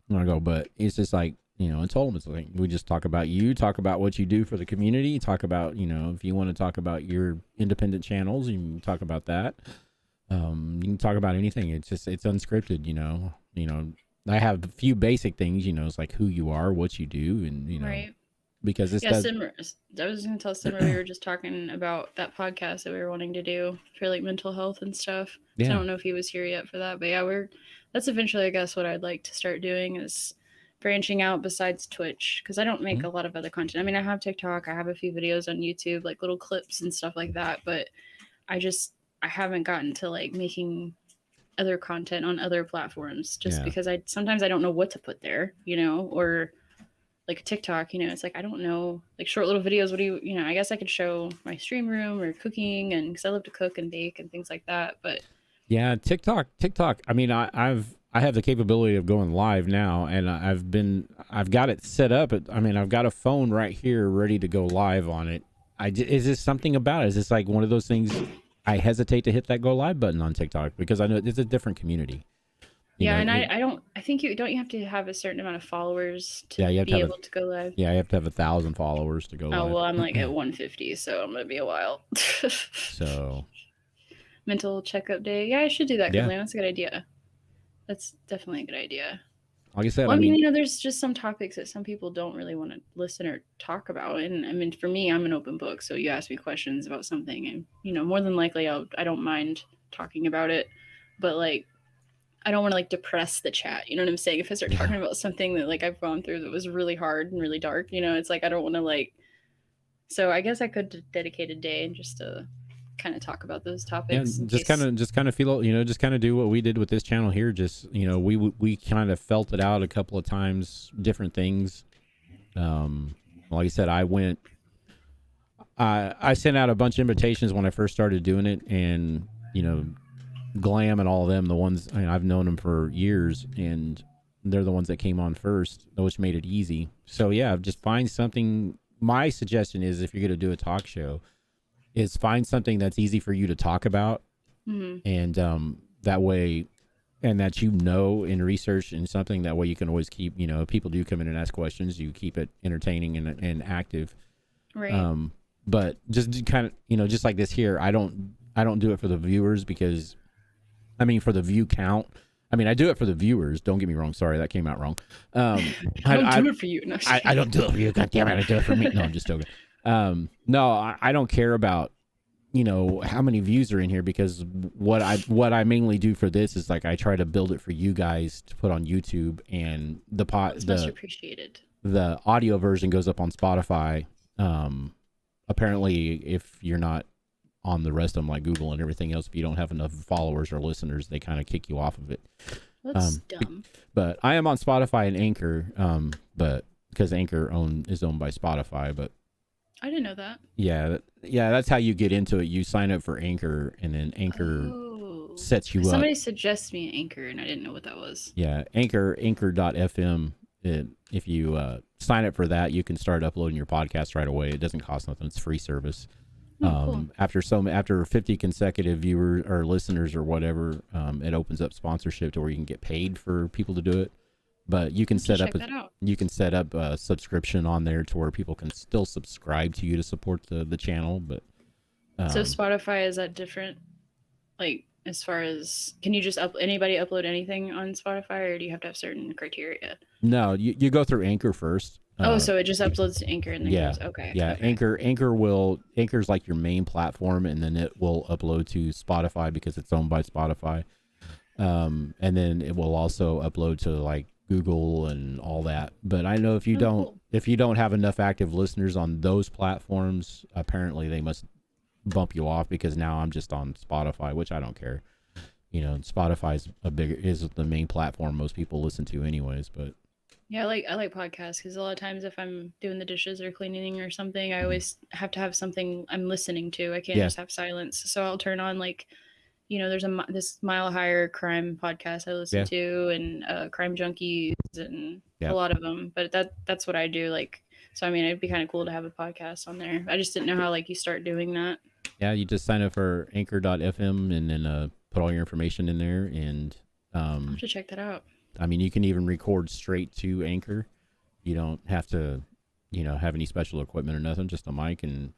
And I go, but it's just like, I told them, it's like, we just talk about talk about what you do for the community, talk about, if you want to talk about your independent channels, you can talk about that. You can talk about anything. It's just, it's unscripted, I have a few basic things, it's like who you are, what you do, and, right. Because this Simmer, I was going to tell Simmer, we were just talking about that podcast that we were wanting to do for like mental health and stuff. Yeah. So I don't know if he was here yet for that, but yeah, that's eventually, I guess, what I'd like to start doing is branching out besides Twitch, because I don't make a lot of other content. I mean, I have TikTok, I have a few videos on YouTube, like little clips and stuff like that, but I haven't gotten to like making other content on other platforms because sometimes I don't know what to put there, or like TikTok, it's like, I don't know, like short little videos. What do you, I guess I could show my stream room or cooking, and because I love to cook and bake and things like that. But yeah, TikTok. I mean, I have the capability of going live now, and I've got it set up. I've got a phone right here ready to go live on it. Is this something about it? Is this like one of those things? I hesitate to hit that go live button on TikTok because I know it's a different community. I think you have to have a certain amount of followers to be able to go live. Yeah, you have to have 1,000 followers to go live. Oh, well, I'm like at 150, so I'm going to be a while. So, mental checkup day. Yeah, I should do that, Yeah. Kathleen. That's a good idea. That's definitely a good idea. Like I said, Well, I I mean, mean, there's just some topics that some people don't really want to listen or talk about, and I mean, for me, I'm an open book. So you ask me questions about something, and more than likely, I don't mind talking about it, but like, I don't want to like depress the chat. You know what I'm saying? If I start talking about something that like I've gone through that was really hard and really dark, it's like I don't want to like. So I guess I could dedicate a day just to kind of talk about those yeah, topics in just case. kind of feel, just kind of do what we did with this channel here. Just, we kind of felt it out a couple of times, different things. Like I said, I sent out a bunch of invitations when I first started doing it, and Glam and all of them, the ones, I've known them for years, and they're the ones that came on first, which made it easy. So yeah, just find something. My suggestion is, if you're going to do a talk show, is find something that's easy for you to talk about, and that way, and that in research and something, that way you can always keep, if people do come in and ask questions, you keep it entertaining and active. Right. But just kind of, just like this here, I don't do it for the viewers, because for the view count. I do it for the viewers. Don't get me wrong. Sorry, that came out wrong. I don't do it for you. No, I don't do it for you. God damn it, I do it for me. No, I'm just joking. No, I don't care about how many views are in here, because what I mainly do for this is like I try to build it for you guys to put on YouTube, and it's much appreciated. The audio version goes up on Spotify. Apparently, if you're not on the rest of them, like Google and everything else, if you don't have enough followers or listeners, they kind of kick you off of it. That's dumb. But I am on Spotify and Anchor, but because Anchor is owned by Spotify. But I didn't know that. Yeah, that's how you get into it. You sign up for Anchor, and then Anchor sets you up. Somebody suggests me an Anchor, and I didn't know what that was. Yeah, Anchor.fm. If you sign up for that, you can start uploading your podcast right away. It doesn't cost nothing. It's a free service. Cool. After 50 consecutive viewers or listeners or whatever, it opens up sponsorship to where you can get paid for people to do it. But you can set up a subscription on there to where people can still subscribe to you to support the channel. But so Spotify, is that different? Like, as far as, can you just anybody upload anything on Spotify, or do you have to have certain criteria? No, you go through Anchor first. So it just uploads to Anchor and then goes, okay. Yeah, okay. Anchor's like your main platform, and then it will upload to Spotify because it's owned by Spotify. And then it will also upload to like Google and all that. But I know if you don't have enough active listeners on those platforms, apparently they must bump you off, because now I'm just on Spotify, which I don't care. Spotify is the main platform most people listen to anyways. But yeah, I like podcasts, because a lot of times if I'm doing the dishes or cleaning or something, I always have to have something I'm listening to. I can't just have silence. So I'll turn on like, there's this Mile Higher crime podcast I listen to, and Crime Junkies, and a lot of them. But that's what I do. Like, so it'd be kind of cool to have a podcast on there. I just didn't know how like you start doing that. Yeah, you just sign up for Anchor.fm, and then put all your information in there, and I'll have to check that out. You can even record straight to Anchor. You don't have to, have any special equipment or nothing, just a mic, and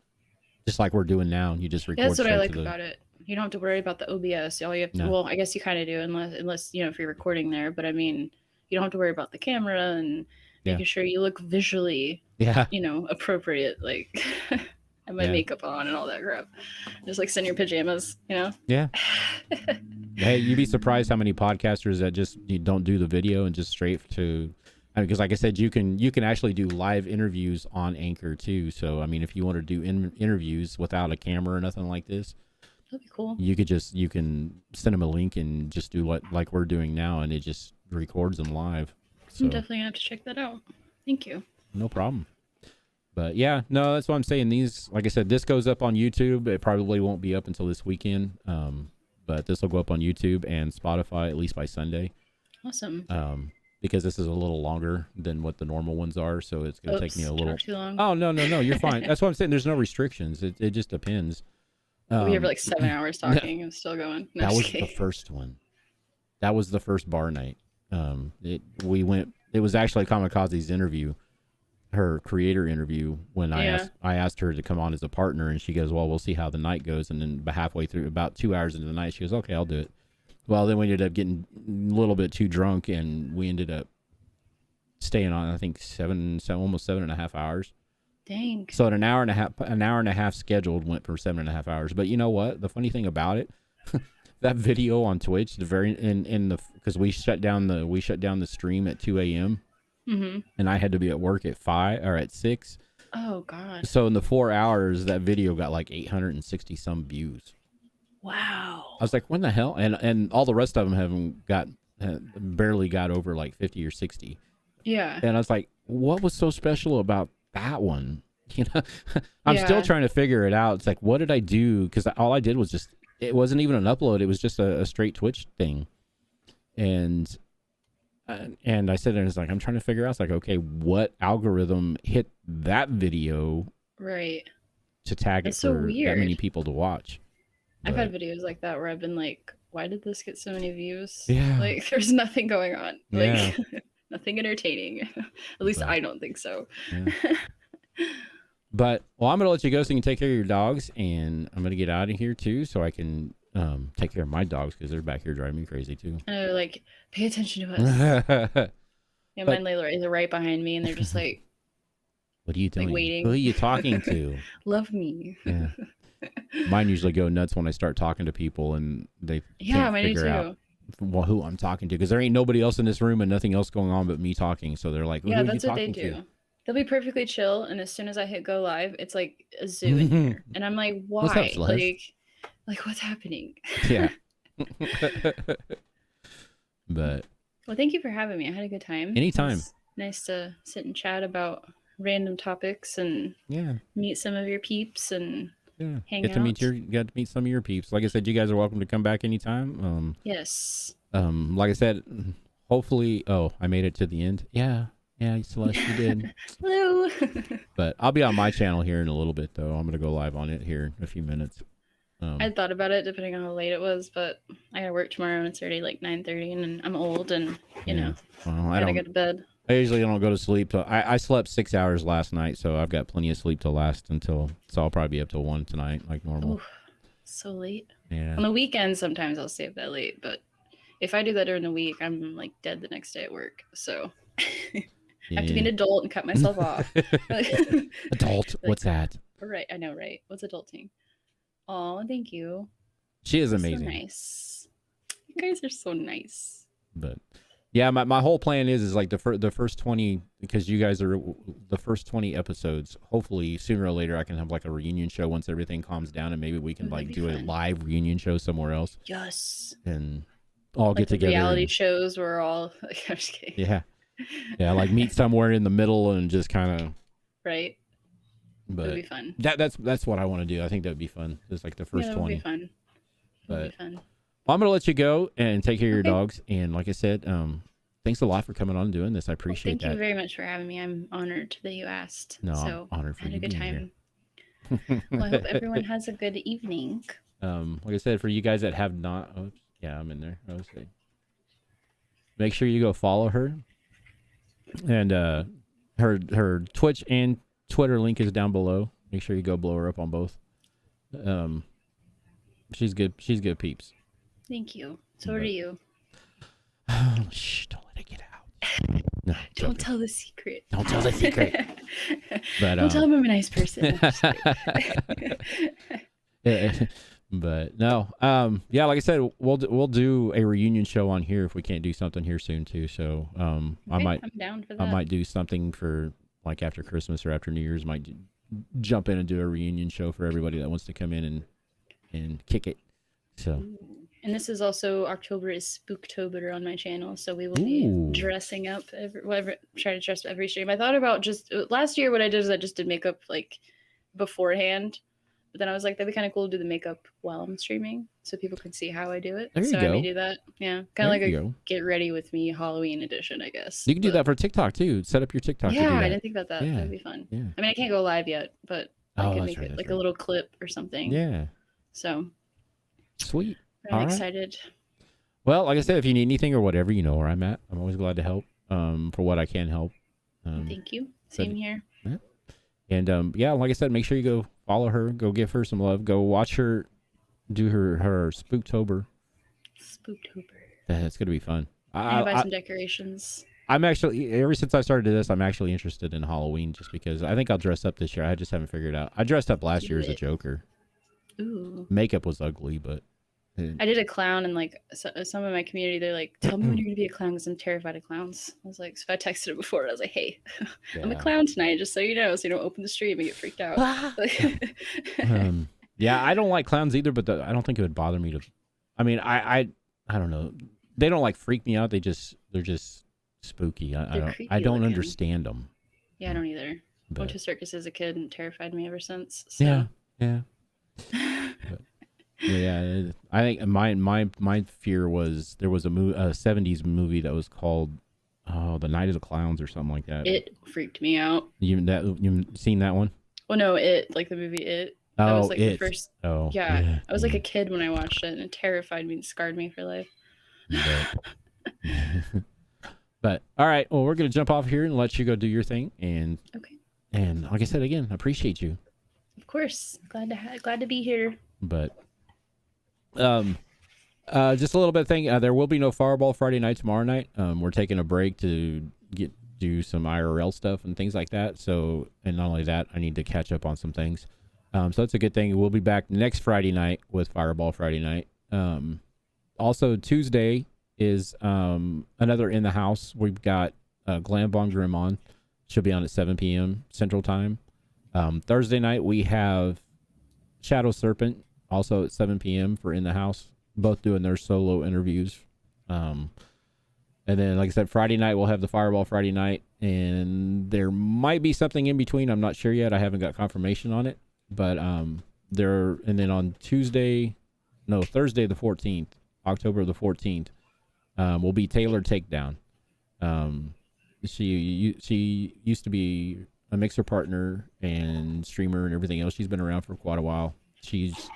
just like we're doing now, you just record. Yeah, that's what I like about it. You don't have to worry about the OBS. All you have to, well, I guess you kind of do, unless if you're recording there. But you don't have to worry about the camera and making sure you look visually, appropriate. Like, have my makeup on and all that crap. Just like send your pajamas, Yeah. Hey, you'd be surprised how many podcasters that just don't do the video and just straight to, because like I said, you can actually do live interviews on Anchor too. So if you want to do interviews without a camera or nothing like this, that'd be cool. You can send them a link and just do like we're doing now, and it just records them live. So, I'm definitely gonna have to check that out. Thank you. No problem. But yeah, no, that's what I'm saying. These, like I said, this goes up on YouTube. It probably won't be up until this weekend. But this will go up on YouTube and Spotify at least by Sunday. Awesome. Because this is a little longer than what the normal ones are, so it's going to take me a little. Too long. Oh no, you're fine. That's what I'm saying. There's no restrictions. It just depends. We have like 7 hours talking and still going. No, that was the first one. That was the first bar night. It was actually Kamikaze's interview. her creator interview when Yeah. I asked her to come on as a partner, and she goes, well, we'll see how the night goes. And then halfway through, about 2 hours into the night, she goes, okay, I'll do it. Well, then we ended up getting a little bit too drunk, and we ended up staying on, I think, almost 7.5 hours. Dang. So at an hour and a half scheduled went for 7.5 hours. But you know what? The funny thing about it, that video on Twitch, because we shut down the stream at 2 a.m. Mm-hmm. and I had to be at work at 5 or at 6. Oh God. So in the 4 hours, that video got like 860 some views. Wow. I was like, when the hell? And all the rest of them barely got over like 50 or 60. Yeah. And I was like, what was so special about that one? You know, I'm still trying to figure it out. It's like, what did I do? Because all I did was it wasn't even an upload. It was just a straight Twitch thing. And I said, and it's like, I'm trying to figure out. It's like, okay, what algorithm hit that video Right. to tag That's it so for weird. that many people to watch? I've had videos like that where I've been like, why did this get so many views? Yeah. Like, there's nothing going on. Yeah. Like, nothing entertaining. At least I don't think so. Yeah. But, well, I'm going to let you go so you can take care of your dogs, and I'm going to get out of here too so I can take care of my dogs because they're back here driving me crazy too. And they're like, pay attention to us. Yeah, mine they're right behind me, and they're just like, what are you doing? Like waiting. Who are you talking to? Love me. Yeah. Mine usually go nuts when I start talking to people and they can't mine do figure out who I'm talking to because there ain't nobody else in this room and nothing else going on but me talking. So they're like, yeah, who are that's you what they talking do. to? They'll be perfectly chill, and as soon as I hit go live, it's like a zoo in here, and I'm like, why? What's up, Celeste? Like what's happening? Yeah. But well, thank you for having me. I had a good time. Anytime. It's nice to sit and chat about random topics and meet some of your peeps and hang out. Get to meet some of your peeps. Like I said, you guys are welcome to come back anytime. Yes. Like I said, hopefully. Oh, I made it to the end. Yeah, Celeste, you did. Hello. But I'll be on my channel here in a little bit, though. I'm gonna go live on it here in a few minutes. I thought about it depending on how late it was, but I gotta work tomorrow and it's already like 9:30, and I'm old and you know, I gotta go to bed. I usually don't go to sleep till I slept 6 hours last night, so I've got plenty of sleep to last so I'll probably be up till 1 tonight, like normal. Ooh, so late. Yeah. On the weekends, sometimes I'll stay up that late, but if I do that during the week, I'm like dead the next day at work. So I have to be an adult and cut myself off. Adult? What's that? Right, I know, right? What's adulting? Oh, thank you. She is amazing. So nice. You guys are so nice. But yeah, my whole plan is like the first 20, because you guys are the first 20 episodes. Hopefully sooner or later I can have like a reunion show once everything calms down, and maybe we can like do a live reunion show somewhere else. Yes. And all like get together. Reality shows where all like, I'm just kidding. Yeah. Yeah, like meet somewhere in the middle and just kind of. Right. But it'd be fun. That's what I want to do. I think that would be fun. It's like the first 20. Would be fun. But be fun. Well, I'm gonna let you go and take care of your dogs. And like I said, thanks a lot for coming on and doing this. I appreciate that. Thank you very much for having me. I'm honored that you asked. No, so I'm honored for I had you a good being time. here. Well, I hope everyone has a good evening. Like I said, for you guys that have not, I'm in there. I was saying, make sure you go follow her, and her Twitch and Twitter link is down below. Make sure you go blow her up on both. She's good. She's good peeps. Thank you. So are you. Shh! Don't let it get out. No, don't tell the secret. Don't tell the secret. But don't tell him I'm a nice person. But no, yeah, like I said, we'll do a reunion show on here if we can't do something here soon too. So I'm down for that. I might do something for like after Christmas or after New Year's. Might jump in and do a reunion show for everybody that wants to come in and kick it. So. And this is also October is Spooktober on my channel, so we will be dressing up try to dress up every stream. I thought about just last year what I did is I just did makeup like beforehand, but then I was like that'd be kind of cool to do the makeup while I'm streaming so people can see how I do it. There you so go. I may do that. Yeah, kind of like a get ready with me Halloween edition, I guess. You can do that for TikTok too. Set up your TikTok. Yeah, to do that. I didn't think about that. Yeah. That'd be fun. Yeah. I mean, I can't go live yet, but I can make it like a little clip or something. Yeah. So. Sweet. I'm excited. Well, like I said, if you need anything or whatever, you know where I'm at. I'm always glad to help for what I can help. Thank you. Same here. Yeah. And yeah, like I said, make sure you go follow her, go give her some love, go watch her do her Spooktober. Spooktober. It's gonna be fun. I buy some decorations. I'm actually, ever since I started this, I'm actually interested in Halloween just because I think I'll dress up this year. I just haven't figured it out. I dressed up last year as a Joker. Ooh. Makeup was ugly, but I did a clown, and like some of my community, they're like, "Tell me when you're gonna be a clown," because I'm terrified of clowns. I was like, so I texted it before. I was like, "Hey, I'm a clown tonight, just so you know, so you don't open the stream and get freaked out." Yeah, I don't like clowns either, but I don't think it would bother me to. I mean, I don't know. They don't like freak me out. They're just spooky. I don't understand them. Yeah, I don't either. I went to a circus as a kid and it terrified me ever since. So. Yeah. But, yeah, I think my fear was there was a 70s movie that was called The Night of the Clowns or something like that. It freaked me out. You seen that one? Well, no, like the movie It. That was like the first. Oh, yeah. I was like a kid when I watched it, and it terrified me and scarred me for life. But all right, well, we're gonna jump off here and let you go do your thing. And okay. And like I said again, I appreciate you. Of course, glad to be here. But just a little bit of thing. There will be no Fireball Friday night tomorrow night. We're taking a break to do some IRL stuff and things like that. So, and not only that, I need to catch up on some things. So that's a good thing. We'll be back next Friday night with Fireball Friday night. Also Tuesday is another In the House. We've got Glam Bomb Grim on. She'll be on at 7 p.m. Central Time. Thursday night we have Shadow Serpent also at 7 p.m. for In the House. Both doing their solo interviews. And then, like I said, Friday night we'll have the Fireball Friday night, and there might be something in between. I'm not sure yet. I haven't got confirmation on it. But and then on Thursday the 14th, October the 14th, will be Taylor Takedown. She used to be a mixer partner and streamer and everything else. She's been around for quite a while. She's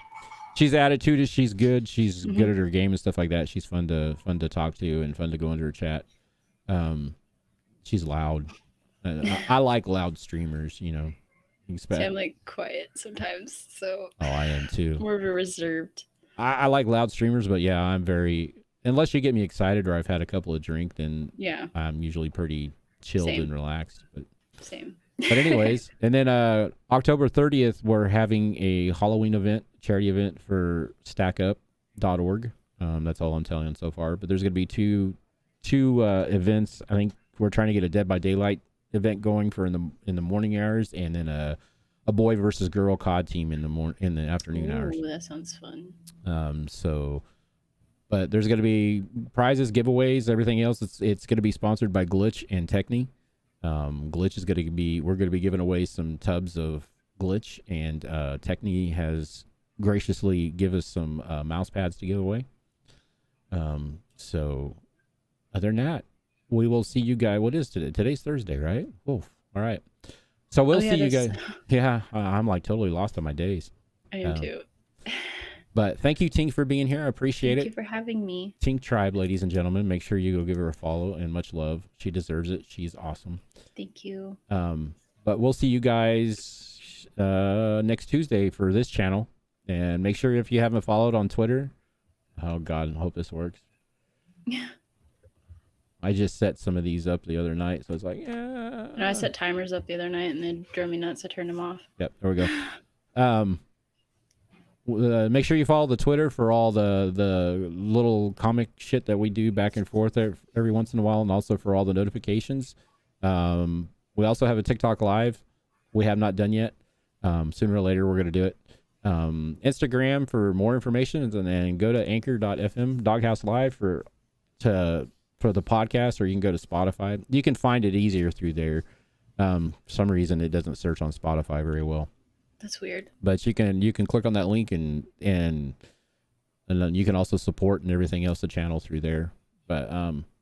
attitude. She's good. She's good at her game and stuff like that. She's fun to talk to and fun to go into her chat. She's loud. I like loud streamers, you know. See, I'm like quiet sometimes, so. Oh, I am too. More of a reserved. I like loud streamers, but yeah, I'm very, unless you get me excited or I've had a couple of drink, then yeah, I'm usually pretty chilled and relaxed. But same. But anyways, and then October 30th, we're having a Halloween event, charity event for StackUp.org. That's all I'm telling you so far. But there's going to be two events. I think we're trying to get a Dead by Daylight event going for in the morning hours, and then a boy versus girl COD team in the afternoon hours. That sounds fun. But there's going to be prizes, giveaways, everything else. It's going to be sponsored by Glitch and Techni. Glitch is going to be, we're going to be giving away some tubs of Glitch, and Techni has graciously give us some mouse pads to give away. So other than that, we will see you guys. What is today? Today's Thursday, right? Oof. All right. So we'll see you guys. Yeah, I'm like totally lost on my days. I am too. But thank you, Tink, for being here. I appreciate it. Thank you for having me. TinkTribe, ladies and gentlemen. Make sure you go give her a follow and much love. She deserves it. She's awesome. Thank you. But we'll see you guys next Tuesday for this channel. And make sure if you haven't followed on Twitter. Oh, God, I hope this works. Yeah. I just set some of these up the other night, so it's like, yeah. No, I set timers up the other night, and they drove me nuts. I turned them off. Yep, there we go. Make sure you follow the Twitter for all the little comic shit that we do back and forth every once in a while, and also for all the notifications. We also have a TikTok Live. We have not done yet. Sooner or later, we're going to do it. Instagram for more information, and then go to anchor.fm Doghouse Live for the podcast, or you can go to Spotify. You can find it easier through there. For some reason, it doesn't search on Spotify very well. That's weird. But you can click on that link and then you can also support and everything else the channel through there. But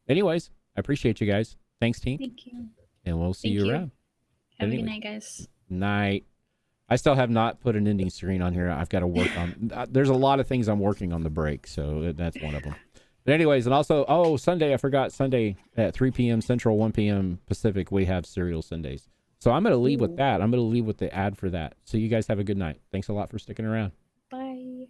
anyways, I appreciate you guys. Thanks, Tink. Thank you. And we'll see you around. Have a good night, guys. Night. I still have not put an ending screen on here. I've got to work on. There's a lot of things I'm working on the break, so that's one of them. But anyways, and also, Sunday, I forgot, Sunday at 3 p.m. Central, 1 p.m. Pacific, we have Serial Sundays. So I'm going to leave with Ooh. that. I'm going to leave with the ad for that. So you guys have a good night. Thanks a lot for sticking around.